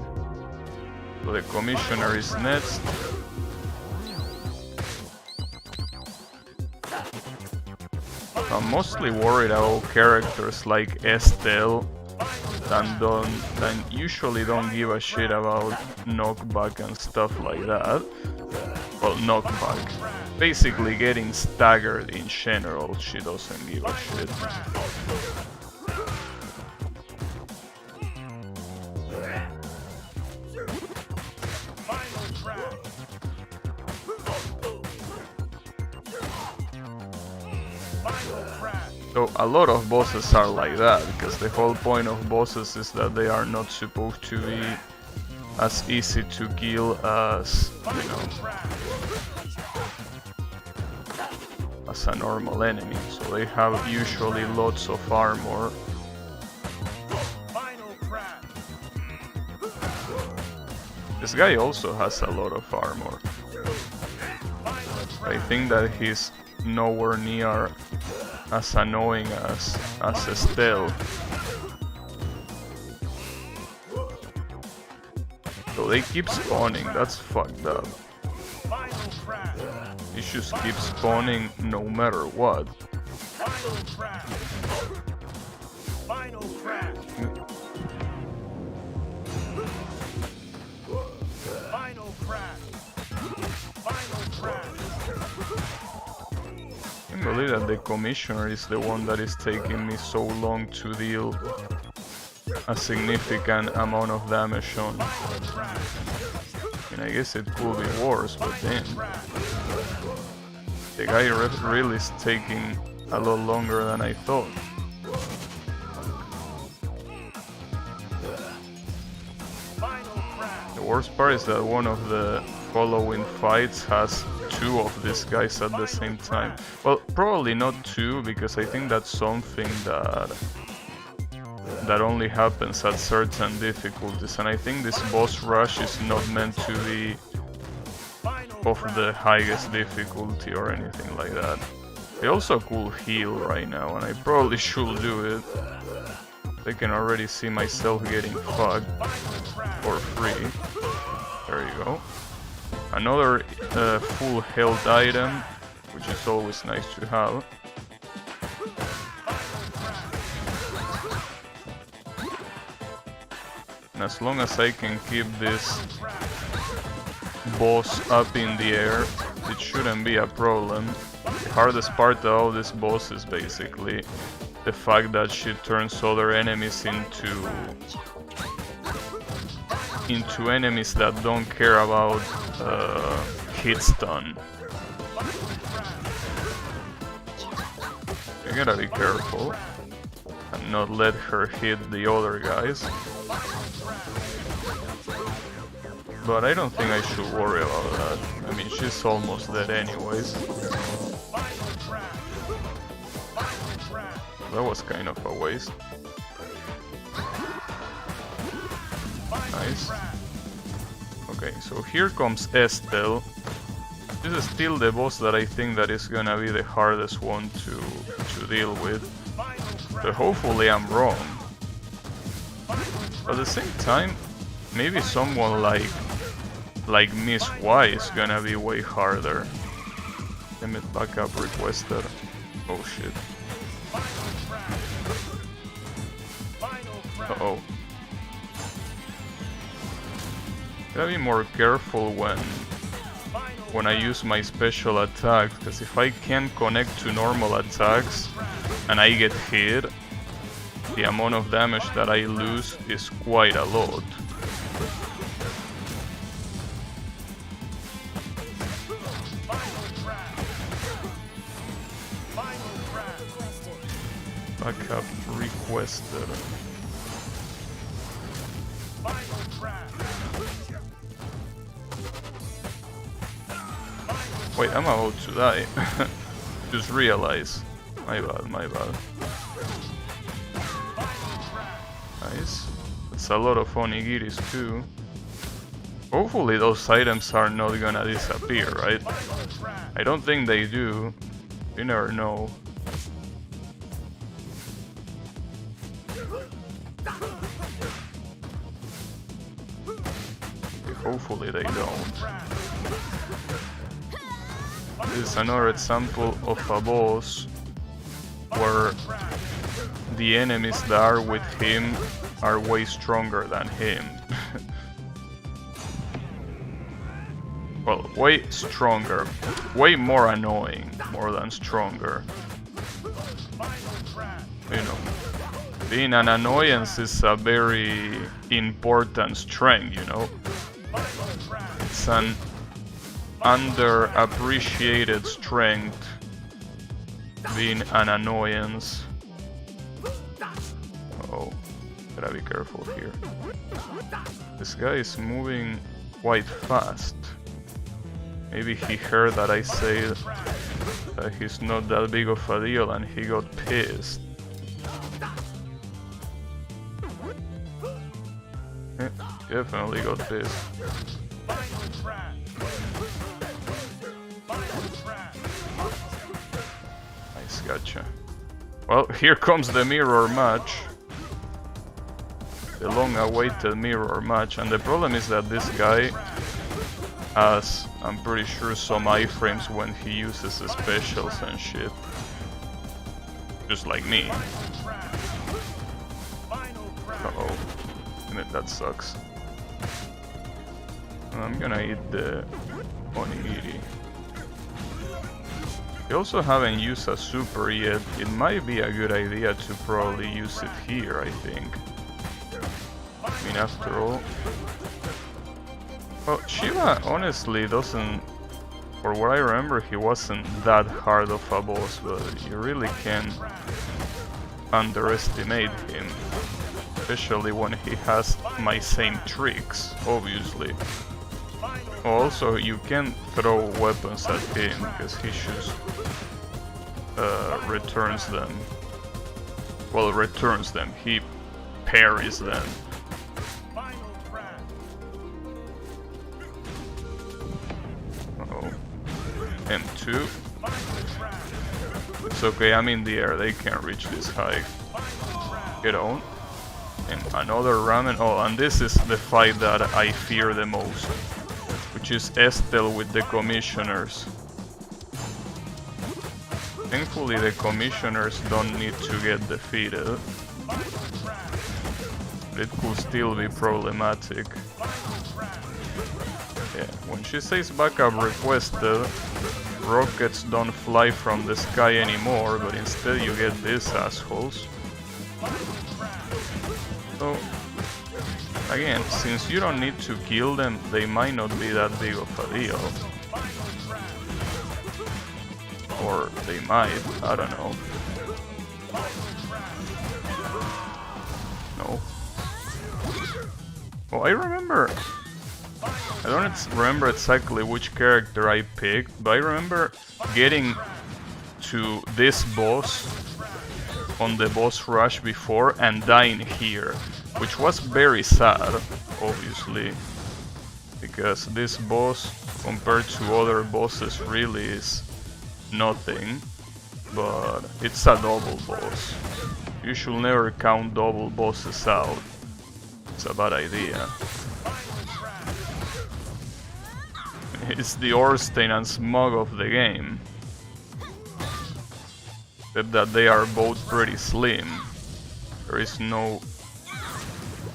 So the Commissioner is next. I'm mostly worried about characters like Estelle that usually don't give a shit about knockback and stuff like that. Well, knockback. Basically getting staggered in general, she doesn't give a shit. So a lot of bosses are like that, because the whole point of bosses is that they are not supposed to be as easy to kill as, you know, as a normal enemy. So they have usually lots of armor. This guy also has a lot of armor. I think that he's nowhere near as annoying as Estelle. So they keep spawning, that's fucked up. He just keeps spawning no matter what. believe that the commissioner is the one that is taking me so long to deal a significant amount of damage on. I guess it could be worse, but then the guy really is taking a lot longer than I thought. The worst part is that one of the following fights has two of these guys at the same time. Well, probably not two, because I think that's something that only happens at certain difficulties, and I think this boss rush is not meant to be of the highest difficulty or anything like that. I also could heal right now, and I probably should do it. I can already see myself getting fucked for free. There you go. Another full health item, which is always nice to have. And as long as I can keep this boss up in the air, it shouldn't be a problem. The hardest part of all this boss is basically the fact that she turns other enemies into enemies that don't care about hit stun. You gotta be careful and not let her hit the other guys. But I don't think I should worry about that. I mean, she's almost dead anyways. That was kind of a waste. Nice. Okay, so here comes Estelle. This is still the boss that I think that is gonna be the hardest one to deal with. But hopefully I'm wrong. At the same time, maybe someone like Miss Y is gonna be way harder. Limit backup requested. Oh shit. Uh-oh. Gotta be more careful when I use my special attacks, because if I can't connect to normal attacks and I get hit, the amount of damage that I lose is quite a lot. Backup requested. Wait, I'm about to die. Just realize. My bad, my bad. Nice. That's a lot of onigiris too. Hopefully those items are not gonna disappear, right? I don't think they do. You never know. Hopefully they don't. This is another example of a boss where the enemies that are with him are way stronger than him. Well, way stronger. Way more annoying, more than stronger. You know, being an annoyance is a very important strength, you know? It's an underappreciated strength, being an annoyance. Oh, gotta be careful here. This guy is moving quite fast. Maybe he heard that I said that he's not that big of a deal and he got pissed. Yeah, definitely got pissed. Nice, gotcha. Well, here comes the mirror match. The long-awaited mirror match, and the problem is that this guy has, I'm pretty sure, some iframes when he uses his specials and shit. Just like me. Uh-oh. That sucks. I'm gonna eat the onigiri. We also haven't used a super yet. It might be a good idea to probably use it here, I think. I mean, after all... Well, Shiva honestly doesn't... For what I remember, he wasn't that hard of a boss, but you really can't underestimate him. Especially when he has my same tricks, obviously. Also, you can throw weapons at him, because he just returns them. Well, returns them, he parries them. Uh-oh. M2. It's okay, I'm in the air, they can't reach this high. Get on. And another ramen. Oh, and this is the fight that I fear the most, which is Estelle with the commissioners. Thankfully the commissioners don't need to get defeated. But it could still be problematic. Yeah, when she says backup requested, rockets don't fly from the sky anymore, but instead you get these assholes. So, again, since you don't need to kill them, they might not be that big of a deal. Or they might, I don't know. No. Oh, I remember... I don't remember exactly which character I picked, but I remember getting to this boss on the boss rush before and dying here, which was very sad, obviously, because this boss compared to other bosses really is nothing, but it's a double boss. You should never count double bosses out. It's a bad idea. It's the Orstein and Smog of the game. Except that they are both pretty slim. There is no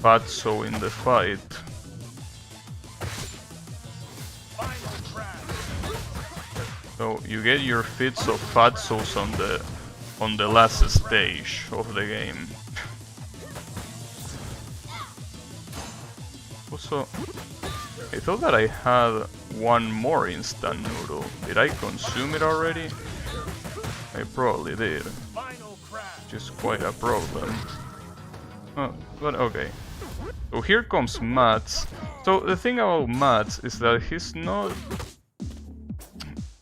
Fatso in the fight. So you get your fits of Fatsos on the last stage of the game. Also, I thought that I had one more instant noodle. Did I consume it already? I probably did. Which is quite a problem. Oh, but okay. So here comes Mats. So the thing about Mats is that he's not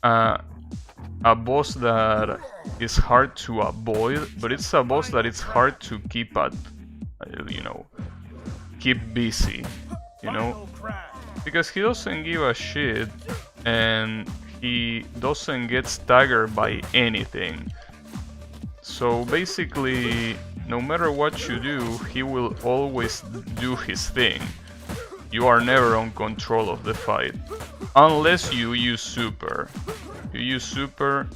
a boss that is hard to avoid, but it's a boss that it's hard to keep at, you know, keep busy, you know? Because he doesn't give a shit, and he doesn't get staggered by anything. So basically, no matter what you do, he will always do his thing. You are never on control of the fight. Unless you use super. You use super...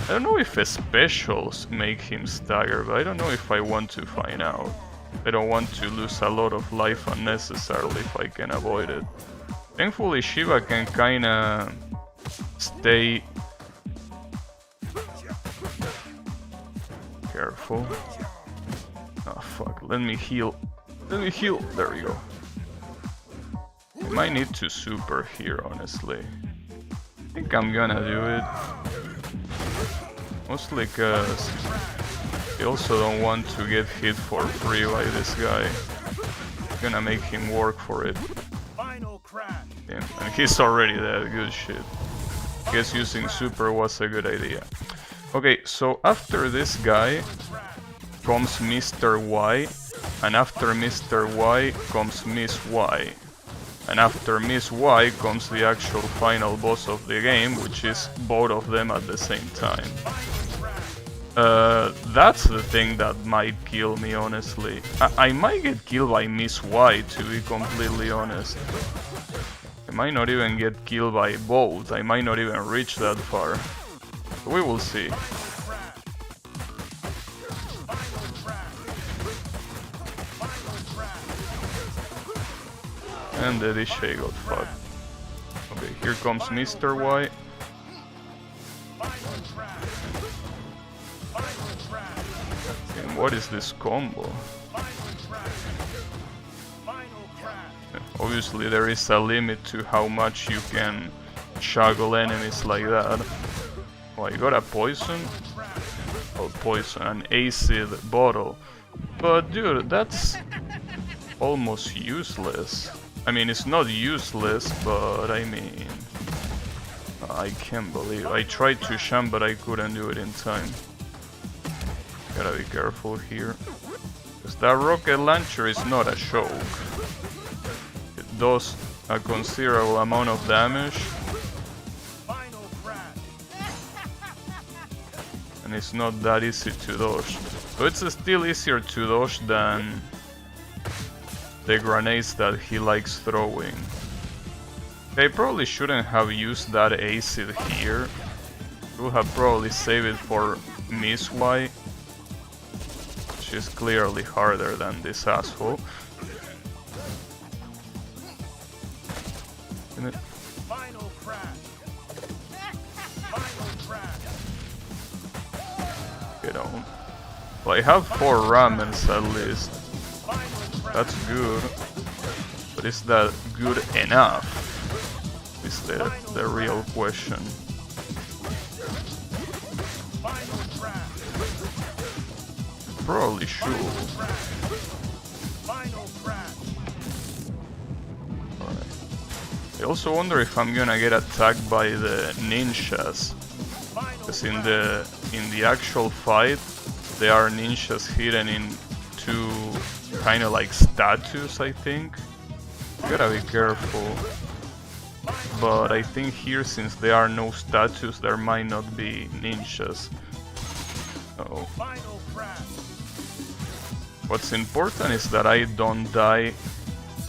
I don't know if specials make him stagger, but I don't know if I want to find out. I don't want to lose a lot of life unnecessarily if I can avoid it. Thankfully Shiva can kinda stay... Careful. Oh fuck, let me heal. Let me heal. There we go. I might need to super here, honestly. I think I'm gonna do it. Mostly cause I also don't want to get hit for free by this guy. I'm gonna make him work for it. Damn, and he's already dead, good shit. Guess using super was a good idea. Okay, so after this guy comes Mr. Y, and after Mr. Y comes Miss Y. And after Miss Y comes the actual final boss of the game, which is both of them at the same time. That's the thing that might kill me, honestly. I might get killed by Miss Y, to be completely honest. I might not even get killed by both, I might not even reach that far. We will see. And the Dishay got fucked. Okay, here comes Mr. Y. what is this combo? Obviously there is a limit to how much you can juggle enemies like that. Oh, I got a poison? Oh, poison, an acid bottle. But dude, that's almost useless. I mean, it's not useless, but I mean... I can't believe... I tried to sham, but I couldn't do it in time. Gotta be careful here. Because that rocket launcher is not a joke. It does a considerable amount of damage. And it's not that easy to dodge. So it's still easier to dodge than the grenades that he likes throwing. I probably shouldn't have used that acid here. Would have probably saved it for Miss Y. She's clearly harder than this asshole. Final crash. Final crash. Get on. Well, I have 4 ramens at least. That's good. But is that good enough? Is the real question. Probably should. Alright. I also wonder if I'm gonna get attacked by the ninjas. Because in the actual fight, there are ninjas hidden in 2 kind of like statues, I think. You gotta be careful. But I think here, since there are no statues, there might not be ninjas. Uh-oh. What's important is that I don't die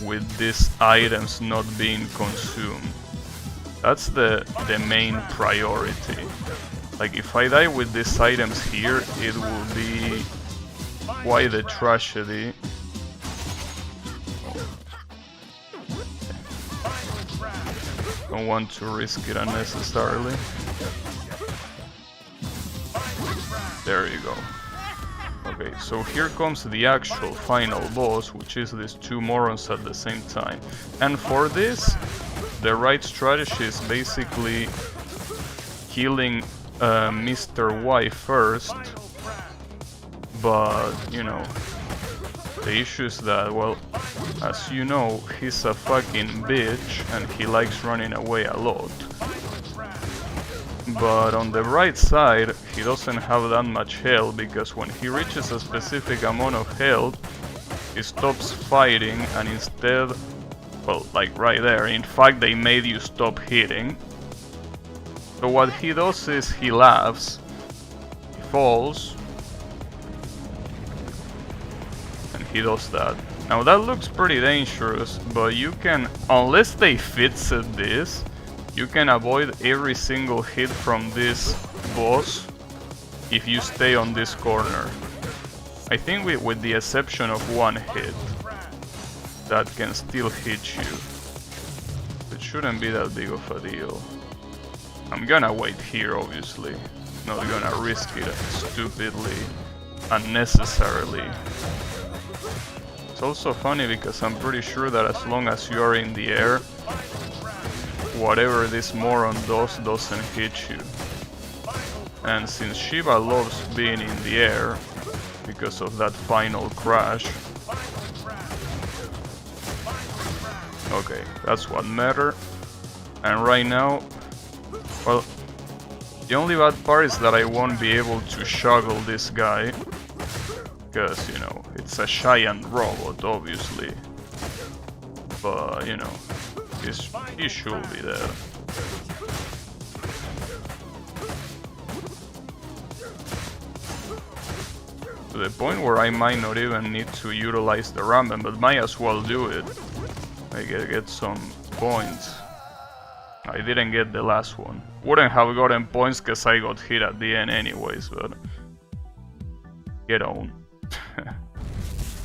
with these items not being consumed. That's the main priority. Like, if I die with these items here, it will be quite a tragedy. Don't want to risk it unnecessarily. There you go. Okay, so here comes the actual final boss, which is these 2 morons at the same time. And for this, the right strategy is basically killing Mr. Y first. But, you know, the issue is that, well, as you know, he's a fucking bitch and he likes running away a lot. But on the right side, he doesn't have that much health, because when he reaches a specific amount of health, he stops fighting and instead, well, like right there, in fact they made you stop hitting. So what he does is he laughs, he falls, and he does that. Now that looks pretty dangerous, but you can, unless they fix this, you can avoid every single hit from this boss if you stay on this corner. I think with the exception of 1 hit that can still hit you. It shouldn't be that big of a deal. I'm gonna wait here, obviously. Not gonna risk it stupidly, unnecessarily. It's also funny because I'm pretty sure that as long as you are in the air, whatever this moron does doesn't hit you. And since Shiva loves being in the air, because of that final crash... Okay, that's what matters. And right now, well, the only bad part is that I won't be able to juggle this guy. Because, you know, it's a giant robot, obviously. But, you know, he should be there. To the point where I might not even need to utilize the ramen, but might as well do it. I get some points. I didn't get the last one. Wouldn't have gotten points because I got hit at the end anyways, but... Get on.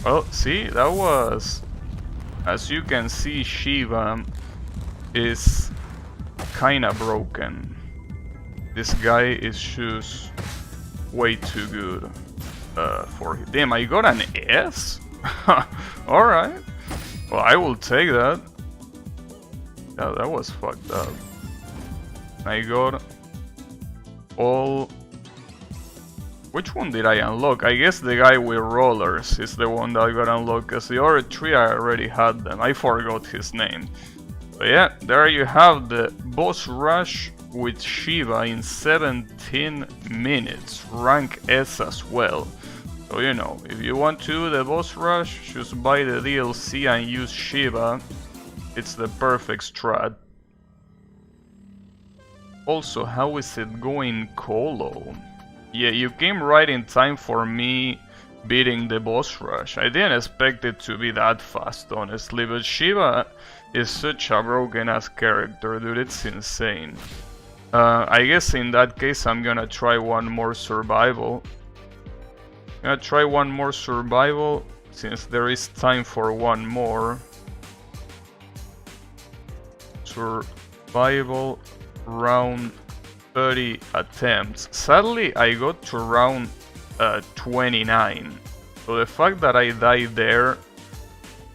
Well, see, that was... As you can see, Shiva is kinda broken. This guy is just way too good. for him. Damn, I got an S? Alright. Well, I will take that. Yeah, that was fucked up. I got all... Which one did I unlock? I guess the guy with rollers is the one that I got unlocked, because the other three I already had them. I forgot his name. But yeah, there you have the boss rush with Shiva in 17 minutes. Rank S as well. So you know, if you want to do the boss rush, just buy the DLC and use Shiva. It's the perfect strat. Also, how is it going, Colo? Yeah, you came right in time for me beating the boss rush. I didn't expect it to be that fast, honestly, but Shiva is such a broken ass character, dude, it's insane. I guess in that case I'm gonna try one more survival. Since there is time for one more. Survival round 30 attempts. Sadly, I got to round 29. So the fact that I died there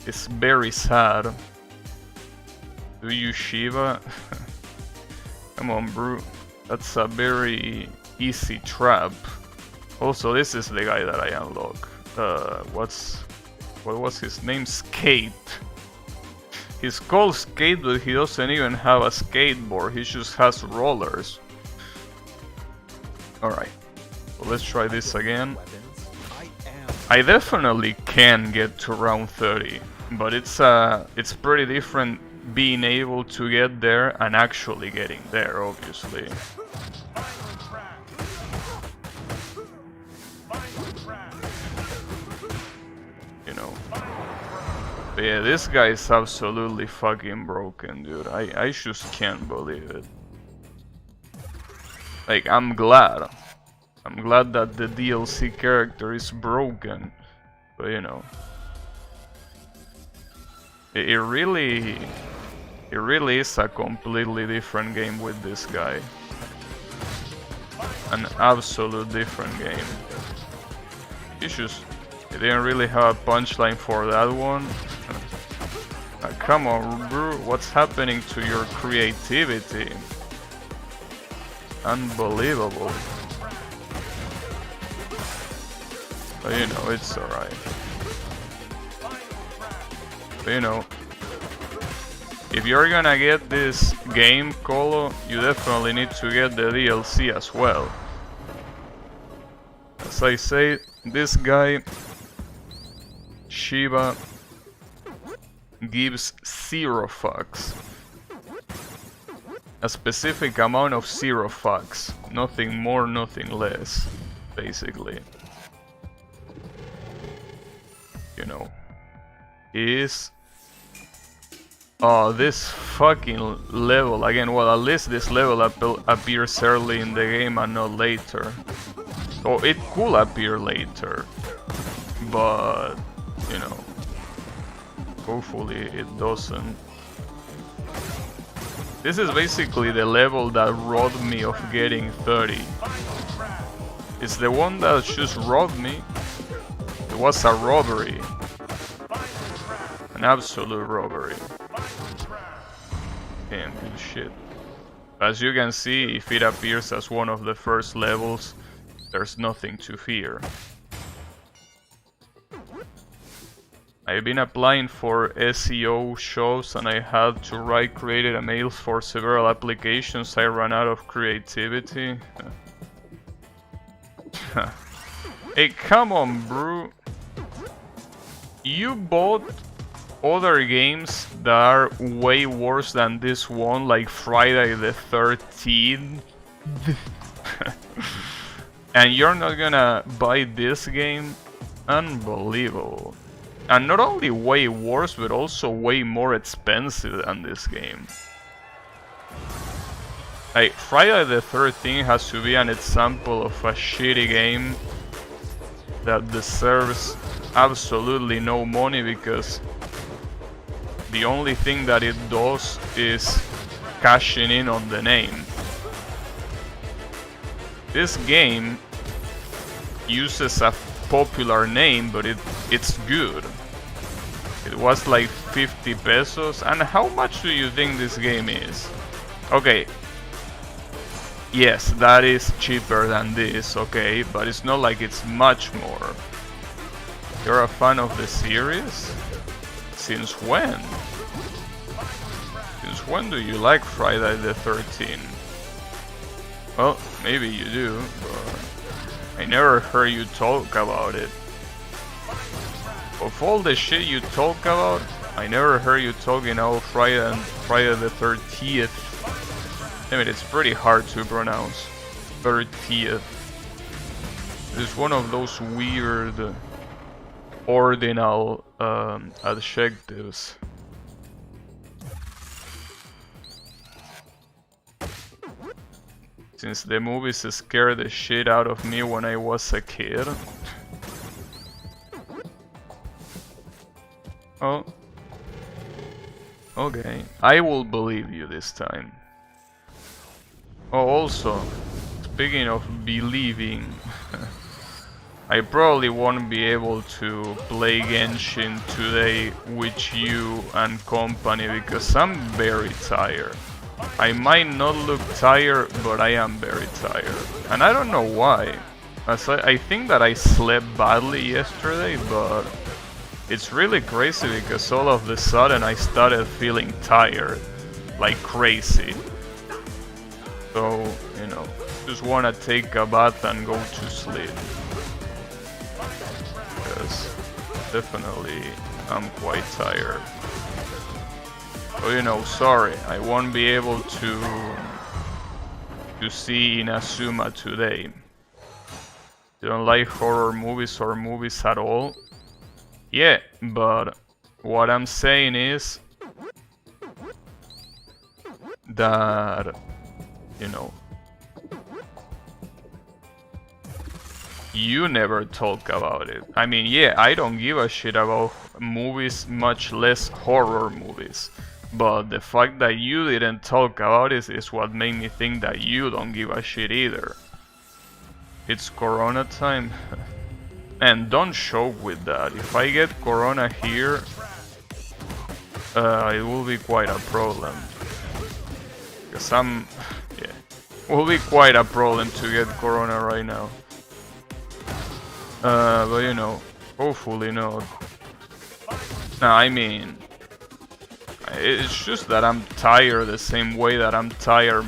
is very sad. Do you Shiva? Come on, bro. That's a very easy trap. Also, this is the guy that I unlock. What was his name? Skate. He's called Skate, but he doesn't even have a skateboard. He just has rollers. Alright, so let's try this again. I definitely can get to round 30, but it's pretty different being able to get there and actually getting there, obviously. You know. But yeah, this guy is absolutely fucking broken, dude. I just can't believe it. Like, I'm glad that the DLC character is broken, but you know, it really is a completely different game with this guy. An absolute different game. He didn't really have a punchline for that one. Come on, bro, what's happening to your creativity? Unbelievable. But you know, it's alright. But you know, if you're gonna get this game, Colo, you definitely need to get the DLC as well. As I say, this guy, Shiva, gives 0 fucks. A specific amount of 0 fucks. Nothing more, nothing less, basically. You know. Is... Oh, this fucking level again. Well, at least this level appears early in the game and not later. So it could appear later. But, you know. Hopefully it doesn't. This is basically the level that robbed me of getting 30. It's the one that just robbed me. It was a robbery. An absolute robbery. Damn, good shit. As you can see, if it appears as one of the first levels, there's nothing to fear. I've been applying for SEO shows and I had to write creative emails for several applications. I ran out of creativity. Hey, come on, bro. You bought other games that are way worse than this one, like Friday the 13th. And you're not gonna buy this game? Unbelievable. And not only way worse, but also way more expensive than this game. Like, Friday the 13th has to be an example of a shitty game that deserves absolutely no money, because the only thing that it does is cashing in on the name. This game uses a popular name, but it's good. It was like 50 pesos. And how much do you think this game is? Okay. Yes, that is cheaper than this, okay, but it's not like it's much more. You're a fan of the series? Since when? Since when do you like Friday the 13th? Well, maybe you do, but I never heard you talk about it. Of all the shit you talk about, I never heard you talking about Friday the 30th. I mean, it's pretty hard to pronounce. 30th. It's one of those weird ordinal adjectives. Since the movies scared the shit out of me when I was a kid. Oh. Okay. I will believe you this time. Oh, also, speaking of believing, I probably won't be able to play Genshin today with you and company because I'm very tired. I might not look tired, but I am very tired. And I don't know why. I think that I slept badly yesterday, but it's really crazy because all of a sudden I started feeling tired, like crazy. So, you know, just wanna take a bath and go to sleep. Because definitely I'm quite tired. So, you know, sorry, I won't be able to see Inazuma today. You don't like horror movies or movies at all? Yeah, but what I'm saying is that, you know, you never talk about it. I mean, yeah, I don't give a shit about movies, much less horror movies. But the fact that you didn't talk about it is what made me think that you don't give a shit either. It's Corona time. And don't joke with that. If I get Corona here, it will be quite a problem. Because yeah, it will be quite a problem to get Corona right now. But you know, hopefully not. Nah, I mean, it's just that I'm tired the same way that I'm tired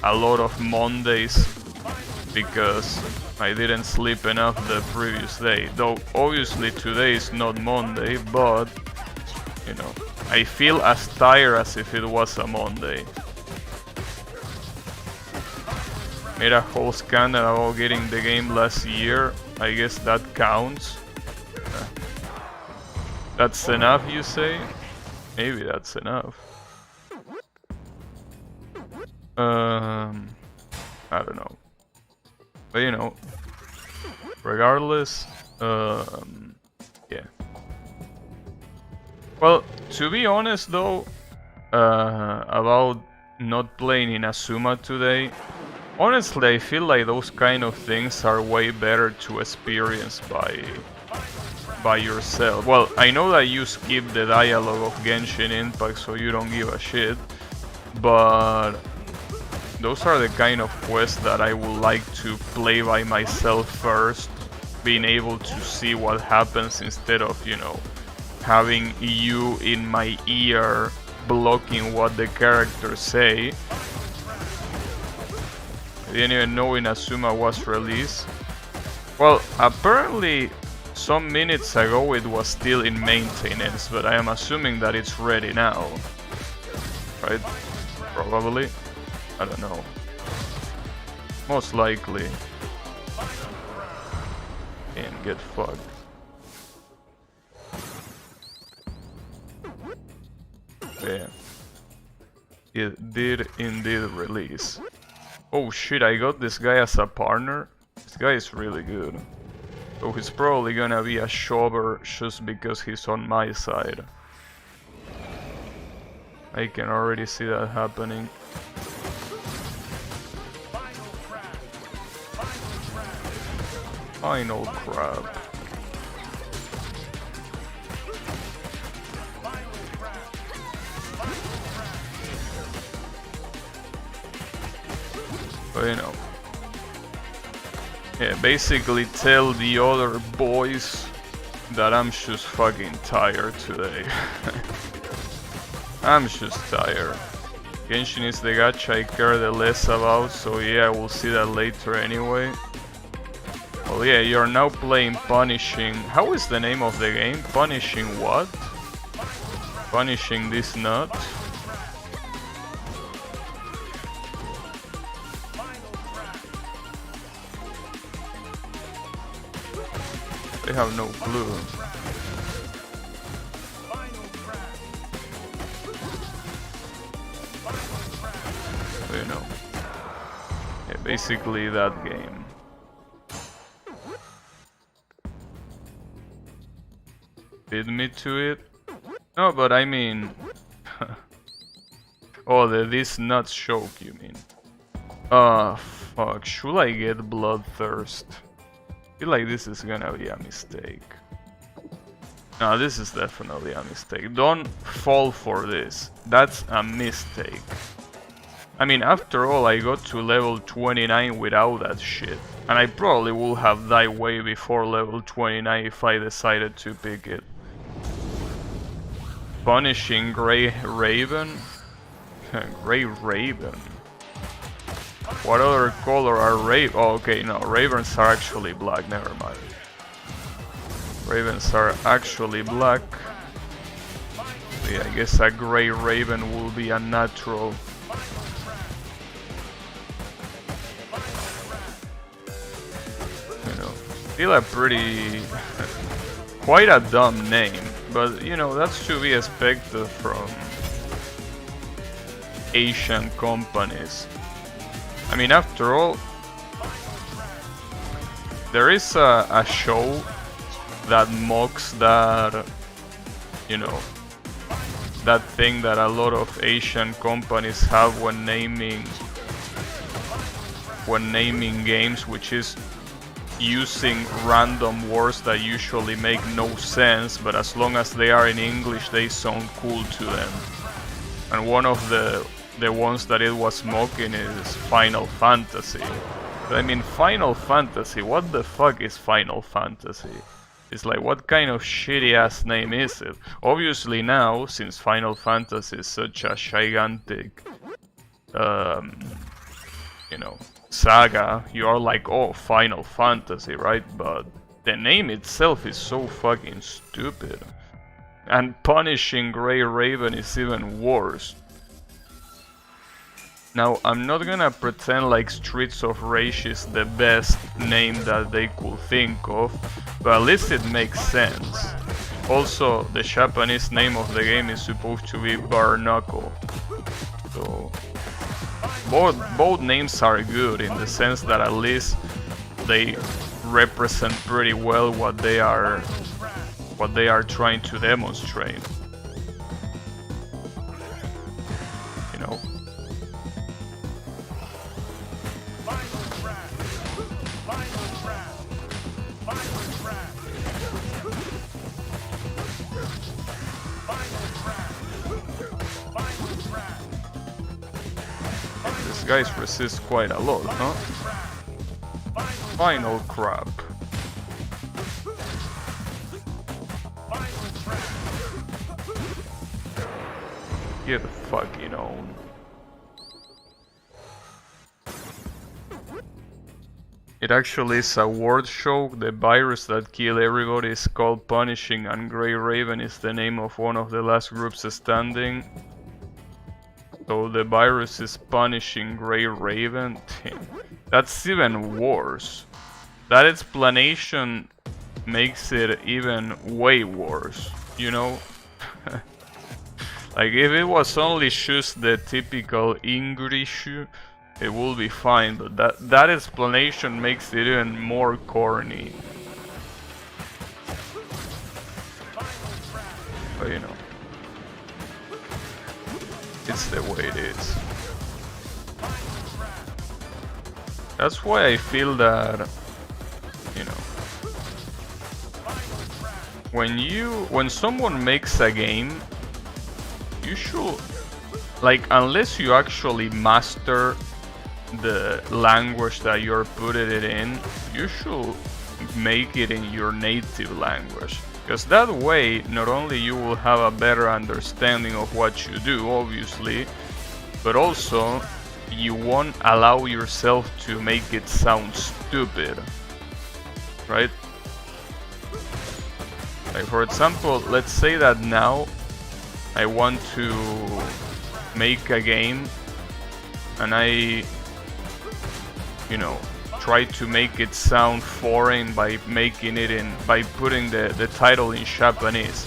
a lot of Mondays because I didn't sleep enough the previous day. Though obviously today is not Monday, but you know, I feel as tired as if it was a Monday. Made a whole scandal about getting the game last year. I guess that counts. That's enough, you say? Maybe that's enough. I don't know. But you know, regardless, yeah. Well, to be honest though, about not playing Inazuma today, honestly I feel like those kind of things are way better to experience by yourself. Well, I know that you skip the dialogue of Genshin Impact, so you don't give a shit, but those are the kind of quests that I would like to play by myself first, being able to see what happens instead of, you know, having you in my ear blocking what the characters say. I didn't even know Inazuma was released. Well, apparently some minutes ago it was still in maintenance, but I am assuming that it's ready now. Right? Probably. I don't know. Most likely. And get fucked. Yeah. It did indeed release. Oh shit, I got this guy as a partner. This guy is really good. So he's probably gonna be a shover just because he's on my side. I can already see that happening. Final crap. But you know. Yeah, basically tell the other boys that I'm just fucking tired today. I'm just tired. Genshin is the gacha I care the less about, so yeah, we'll see that later anyway. Well yeah, you're now playing Punishing... How is the name of the game? Punishing what? Punishing this nut? I have no clue. You know. Yeah, basically that game. Feed me to it? No, but I mean... oh, this nuts choke, you mean? Ah, fuck. Should I get Bloodthirst? I feel like this is gonna be a mistake. No, this is definitely a mistake. Don't fall for this. That's a mistake. I mean, after all, I got to level 29 without that shit. And I probably would have died way before level 29 if I decided to pick it. Punishing Grey Raven? Grey Raven? What other color are Raven? Oh, okay, no, Ravens are actually black, never mind. Ravens are actually black. Yeah, I guess a Grey Raven will be a natural. You know, still a pretty... quite a dumb name, but you know, that's to be expected from Asian companies. I mean, after all, there is a show that mocks that, you know, that thing that a lot of Asian companies have when naming games, which is using random words that usually make no sense, but as long as they are in English, they sound cool to them. And one of the ones that it was mocking is Final Fantasy. But I mean, Final Fantasy, what the fuck is Final Fantasy? It's like, what kind of shitty ass name is it? Obviously now, since Final Fantasy is such a gigantic, you know, saga, you are like, oh, Final Fantasy, right? But the name itself is so fucking stupid. And Punishing Grey Raven is even worse. Now, I'm not gonna pretend like Streets of Rage is the best name that they could think of, but at least it makes sense. Also, the Japanese name of the game is supposed to be Barnacle. So, both names are good in the sense that at least they represent pretty well what they are trying to demonstrate. You know. These guys resist quite a lot, huh? Final crap. Get the fucking own. It actually is a word show. The virus that killed everybody is called Punishing, and Grey Raven is the name of one of the last groups standing. So the virus is Punishing Grey Raven. That's even worse. That explanation makes it even way worse, you know? Like, if it was only just the typical English, it will be fine, but that explanation makes it even more corny. But you know, it's the way it is. That's why I feel that, you know, when someone makes a game, you should, like, unless you actually master the language that you're putting it in, you should make it in your native language. Because that way, not only you will have a better understanding of what you do, obviously, but also you won't allow yourself to make it sound stupid, right? Like for example, let's say that now I want to make a game and I, you know, try to make it sound foreign by making it by putting the title in Japanese,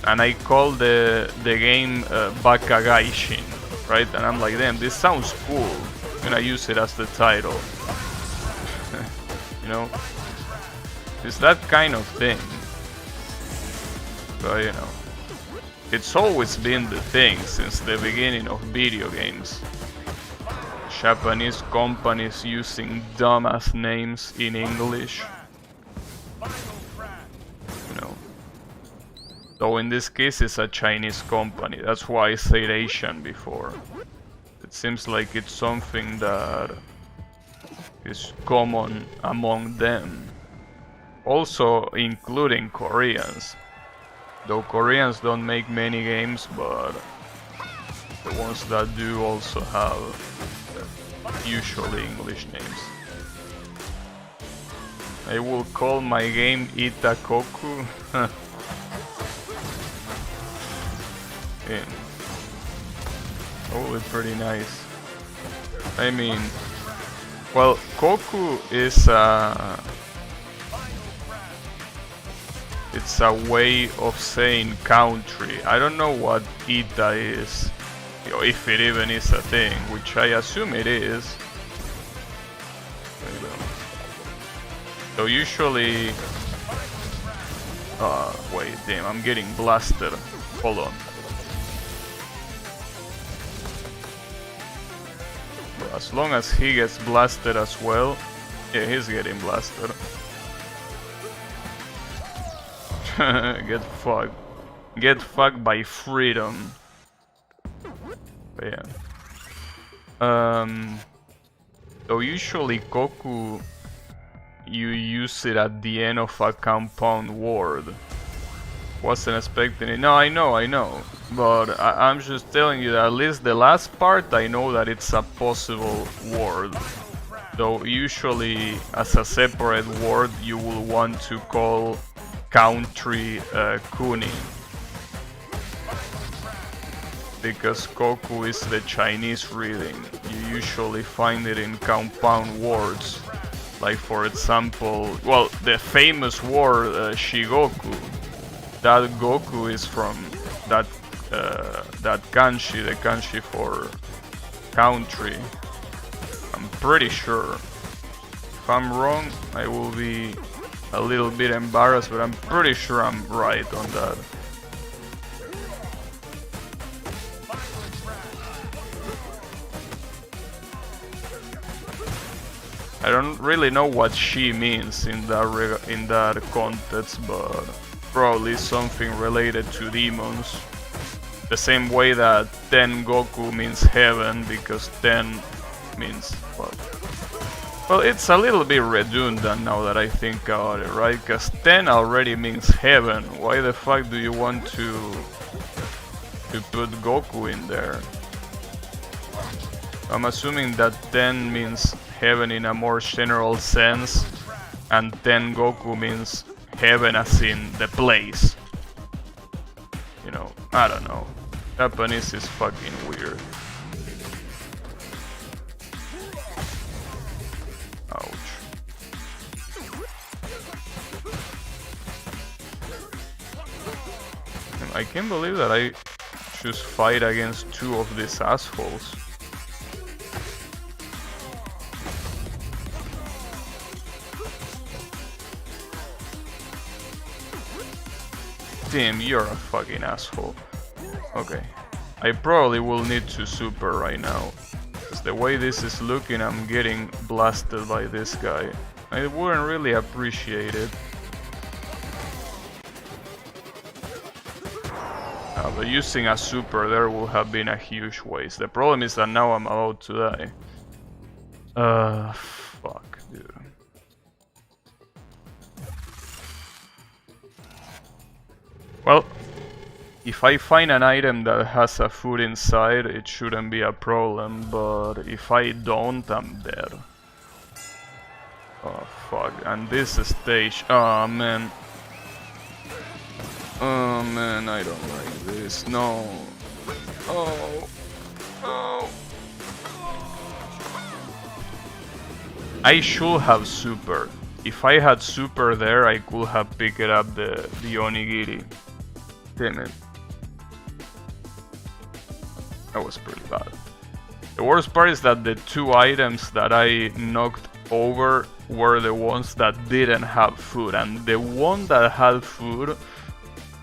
and I call the game Bakagaishin, right? And I'm like, damn, this sounds cool, I'm gonna use it as the title. You know, it's that kind of thing. But you know, it's always been the thing since the beginning of video games. Japanese companies using dumbass names in English. You know. Though in this case it's a Chinese company, that's why I said Asian before. It seems like it's something that is common among them. Also including Koreans. Though Koreans don't make many games, but the ones that do also have usually English names. I will call my game Itakoku. Yeah. Probably pretty nice. I mean, well, Koku is it's a way of saying country. I don't know what Ita is, if it even is a thing, which I assume it is. So usually... wait, damn, I'm getting blasted. Hold on. As long as he gets blasted as well... Yeah, he's getting blasted. Get fucked. Get fucked by freedom. But yeah. So usually Koku, you use it at the end of a compound word. Wasn't expecting it. No, I know. But I'm just telling you that at least the last part I know that it's a possible word. Though usually as a separate word you will want to call country Kuni. Because Koku is the Chinese reading. You usually find it in compound words. Like for example, well, the famous word Shigoku. That Goku is from that kanji, the kanji for country. I'm pretty sure. If I'm wrong, I will be a little bit embarrassed, but I'm pretty sure I'm right on that. I don't really know what she means in that context, but probably something related to demons. The same way that Ten Goku means heaven, because Ten means what? Well, it's a little bit redundant now that I think about it, right? Because Ten already means heaven. Why the fuck do you want to put Goku in there? I'm assuming that Ten means heaven in a more general sense, and Ten Goku means heaven as in the place. You know, I don't know. Japanese is fucking weird. Ouch. I can't believe that I just fight against two of these assholes. Damn, you're a fucking asshole. Okay. I probably will need to super right now. Because the way this is looking, I'm getting blasted by this guy. I wouldn't really appreciate it. But using a super there would have been a huge waste. The problem is that now I'm about to die. Fuck, dude. Well, if I find an item that has a food inside, it shouldn't be a problem, but if I don't, I'm dead. Oh, fuck. And this stage... Oh, man. Oh, man, I don't like this. No. Oh. Oh. I should have super. If I had super there, I could have picked up the onigiri. Damn it. That was pretty bad. The worst part is that the 2 items that I knocked over were the ones that didn't have food, and the one that had food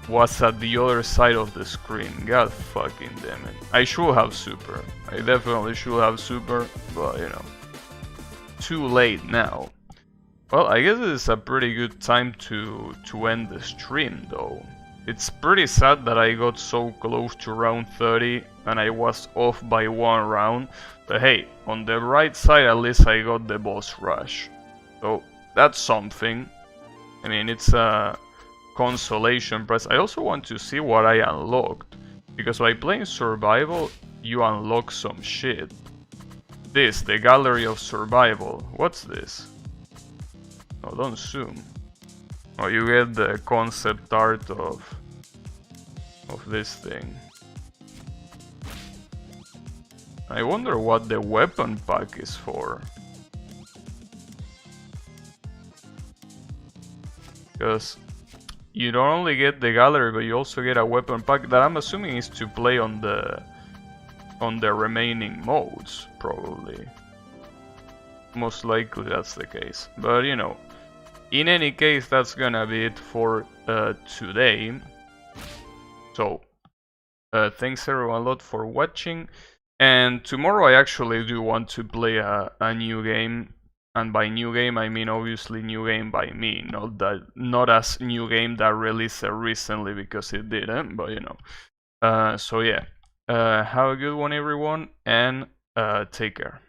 was at the other side of the screen. God fucking damn it. I should have super. I definitely should have super, but you know. Too late now. Well, I guess it's a pretty good time to end the stream though. It's pretty sad that I got so close to round 30 and I was off by 1 round, but hey, on the right side at least I got the boss rush. So that's something. I mean, it's a consolation prize. I also want to see what I unlocked, because by playing survival you unlock some shit. This, the Gallery of Survival. What's this? Oh, don't zoom. Oh, you get the concept art of this thing. I wonder what the weapon pack is for. Because you don't only get the gallery, but you also get a weapon pack that I'm assuming is to play on the remaining modes, probably. Most likely that's the case. But you know, in any case, that's gonna be it for today. So, thanks everyone a lot for watching. And tomorrow I actually do want to play a new game. And by new game I mean obviously new game by me, not as new game that released recently, because it didn't, but you know. So yeah, have a good one everyone, and take care.